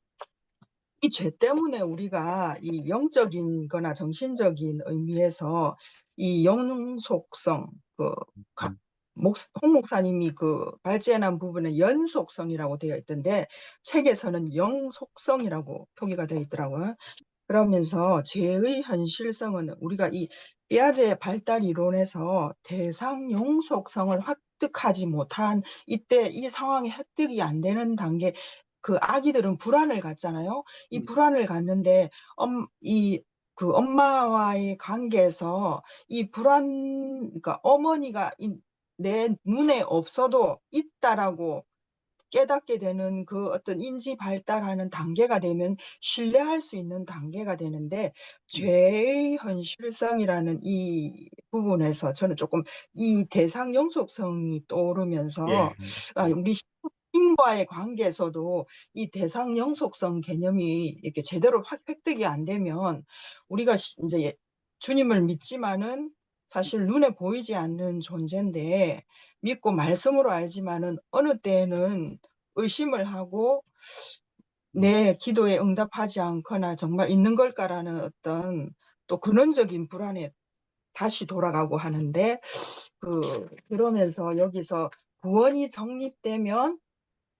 Speaker 6: 이 죄 때문에 우리가 이 영적인 거나 정신적인 의미에서 이 영속성, 홍 목사님이 그 발제한 부분에 연속성이라고 되어 있던데 책에서는 영속성이라고 표기가 되어 있더라고요. 그러면서 죄의 현실성은 우리가 이 삐아제 발달 이론에서 대상 영속성을 획득하지 못한 이때 이 상황이 획득이 안 되는 단계, 그 아기들은 불안을 갖잖아요. 이 불안을 갖는데 그 엄마와의 관계에서 이 불안, 그러니까 어머니가 내 눈에 없어도 있다라고 깨닫게 되는 그 어떤 인지 발달하는 단계가 되면 신뢰할 수 있는 단계가 되는데 죄의 현실성이라는 이 부분에서 저는 조금 이 대상 영속성이 떠오르면서 우리 신과의 관계에서도 이 대상 영속성 개념이 이렇게 제대로 획득이 안 되면 우리가 이제 주님을 믿지만은 사실 눈에 보이지 않는 존재인데 믿고 말씀으로 알지만은 어느 때에는 의심을 하고 내 기도에 응답하지 않거나 정말 있는 걸까라는 어떤 또 근원적인 불안에 다시 돌아가고 하는데 그러면서 여기서 구원이 정립되면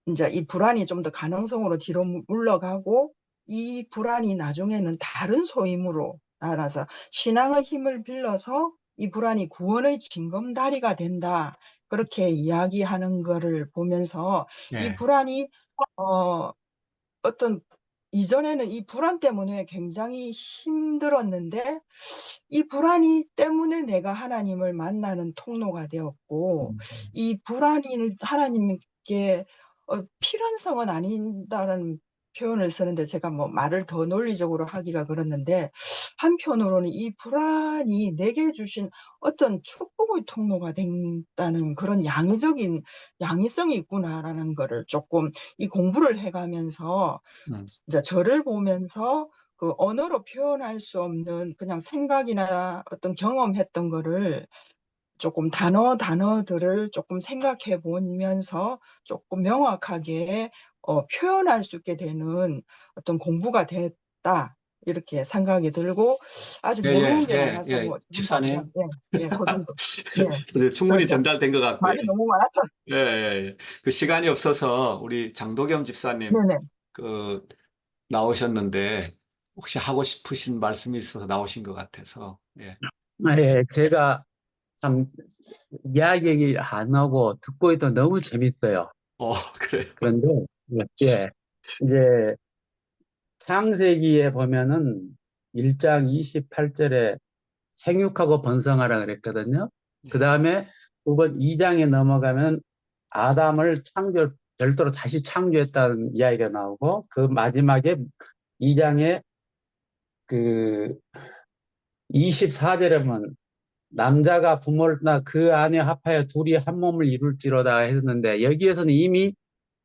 Speaker 6: 이제 이 불안이 좀 더 가능성으로 뒤로 물러가고 이 불안이 나중에는 다른 소임으로 날아서 신앙의 힘을 빌려서 이 불안이 구원의 징검다리가 된다. 그렇게 이야기하는 거를 보면서 이 불안이 어떤 이전에는 이 불안 때문에 굉장히 힘들었는데 이 불안이 때문에 내가 하나님을 만나는 통로가 되었고 이 불안이 하나님께 필연성은 아닌다는 표현을 쓰는데 제가 뭐 말을 더 논리적으로 하기가 그렇는데 한편으로는 이 불안이 내게 주신 어떤 축복의 통로가 된다는 그런 양의성이 있구나라는 거를 조금 이 공부를 해가면서 이제 저를 보면서 그 언어로 표현할 수 없는 그냥 생각이나 어떤 경험했던 거를 조금 단어들을 조금 생각해 보면서 조금 명확하게 표현할 수 있게 되는 어떤 공부가 됐다. 이렇게 생각이 들고 아직 모르는 게 많아서 뭐
Speaker 2: 집사님.
Speaker 6: 그 정도. 예.
Speaker 2: 충분히
Speaker 6: 그래서
Speaker 2: 전달된 것 같고요.
Speaker 6: 말이 너무 많아서.
Speaker 2: 그 시간이 없어서 우리 장도겸 집사님
Speaker 6: 네네.
Speaker 2: 그 나오셨는데 혹시 하고 싶으신 말씀이 있어서 나오신 것 같아서.
Speaker 7: 예, 제가 참 이야기 안 하고 듣고 있던 너무 재밌어요.
Speaker 2: 그래요.
Speaker 7: 그런데, 예, 이제 창세기에 보면은 1장 28절에 생육하고 번성하라 그랬거든요. 그 다음에 두 번 2장에 넘어가면 아담을 별도로 다시 창조했다는 이야기가 나오고, 그 마지막에 2장에 그 24절에 보면 남자가 부모를 떠나 그 안에 합하여 둘이 한 몸을 이룰지로다 했는데, 여기에서는 이미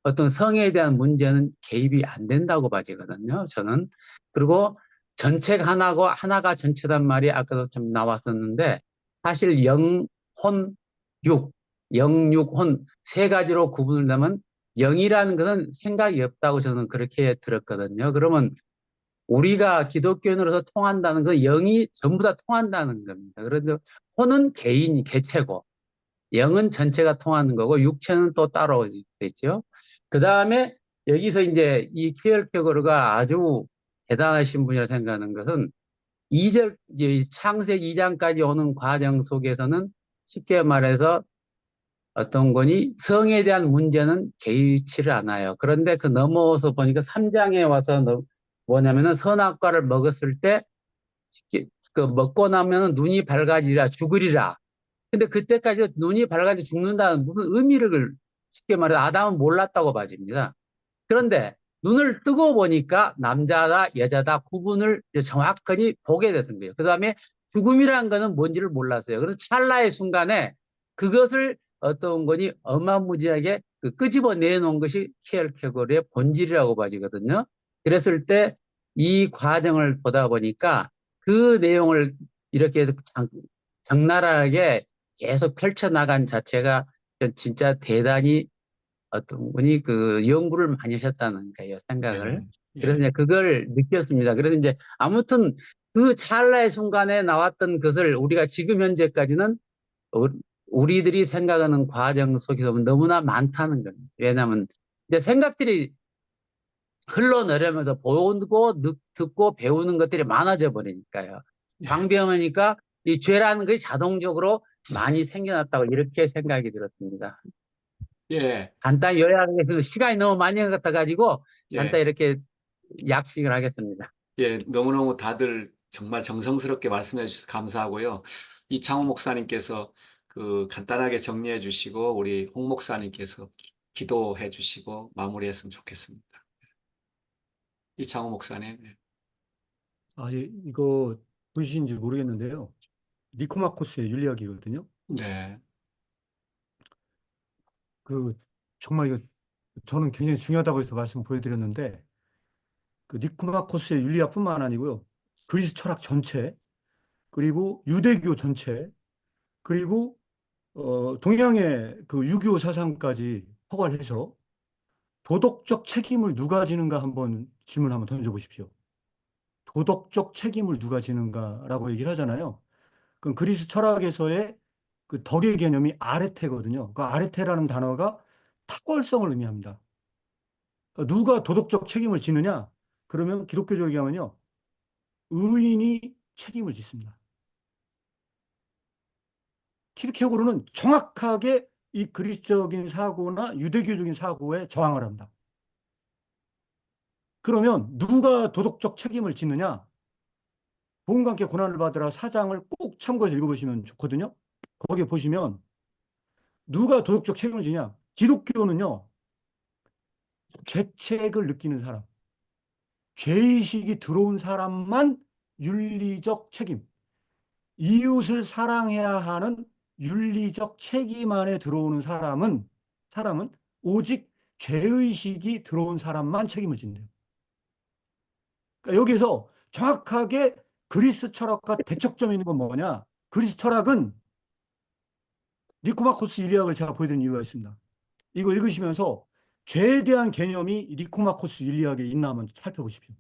Speaker 7: 어떤 성에 대한 문제는 개입이 안 된다고 봐지거든요, 저는. 그리고 전체가 하나고 하나가 전체란 말이 아까도 좀 나왔었는데, 사실 영, 혼, 육, 영육, 혼 세 가지로 구분을 하면 영이라는 것은 생각이 없다고 저는 그렇게 들었거든요. 그러면 우리가 기독교인으로서 통한다는 건 영이 전부 다 통한다는 겁니다. 그런데 혼은 개체고, 영은 전체가 통하는 거고, 육체는 또 따로 있죠. 그 다음에 여기서 이제 이 키엘케고르가 아주 대단하신 분이라 생각하는 것은 2절, 이제 창세기 2장까지 오는 과정 속에서는 쉽게 말해서 어떤 거니 성에 대한 문제는 개의치를 않아요. 그런데 그 넘어서 보니까 3장에 와서 뭐냐면은 선악과를 먹었을 때 그 먹고 나면은 눈이 밝아지리라 죽으리라. 근데 그때까지 눈이 밝아져 죽는다는 무슨 의미를 쉽게 말해서 아담은 몰랐다고 봐집니다. 그런데 눈을 뜨고 보니까 남자다 여자다 구분을 정확하게 보게 되는 거예요. 그 다음에 죽음이라는 거는 뭔지를 몰랐어요. 그래서 찰나의 순간에 그것을 어떤 거니 어마무지하게 끄집어 내놓은 것이 키엘케고르의 본질이라고 봐지거든요. 그랬을 때 이 과정을 보다 보니까 그 내용을 이렇게 적나라하게 계속 펼쳐나간 자체가 진짜 대단히 어떤 분이 그 연구를 많이 하셨다는 거예요, 생각을. 그래서
Speaker 1: 예.
Speaker 7: 이제 그걸 느꼈습니다. 그래서 이제 아무튼 그 찰나의 순간에 나왔던 것을 우리가 지금 현재까지는 우- 우리들이 생각하는 과정 속에서 너무나 많다는 겁니다. 왜냐하면 이제 생각들이 흘러내려면서 보고 듣고 배우는 것들이 많아져 버리니까요.
Speaker 1: 예.
Speaker 7: 방병하니까 이 죄라는 것이 자동적으로 많이 생겨났다고 이렇게 생각이 들었습니다.
Speaker 2: 예,
Speaker 7: 간단히 요약해서 시간이 너무 많이 것 같아가지고 간단히
Speaker 2: 예,
Speaker 7: 이렇게 약식을 하겠습니다.
Speaker 2: 예. 너무너무 다들 정말 정성스럽게 말씀해 주셔서 감사하고요. 이창호 목사님께서 그 간단하게 정리해 주시고 우리 홍 목사님께서 기도해 주시고 마무리했으면 좋겠습니다. 이창호 목사님. 예.
Speaker 3: 아, 예, 이거 보이시는지 모르겠는데요. 니코마코스의 윤리학이거든요.
Speaker 2: 네,
Speaker 3: 그 정말 이거 저는 굉장히 중요하다고 해서 말씀 보여드렸는데 그 니코마코스의 윤리학뿐만 아니고요. 그리스 철학 전체 그리고 유대교 전체 그리고 동양의 그 유교 사상까지 포괄해서 도덕적 책임을 누가 지는가 한번 질문 한번 던져보십시오. 도덕적 책임을 누가 지는가라고 얘기를 하잖아요. 그럼 그리스 철학에서의 그 덕의 개념이 아레테거든요. 그 아레테라는 단어가 탁월성을 의미합니다. 그러니까 누가 도덕적 책임을 지느냐? 그러면 기독교적으로 얘기하면요. 의인이 책임을 짓습니다. 키르케고르는 정확하게 이 그리스적인 사고나 유대교적인 사고에 저항을 합니다. 그러면 누가 도덕적 책임을 짓느냐? 복음과 함께 고난을 받으라 4장을 꼭 참고해서 읽어보시면 좋거든요. 거기 보시면 누가 도덕적 책임을 지냐? 기독교는요. 죄책을 느끼는 사람, 죄의식이 들어온 사람만 윤리적 책임, 이웃을 사랑해야 하는 윤리적 책임 안에 들어오는 사람은 오직 죄의식이 들어온 사람만 책임을 진대요. 그러니까 여기서 정확하게 그리스 철학과 대척점이 있는 건 뭐냐? 그리스 철학은 니코마코스 윤리학을 제가 보여드린 이유가 있습니다. 이거 읽으시면서 죄에 대한 개념이 니코마코스 윤리학에 있나 한번 살펴보십시오.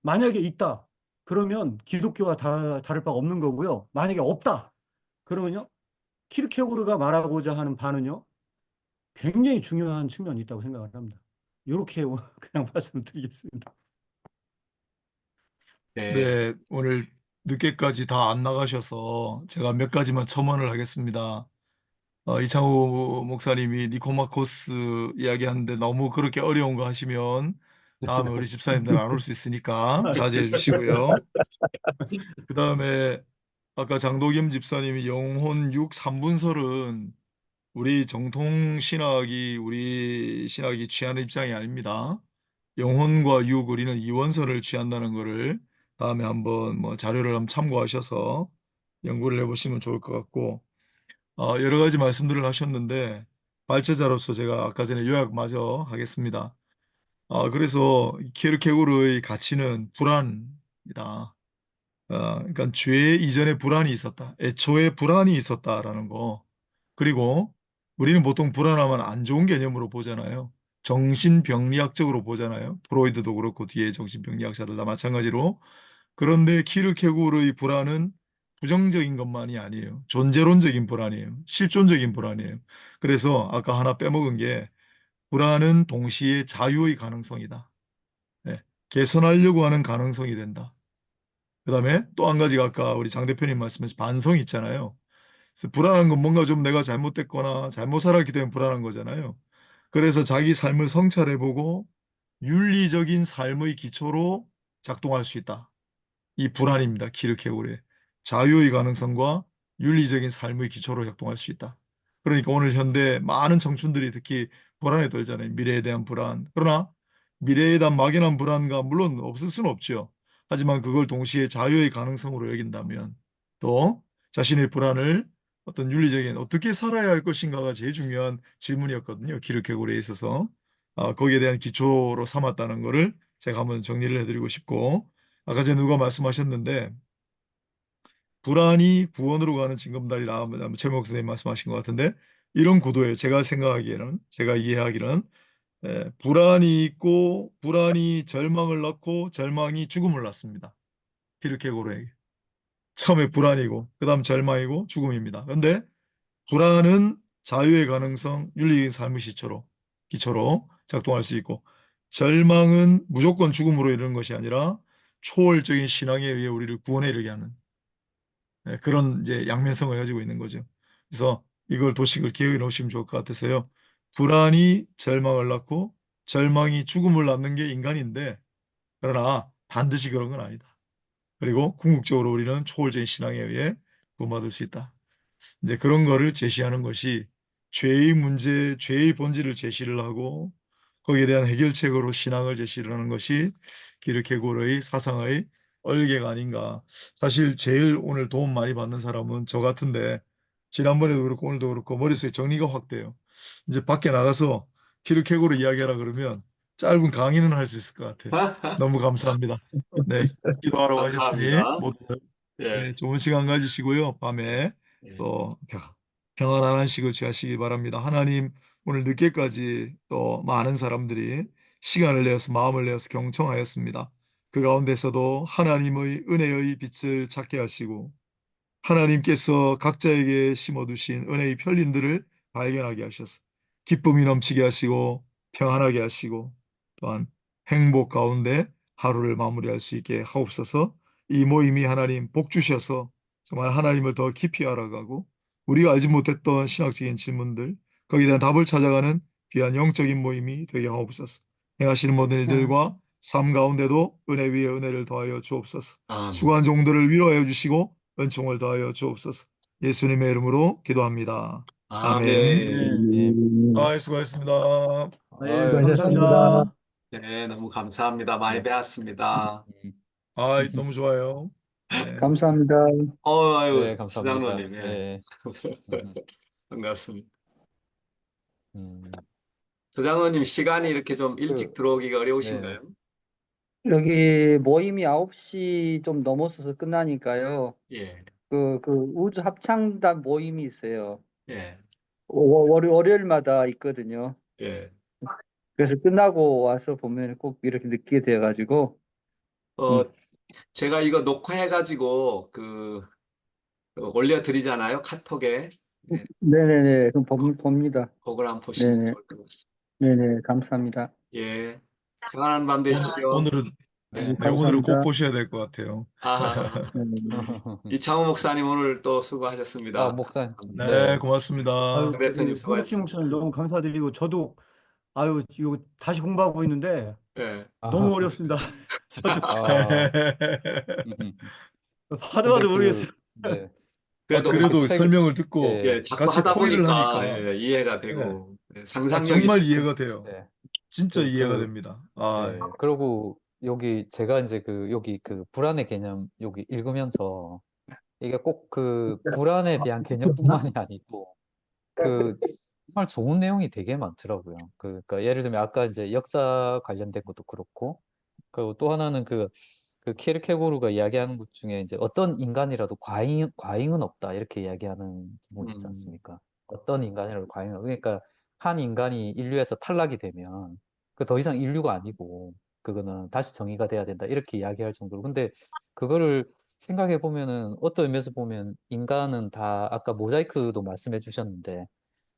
Speaker 3: 만약에 있다. 그러면 기독교와 다를 바가 없는 거고요. 만약에 없다. 그러면요. 키르케고르가 말하고자 하는 바는요. 굉장히 중요한 측면이 있다고 생각을 합니다. 이렇게 그냥 말씀을 드리겠습니다.
Speaker 2: 네,
Speaker 1: 네, 오늘 늦게까지 다 안 나가셔서 제가 몇 가지만 첨언을 하겠습니다. 이창호 목사님이 니코마코스 이야기하는데 너무 그렇게 어려운 거 하시면 다음에 우리 집사님들 안 올 수 있으니까 자제해 주시고요. 그 다음에 아까 장도겸 집사님이 영혼 6 3분설은 우리 신학이 취하는 입장이 아닙니다. 영혼과 육 우리는 이원설을 취한다는 거를 다음에 한번 뭐 자료를 한번 참고하셔서 연구를 해보시면 좋을 것 같고 여러 가지 말씀들을 하셨는데 발제자로서 제가 아까 전에 요약마저 하겠습니다. 그래서 키르케고르의 가치는 불안이다. 그러니까 죄 이전에 불안이 있었다. 애초에 불안이 있었다라는 거. 그리고 우리는 보통 불안하면 안 좋은 개념으로 보잖아요. 정신병리학적으로 보잖아요. 프로이드도 그렇고 뒤에 정신병리학자들 다 마찬가지로. 그런데 키르케고르의 불안은 부정적인 것만이 아니에요. 존재론적인 불안이에요. 실존적인 불안이에요. 그래서 아까 하나 빼먹은 게 불안은 동시에 자유의 가능성이다. 네. 개선하려고 하는 가능성이 된다. 그다음에 또 한 가지가 아까 우리 장 대표님 말씀하신 반성이 있잖아요. 그래서 불안한 건 뭔가 좀 내가 잘못됐거나 잘못 살았기 때문에 불안한 거잖아요. 그래서 자기 삶을 성찰해보고 윤리적인 삶의 기초로 작동할 수 있다. 이 불안입니다. 키르케고르의 자유의 가능성과 윤리적인 삶의 기초로 작동할 수 있다. 그러니까 오늘 현대 많은 청춘들이 특히 불안에 떨잖아요. 미래에 대한 불안. 그러나 미래에 대한 막연한 불안과 물론 없을 수는 없죠. 하지만 그걸 동시에 자유의 가능성으로 여긴다면 또 자신의 불안을 어떤 윤리적인 어떻게 살아야 할 것인가가 제일 중요한 질문이었거든요. 기르케고르에 있어서. 거기에 대한 기초로 삼았다는 거를 제가 한번 정리를 해드리고 싶고, 아까 전에 누가 말씀하셨는데 불안이 구원으로 가는 징검다리라 최목 선생님 말씀하신 것 같은데, 이런 구도예요. 제가 생각하기에는, 제가 이해하기는 불안이 있고 불안이 절망을 낳고 절망이 죽음을 낳습니다. 키르케고르에게. 처음에 불안이고 그다음 절망이고 죽음입니다. 그런데 불안은 자유의 가능성, 윤리적인 삶의 기초로 작동할 수 있고, 절망은 무조건 죽음으로 이르는 것이 아니라 초월적인 신앙에 의해 우리를 구원에 이르게 하는 그런 이제 양면성을 가지고 있는 거죠. 그래서 이걸 도식을 기억해 놓으시면 좋을 것 같아서요. 불안이 절망을 낳고 절망이 죽음을 낳는 게 인간인데, 그러나 반드시 그런 건 아니다. 그리고 궁극적으로 우리는 초월적인 신앙에 의해 구원받을 수 있다. 이제 그런 거를 제시하는 것이 죄의 문제, 죄의 본질을 제시를 하고 거기에 대한 해결책으로 신앙을 제시를 하는 것이 기르케고르의 사상의 얼개가 아닌가. 사실 제일 오늘 도움 많이 받는 사람은 저 같은데, 지난번에도 그렇고 오늘도 그렇고 머릿속에 정리가 확 돼요. 이제 밖에 나가서 기르케고르 이야기하라 그러면 짧은 강의는 할 수 있을 것 같아요. 너무 감사합니다. 네, 기도하러 가셨으니
Speaker 2: 감사합니다.
Speaker 1: 모두
Speaker 2: 예,
Speaker 1: 네, 좋은 시간 가지시고요. 밤에
Speaker 2: 예.
Speaker 1: 또 평안한 한식을 취하시기 바랍니다. 하나님, 오늘 늦게까지 또 많은 사람들이 시간을 내어서 마음을 내어서 경청하였습니다. 그 가운데서도 하나님의 은혜의 빛을 찾게 하시고 하나님께서 각자에게 심어두신 은혜의 편린들을 발견하게 하셔서 기쁨이 넘치게 하시고 평안하게 하시고 또한 행복 가운데 하루를 마무리할 수 있게 하옵소서. 이 모임이 하나님 복 주셔서 정말 하나님을 더 깊이 알아가고 우리가 알지 못했던 신학적인 질문들, 거기에 대한 답을 찾아가는 귀한 영적인 모임이 되게 하옵소서. 행하시는 모든 일들과 삶 가운데도 은혜 위에 은혜를 더하여 주옵소서.
Speaker 2: 아멘.
Speaker 1: 수고한 종들을 위로하여 주시고 은총을 더하여 주옵소서. 예수님의 이름으로 기도합니다. 아멘.
Speaker 2: 아멘.
Speaker 5: 예.
Speaker 1: 수고하셨습니다.
Speaker 3: 예,
Speaker 5: 아유,
Speaker 7: 수고하셨습니다.
Speaker 3: 감사합니다.
Speaker 2: 네, 너무 감사합니다. 많이
Speaker 5: 네.
Speaker 2: 배웠습니다.
Speaker 5: 음.
Speaker 1: 너무 좋아요. 네.
Speaker 7: 감사합니다.
Speaker 2: 아유,
Speaker 5: 네, 감사합니다.
Speaker 2: 수장로님, 예.
Speaker 5: 예. 음,
Speaker 2: 반갑습니다.
Speaker 5: 음.
Speaker 2: 수장로님, 시간이 이렇게 좀 일찍
Speaker 5: 그,
Speaker 2: 들어오기가
Speaker 5: 네.
Speaker 2: 어려우신가요?
Speaker 8: 여기 모임이 9시 좀 넘어서서 끝나니까요.
Speaker 2: 예,
Speaker 8: 그 우주 합창단 모임이 있어요.
Speaker 2: 예,
Speaker 8: 월요일마다 있거든요.
Speaker 2: 예.
Speaker 8: 그래서 끝나고 와서 보면 꼭 이렇게 늦게 돼가지고,
Speaker 2: 어,
Speaker 8: 음.
Speaker 2: 제가 이거 녹화해가지고, 올려드리잖아요. 카톡에. 예,
Speaker 8: 네네네. 그럼
Speaker 2: 거-
Speaker 8: 봅니다.
Speaker 2: 그걸 한번 보시면
Speaker 8: 네네.
Speaker 2: 좋을 것 같습니다.
Speaker 8: 네네. 감사합니다.
Speaker 2: 예. 평안한 밤 되십시오.
Speaker 1: 오늘은
Speaker 2: 예.
Speaker 1: 오늘은 꼭
Speaker 8: 감사합니다.
Speaker 1: 보셔야 될 것 같아요.
Speaker 2: 아,
Speaker 8: 네네.
Speaker 2: 이창호 목사님 오늘 또 수고하셨습니다.
Speaker 5: 목사님.
Speaker 1: 네,
Speaker 5: 네.
Speaker 1: 고맙습니다.
Speaker 3: 아유,
Speaker 2: 강 대표님
Speaker 3: 우리 홍국진
Speaker 2: 수고하셨습니다.
Speaker 3: 목사님 너무 감사드리고 저도 아유 이거 다시 공부하고 있는데
Speaker 2: 예.
Speaker 3: 너무 어렵습니다. 저도
Speaker 5: 아,
Speaker 3: 하도
Speaker 5: 근데
Speaker 3: 하도 모르겠어요.
Speaker 5: 네.
Speaker 2: 그래도
Speaker 5: 그
Speaker 1: 그래도
Speaker 5: 책,
Speaker 1: 설명을 듣고
Speaker 5: 예.
Speaker 2: 자꾸
Speaker 1: 같이
Speaker 2: 하다
Speaker 1: 토의를
Speaker 2: 보니까
Speaker 1: 하니까
Speaker 2: 이해가
Speaker 1: 네,
Speaker 2: 되고 상상력이
Speaker 1: 정말
Speaker 2: 자꾸
Speaker 1: 이해가 돼요.
Speaker 5: 네.
Speaker 1: 진짜 이해가
Speaker 5: 그,
Speaker 1: 됩니다.
Speaker 5: 그리고 여기 제가 이제 여기 불안의 개념 여기 읽으면서 이게 꼭 불안에 대한 개념뿐만이 아니고 정말 좋은 내용이 되게 많더라고요. 그러니까 예를 들면 아까 이제 역사 관련된 것도 그렇고, 그리고 또 하나는 키르케고르가 이야기하는 것 중에 이제 어떤 인간이라도 과잉은 없다 이렇게 이야기하는 부분이 있지
Speaker 2: 음,
Speaker 5: 않습니까? 어떤 인간이라도 과잉은 그러니까 한 인간이 인류에서 탈락이 되면 그 더 이상 인류가 아니고 그거는 다시 정의가 돼야 된다 이렇게 이야기할 정도로. 근데 그거를 생각해 보면은 어떤 의미에서 보면 인간은 다 아까 모자이크도 말씀해 주셨는데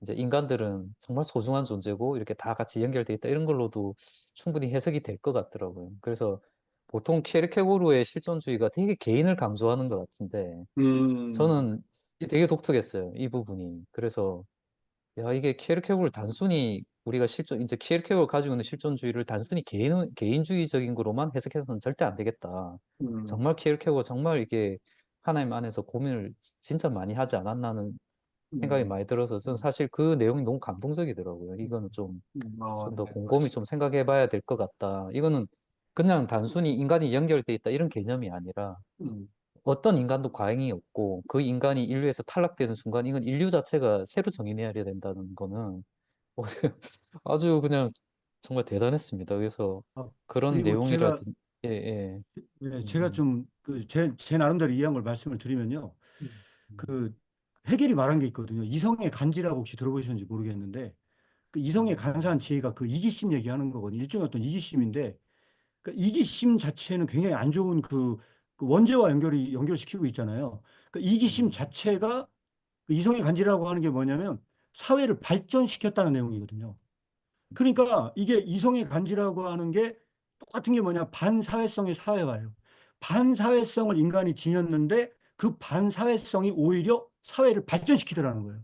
Speaker 5: 이제 인간들은 정말 소중한 존재고 이렇게 다 같이 연결돼 있다 이런 걸로도 충분히 해석이 될 것 같더라고요. 그래서 보통 키르케고르의 실존주의가 되게 개인을 강조하는 것 같은데
Speaker 2: 음,
Speaker 5: 저는 되게 독특했어요. 이 부분이. 그래서 야 이게 키르케고르를 단순히 우리가 이제 키르케고르가 가지고 있는 실존주의를 단순히 개인주의적인 거로만 해석해서는 절대 안 되겠다.
Speaker 2: 음,
Speaker 5: 정말 키르케고르가 정말 이게 하나님 안에서 고민을 진짜 많이 하지 않았나는 생각이
Speaker 2: 음,
Speaker 5: 많이 들어서 저는 사실 그 내용이 너무 감동적이더라고요. 이거는 좀 더
Speaker 2: 네,
Speaker 5: 곰곰이 좀 생각해 봐야 될 것 같다. 이거는 그냥 단순히 인간이 연결돼 있다 이런 개념이 아니라
Speaker 2: 음,
Speaker 5: 어떤 인간도 과잉이 없고 그 인간이 인류에서 탈락되는 순간 이건 인류 자체가 새로 정의해야 된다는 거는 어, 아주 그냥 정말 대단했습니다. 그래서
Speaker 3: 아,
Speaker 5: 그런
Speaker 3: 그리고 제가
Speaker 5: 내용이라든 예, 예.
Speaker 3: 네, 제가
Speaker 5: 음,
Speaker 3: 좀 제 나름대로 이해한 걸 말씀을 드리면요.
Speaker 5: 음,
Speaker 3: 그 해겔이 말한 게 있거든요. 이성의 간지라고 혹시 들어보셨는지 모르겠는데 그 이성의 간사한 지혜가 그 이기심 얘기하는 거거든요. 일종의 어떤 이기심인데 그 이기심 자체는 굉장히 안 좋은 그 원죄와 연결시키고 있잖아요. 그 이기심 자체가 그 이성의 간지라고 하는 게 뭐냐면 사회를 발전시켰다는 내용이거든요. 그러니까 이게 이성의 간지라고 하는 게 똑같은 게 뭐냐 반사회성의 사회화예요. 반사회성을 인간이 지녔는데 그 반사회성이 오히려 사회를 발전시키더라는 거예요.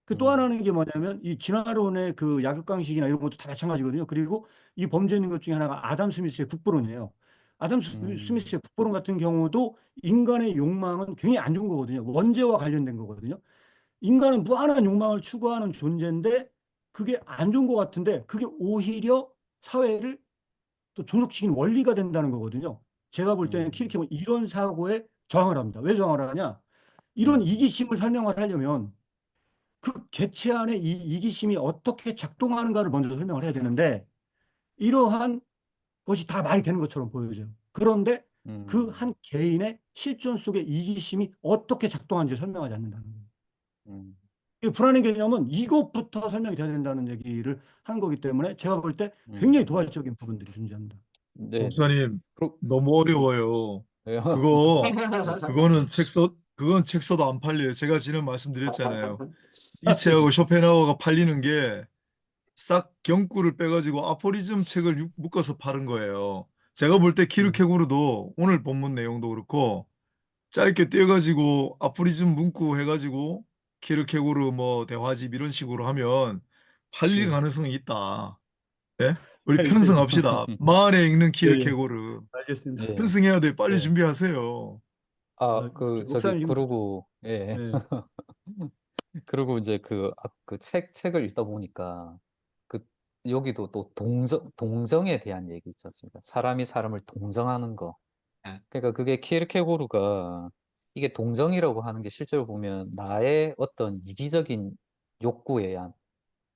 Speaker 3: 그 또
Speaker 5: 음,
Speaker 3: 하나는 게 뭐냐면 이 진화론의 그 약육강식이나 이런 것도 다 마찬가지거든요. 그리고 이 범죄인 것 중에 하나가 아담 스미스의 국부론이에요. 아담
Speaker 5: 음,
Speaker 3: 스미스의 국부론 같은 경우도 인간의 욕망은 굉장히 안 좋은 거거든요. 원죄와 관련된 거거든요. 인간은 무한한 욕망을 추구하는 존재인데 그게 안 좋은 것 같은데 그게 오히려 사회를 또 존속시키는 원리가 된다는 거거든요. 제가 볼 때는
Speaker 5: 음,
Speaker 3: 키르케고는 이런 사고에 저항을 합니다. 왜 저항을 하냐? 이런
Speaker 5: 음,
Speaker 3: 이기심을 설명을 하려면 그 개체 안에 이 이기심이 어떻게 작동하는가를 먼저 설명을 해야 되는데 이러한 것이 다 말이 되는 것처럼 보여져요. 그런데 그
Speaker 5: 음,
Speaker 3: 한 개인의 실존 속의 이기심이 어떻게 작동하는지 설명하지 않는다는 거예요.
Speaker 5: 음,
Speaker 3: 이 불안의 개념은 이것부터 설명이 돼야 된다는 얘기를 하는 거기 때문에 제가 볼 때 굉장히
Speaker 5: 음.
Speaker 3: 도발적인 부분들이 존재합니다.
Speaker 5: 네, 네.
Speaker 1: 목사님,
Speaker 5: 그리고
Speaker 1: 너무 어려워요.
Speaker 5: 네.
Speaker 1: 그건 책 써도 안 팔려요. 제가 지난 말씀드렸잖아요. 니체하고 쇼펜하우어가 팔리는 게 싹 경구를 빼가지고 아포리즘 책을 묶어서 파는 거예요. 제가 볼 때 키르케고르도 오늘 본문 내용도 그렇고 짧게 떼가지고 아포리즘 문구 해가지고 키르케고르 뭐 대화집 이런 식으로 하면 팔릴
Speaker 3: 예,
Speaker 1: 가능성이 있다. 예? 우리
Speaker 3: 예, 예.
Speaker 1: 편승합시다. 마을에 읽는
Speaker 3: 예, 예.
Speaker 1: 키르케고르.
Speaker 3: 알겠습니다.
Speaker 5: 예.
Speaker 1: 편승해야 돼. 빨리
Speaker 3: 예.
Speaker 1: 준비하세요.
Speaker 5: 아,
Speaker 3: 목사님 지금
Speaker 5: 그러고, 예.
Speaker 3: 예,
Speaker 5: 그리고 이제 책을 읽다 보니까, 그, 여기도 또 동정에 대한 얘기 있지 않습니까? 사람이 사람을 동정하는 거.
Speaker 2: 예.
Speaker 5: 그러니까 그게 키르케고르가, 이게 동정이라고 하는 게 실제로 보면 나의 어떤 이기적인 욕구에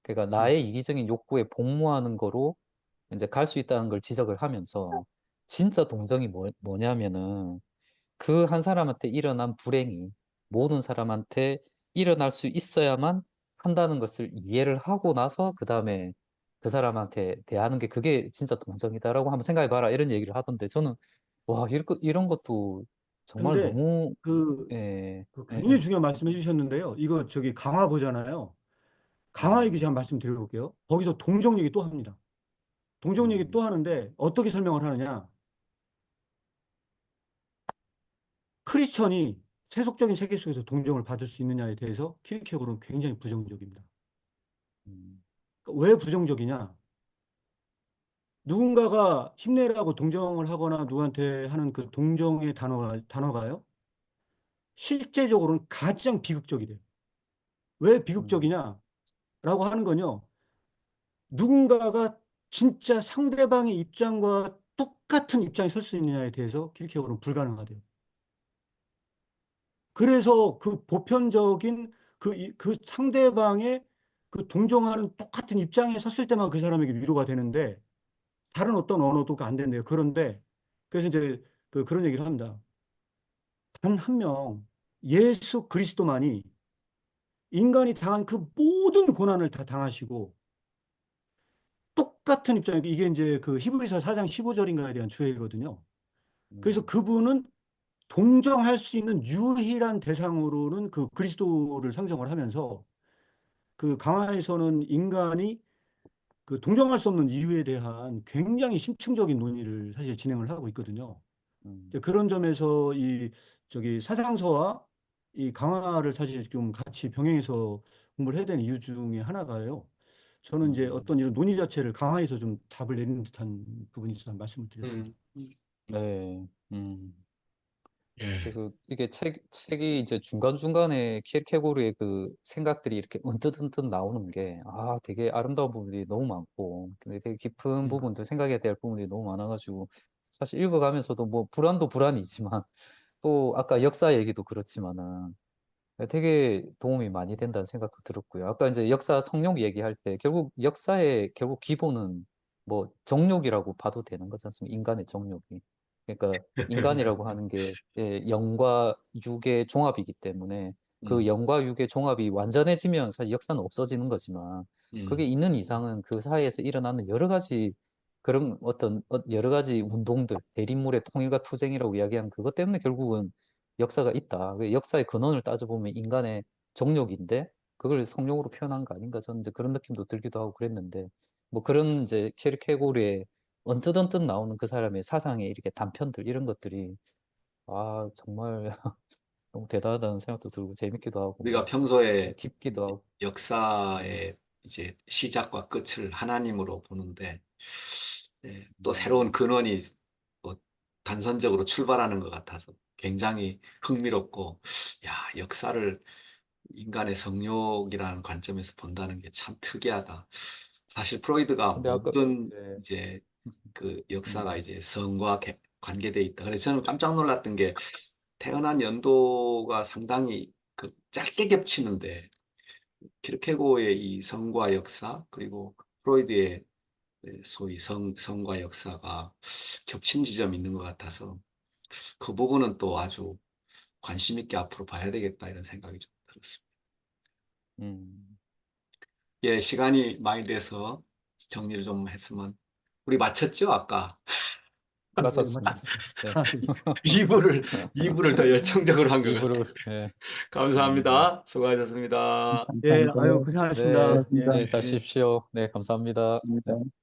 Speaker 5: 그러니까
Speaker 3: 예,
Speaker 5: 나의 이기적인 욕구에 복무하는 거로 이제 갈 수 있다는 걸 지적을 하면서, 진짜 동정이 뭐냐면은, 그 한 사람한테 일어난 불행이 모든 사람한테 일어날 수 있어야만 한다는 것을 이해를 하고 나서 그 다음에 그 사람한테 대하는 게 그게 진짜 동정이다라고 한번 생각해봐라 이런 얘기를 하던데 저는 와 이런 것도 정말
Speaker 3: 근데
Speaker 5: 너무
Speaker 3: 그,
Speaker 5: 예,
Speaker 3: 그
Speaker 5: 예,
Speaker 3: 굉장히 중요한 말씀 해주셨는데요. 이거 저기 강화 보잖아요. 강화 얘기 제가 말씀 드려볼게요. 거기서 동정 얘기 또 합니다. 동정 얘기
Speaker 5: 음,
Speaker 3: 또 하는데 어떻게 설명을 하느냐. 크리스천이 세속적인 세계 속에서 동정을 받을 수 있느냐에 대해서 키르케고르는 굉장히 부정적입니다.
Speaker 5: 음,
Speaker 3: 그러니까 왜 부정적이냐? 누군가가 힘내라고 동정을 하거나 누구한테 하는 그 동정의 단어가요. 실제적으로는 가장 비극적이래요. 왜
Speaker 5: 음,
Speaker 3: 비극적이냐라고 하는 건요. 누군가가 진짜 상대방의 입장과 똑같은 입장에 설 수 있느냐에 대해서 키르케고르는 불가능하대요. 그래서 그 보편적인 그 상대방의 그 동정하는 똑같은 입장에 섰을 때만 그 사람에게 위로가 되는데 다른 어떤 언어도 안 된대요. 그런데 그래서 이제 그런 얘기를 합니다. 단 한 명 예수 그리스도만이 인간이 당한 그 모든 고난을 다 당하시고 똑같은 입장에 이게 이제 그 히브리서 4장 15절인가에 대한 주제거든요. 그래서
Speaker 5: 음,
Speaker 3: 그분은 동정할 수 있는 유일한 대상으로는 그 그리스도를 상정을 하면서 그 강화에서는 인간이 그 동정할 수 없는 이유에 대한 굉장히 심층적인 논의를 사실 진행을 하고 있거든요. 이제
Speaker 5: 음,
Speaker 3: 그런 점에서 이 저기 사상서와 이 강화를 사실 좀 같이 병행해서 공부를 해야 되는 이유 중에 하나가요. 저는 이제
Speaker 5: 음,
Speaker 3: 어떤 이런 논의 자체를 강화해서 좀 답을 내리는 듯한 부분이 있어서 말씀을 드렸습니다.
Speaker 2: 음,
Speaker 5: 네,
Speaker 2: 예.
Speaker 5: 그래서 이게 책이 이제 중간중간에 키르케고르의 그 생각들이 이렇게 언뜻언뜻 나오는 게, 아, 되게 아름다운 부분이 너무 많고, 근데 되게 깊은
Speaker 3: 예,
Speaker 5: 부분들, 생각해야 될 부분들이 너무 많아가지고, 사실 읽어가면서도 뭐, 불안도 불안이지만, 또 아까 역사 얘기도 그렇지만은 되게 도움이 많이 된다는 생각도 들었고요. 아까 이제 역사 성욕 얘기할 때 결국 역사의 결국 기본은 뭐 정욕이라고 봐도 되는 거지 않습니까? 인간의 정욕이. 그러니까 인간이라고 하는 게 영과 육의 종합이기 때문에 그
Speaker 2: 음,
Speaker 5: 영과 육의 종합이 완전해지면 사실 역사는 없어지는 거지만 그게
Speaker 2: 음,
Speaker 5: 있는 이상은 그 사이에서 일어나는 여러 가지 그런 어떤 여러 가지 운동들, 대립물의 통일과 투쟁이라고 이야기하는 그것 때문에 결국은 역사가 있다. 그 역사의 근원을 따져보면 인간의 정욕인데 그걸 성욕으로 표현한 거 아닌가 저는 이제 그런 느낌도 들기도 하고 그랬는데 뭐 그런 이제 키르케고르의 언뜻언뜻 나오는 그 사람의 사상의 이렇게 단편들 이런 것들이 아 정말 너무 대단하다는 생각도 들고 재밌기도 하고
Speaker 2: 우리가 평소에
Speaker 5: 깊기도 하고
Speaker 2: 역사의 이제 시작과 끝을 하나님으로 보는데 또 새로운 근원이 뭐 단선적으로 출발하는 것 같아서 굉장히 흥미롭고 야, 역사를 인간의 성욕이라는 관점에서 본다는 게 참 특이하다. 사실 프로이드가
Speaker 5: 근데 아까
Speaker 2: 모든
Speaker 5: 네.
Speaker 2: 이제 그 역사가
Speaker 5: 음,
Speaker 2: 이제 성과 관계돼 있다. 그래서 저는 깜짝 놀랐던 게 태어난 연도가 상당히 그 짧게 겹치는데 키르케고의 이 성과 역사 그리고 프로이드의 소위 성과 역사가 겹친 지점이 있는 것 같아서 그 부분은 또 아주 관심 있게 앞으로 봐야 되겠다 이런 생각이 좀 들었습니다.
Speaker 5: 음.
Speaker 2: 예, 시간이 많이 돼서 정리를 좀 했으면 우리 마쳤죠 아까
Speaker 3: 네,
Speaker 5: 맞췄습니다.
Speaker 3: 맞췄습니다.
Speaker 5: 네.
Speaker 3: 예.
Speaker 2: 2부를 더 열정적으로 한 것 같아요.
Speaker 5: 이부를 예.
Speaker 2: 감사합니다. 수고하셨습니다.
Speaker 3: 예,
Speaker 8: 감사합니다.
Speaker 3: 아유,
Speaker 5: 네,
Speaker 3: 고생하셨습니다. 예.
Speaker 8: 수고하셨습니다.
Speaker 5: 네, 잘
Speaker 3: 예.
Speaker 5: 쉬십시오. 네, 감사합니다. 네.
Speaker 8: 감사합니다.